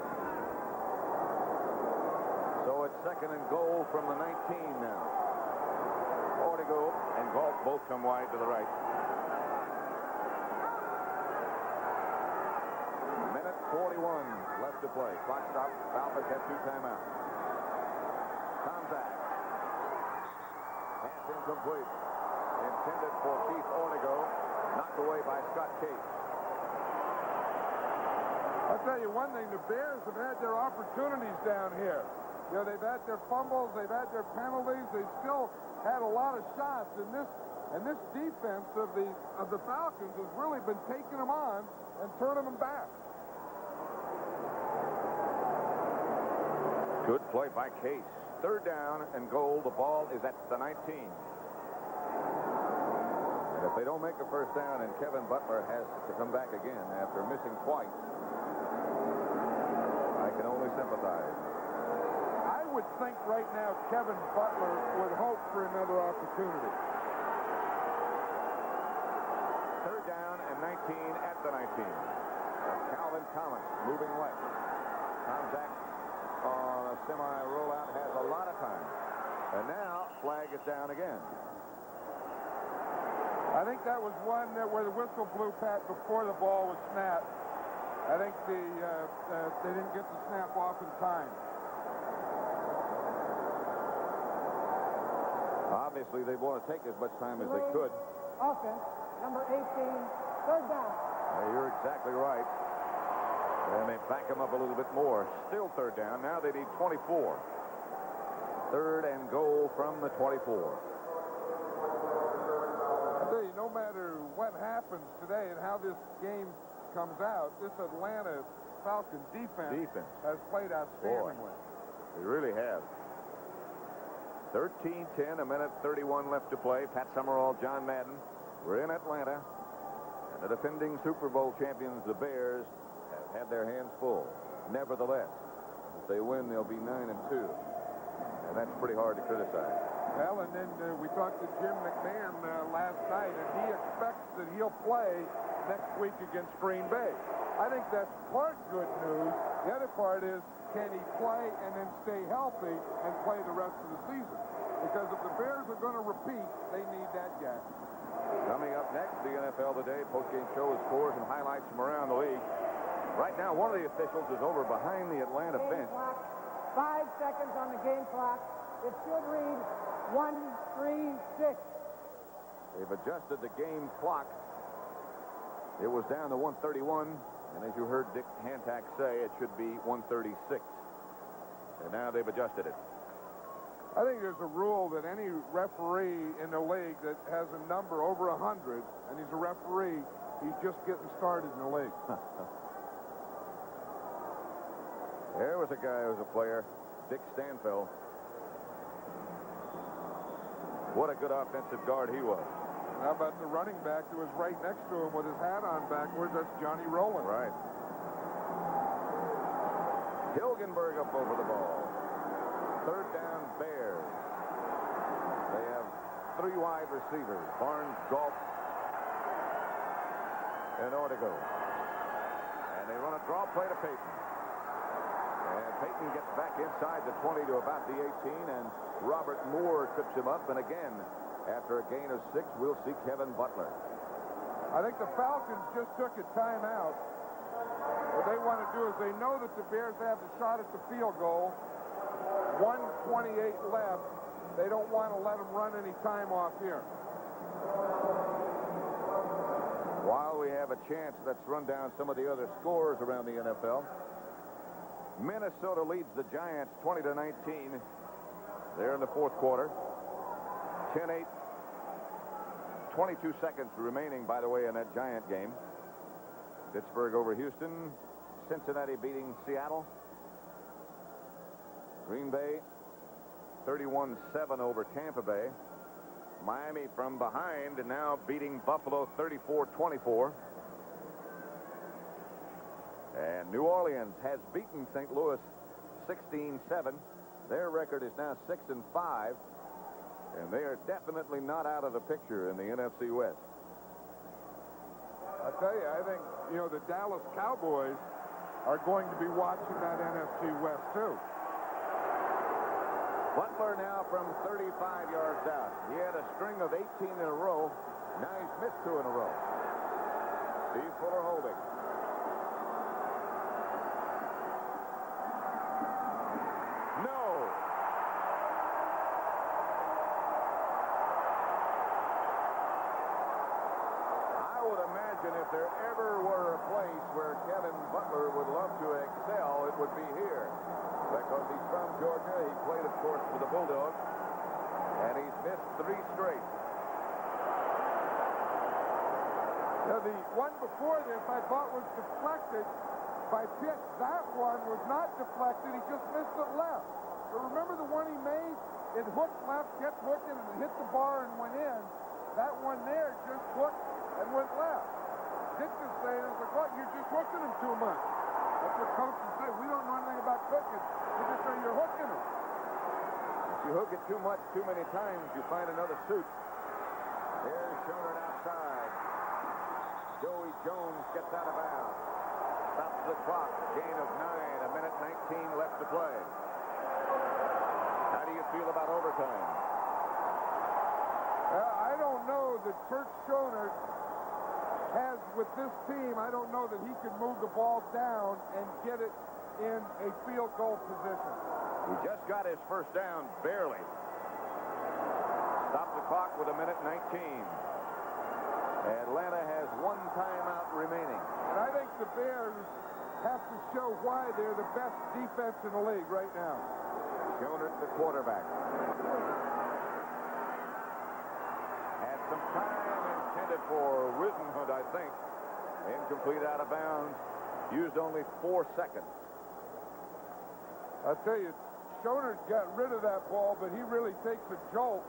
A: So it's second and goal from the 19 now. Ortego and Galt both come wide to the right. 1:41 left to play. Clock stop. Falcons have 2 timeouts. Tomczak. Pass incomplete. Intended for Keith Ortego. Knocked away by Scott Case.
B: I'll tell you one thing. The Bears have had their opportunities down here. You know, they've had their fumbles. They've had their penalties. They still had a lot of shots. And this defense of the Falcons has really been taking them on and turning them back.
A: Good play by Case. Third down and goal. The ball is at the 19. And if they don't make a first down and Kevin Butler has to come back again after missing twice, I can only sympathize.
B: I would think right now Kevin Butler would hope for another opportunity.
A: Third down and 19 at the 19. Calvin Thomas moving left. Tomczak on a semi rollout has a lot of time. And now flag is down again.
B: I think that was one where the whistle blew, Pat, before the ball was snapped. I think they didn't get the snap off in time.
A: Obviously, they want to take as much time as they could.
X: Offense, number 18, third down.
A: You're exactly right. And they back them up a little bit more. Still third down. Now they need 24. Third and goal from the 24.
B: I tell you, no matter what happens today and how this game comes out, this Atlanta Falcons defense has played outstandingly.
A: They really have. 13-10, a minute 31 left to play. Pat Summerall, John Madden. We're in Atlanta. And the defending Super Bowl champions, the Bears, have had their hands full. Nevertheless, if they win, they'll be 9-2. And that's pretty hard to criticize.
B: Well, and then we talked to Jim McMahon last night, and he expects that he'll play next week against Green Bay. I think that's part good news. The other part is, can he play and then stay healthy and play the rest of the season? Because if the Bears are going to repeat, they need that guy.
A: Coming up next, the NFL Today postgame show with scores and highlights from around the league. Right now, one of the officials is over behind the Atlanta bench.
X: 5 seconds on the game clock. It should read 1-3-6.
A: They've adjusted the game clock. It was down to 131, and as you heard Dick Hantak say, it should be 136. And now they've adjusted it.
B: I think there's a rule that any referee in the league that has a number over 100, and he's a referee, he's just getting started in the league.
A: There was a guy who was a player, Dick Stanfill. What a good offensive guard he was.
B: How about the running back who was right next to him with his hat on backwards? That's Johnny Rowland.
A: Right. Hilgenberg up over the ball. Third down, Bears. They have 3 wide receivers, Barnes, Galt, and Ortega. And they run a draw play to Peyton. And Peyton gets back inside the 20 to about the 18, and Robert Moore trips him up. And again, after a gain of 6, we'll see Kevin Butler.
B: I think the Falcons just took a timeout. What they want to do is they know that the Bears have the shot at the field goal. 1:28 left. They don't want to let them run any time off here.
A: While we have a chance, let's run down some of the other scores around the NFL. Minnesota leads the Giants 20-19. They're in the fourth quarter. 10-8. 22 seconds remaining, by the way, in that Giant game. Pittsburgh over Houston. Cincinnati beating Seattle. Green Bay 31-7 over Tampa Bay. Miami from behind and now beating Buffalo 34-24. And New Orleans has beaten St. Louis 16-7. Their record is now 6-5. And they are definitely not out of the picture in the NFC West.
B: I tell you, I think, the Dallas Cowboys are going to be watching that NFC West, too.
A: Butler now from 35 yards out. He had a string of 18 in a row. Now he's missed 2 in a row. Steve Fuller holding. No. I would imagine if there ever were a place where Kevin Butler would love to excel, it would be here. Because he's from Georgia. He played, of course, for the Bulldogs. And he's missed 3 straight.
B: Now, the one before this I thought was deflected by Pitts. That one was not deflected. He just missed it left. But remember the one he made? It hooked left, kept hooking, and hit the bar and went in. That one there just hooked and went left. Dick is saying, you're just hooking him too much. That's what coaches say. We don't know anything about cooking. We just say you're hooking them.
A: If you hook it too much, too many times, you find another suit. Here's Schoenert outside. Joey Jones gets out of bounds. Stops the clock. Gain of 9. A minute 19 left to play. How do you feel about overtime?
B: Well, I I don't know that Kurt Schoenert has, with this team, I don't know that he can move the ball down and get it in a field goal position.
A: He just got his first down, barely. Stop the clock with 1:19. Atlanta has one timeout remaining.
B: And I think the Bears have to show why they're the best defense in the league right now.
A: Schoenert, the quarterback. Had some time intended for Whisenhunt, I think. Incomplete, out of bounds. Used only 4 seconds.
B: I'll tell you, Schoenert got rid of that ball, but he really takes a jolt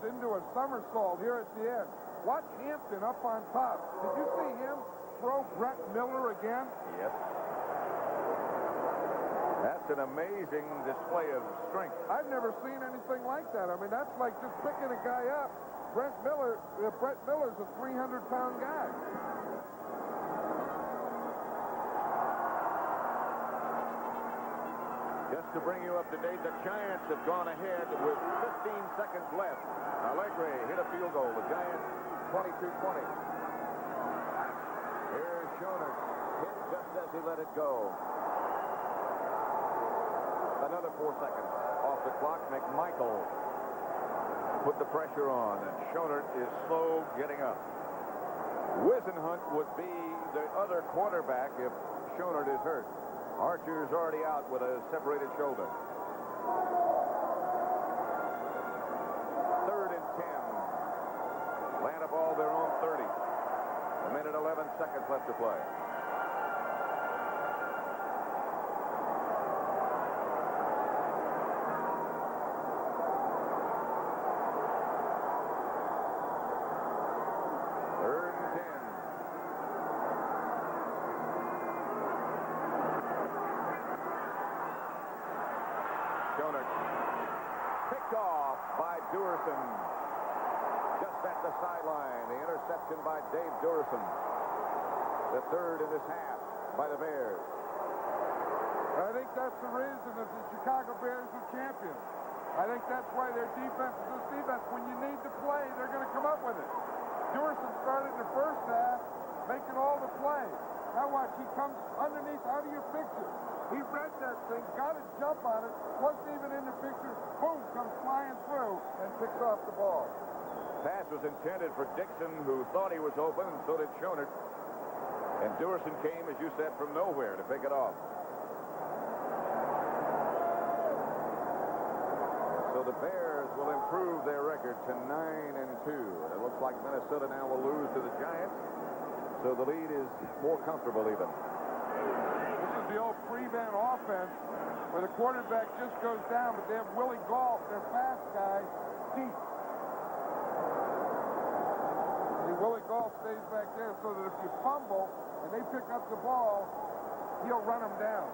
B: into a somersault here at the end. Watch Hampton up on top. Did you see him throw Brett Miller again?
A: Yes. That's an amazing display of strength.
B: I've never seen anything like that. I mean, that's like just picking a guy up. Brett Miller's a 300-pound guy.
A: Just to bring you up to date, the Giants have gone ahead with 15 seconds left. Allegre hit a field goal. The Giants 22-20. Here's Schoenert. Hit just as he let it go. Another 4 seconds off the clock. McMichael put the pressure on, and Schoenert is slow getting up. Whisenhunt would be the other quarterback if Schoenert is hurt. Archer's already out with a separated shoulder. 3rd and 10. Atlanta ball their own 30. 1:11 seconds left to play. Duerson just at the sideline. The interception by Dave Duerson. The 3rd in this half by the Bears.
B: I think that's the reason that the Chicago Bears are champions. I think that's why their defense is this defense. When you need to play, they're going to come up with it. Duerson started in the first half making all the plays. Now watch, he comes underneath. How do you fix it? He read that thing, got a jump on it, wasn't even in the picture, boom, comes flying through and picks off the ball.
A: Pass was intended for Dixon, who thought he was open, and so did Schoenert. And Duerson came, as you said, from nowhere to pick it off. So the Bears will improve their record to 9-2. It looks like Minnesota now will lose to the Giants, so the lead is more comfortable even.
B: The old prevent offense where the quarterback just goes down, but they have Willie Gault, their fast guy, deep. And Willie Gault stays back there so that if you fumble and they pick up the ball, he'll run them down.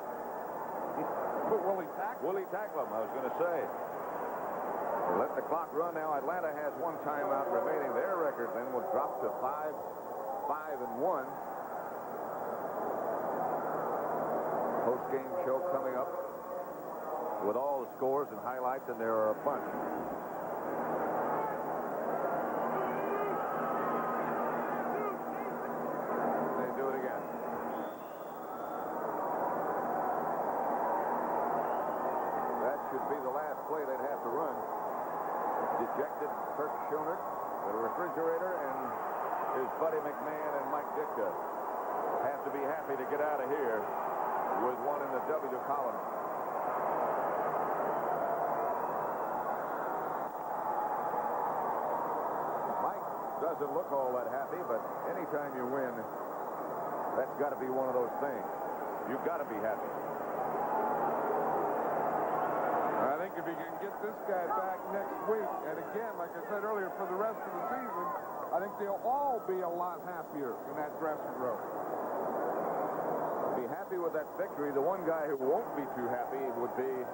B: Put Willie tackle.
A: Willie tackle him, I was going to say. They let the clock run now. Atlanta has one timeout remaining. Their record then will drop to 5-1. Post-game show coming up with all the scores and highlights, and there are a bunch. They do it again. That should be the last play they'd have to run. Dejected Kurt Schoenert, the refrigerator, and his buddy McMahon and Mike Ditka have to be happy to get out of here with one in the W column. Mike doesn't look all that happy, but anytime you win, that's got to be one of those things. You've got to be happy.
B: I think if you can get this guy back next week, and again, like I said earlier, for the rest of the season, I think they'll all be a lot happier in that dressing room.
A: Be happy with that victory. The one guy who won't be too happy would be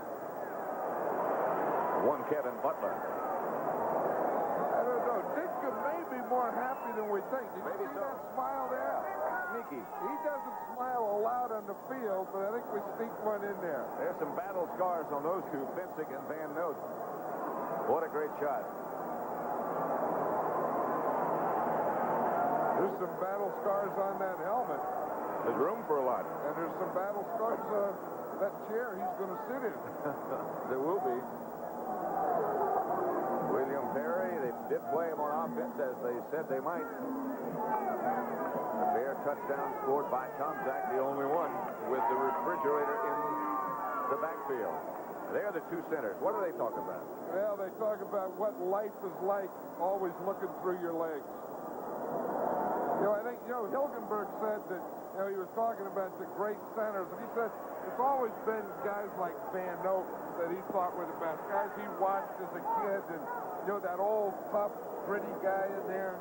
A: one Kevin Butler.
B: I don't know. Ditka may be more happy than we think. Did you see that smile there?
A: Sneaky.
B: He doesn't smile aloud on the field, but I think we sneak one in there.
A: There's some battle scars on those two, Finsick and Van Note. What a great shot.
B: There's some battle scars on that helmet.
A: There's room for a lot.
B: And there's some battle scars that chair he's going to sit in.
A: There will be. William Perry, they did play him on offense as they said they might. The Bear touchdown scored by Tom Zach, the only one, with the refrigerator in the backfield. They're the two centers. What do they talk about?
B: Well, they talk about what life is like always looking through your legs. I think, Hilgenberg said that, he was talking about the great centers, and he said it's always been guys like Van Note that he thought were the best. Guys he watched as a kid, and, that old, tough, gritty guy in there.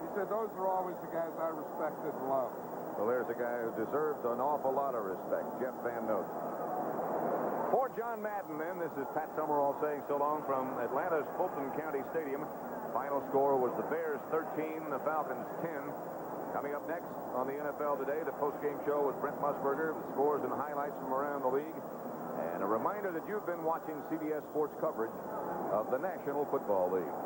B: He said those are always the guys I respected and loved.
A: Well, there's a guy who deserves an awful lot of respect, Jeff Van Note. For John Madden, then, this is Pat Summerall saying so long from Atlanta's Fulton County Stadium. Final score was the Bears 13, the Falcons 10. Coming up next on the NFL Today, the post-game show with Brent Musburger, the scores and highlights from around the league. And a reminder that you've been watching CBS Sports coverage of the National Football League.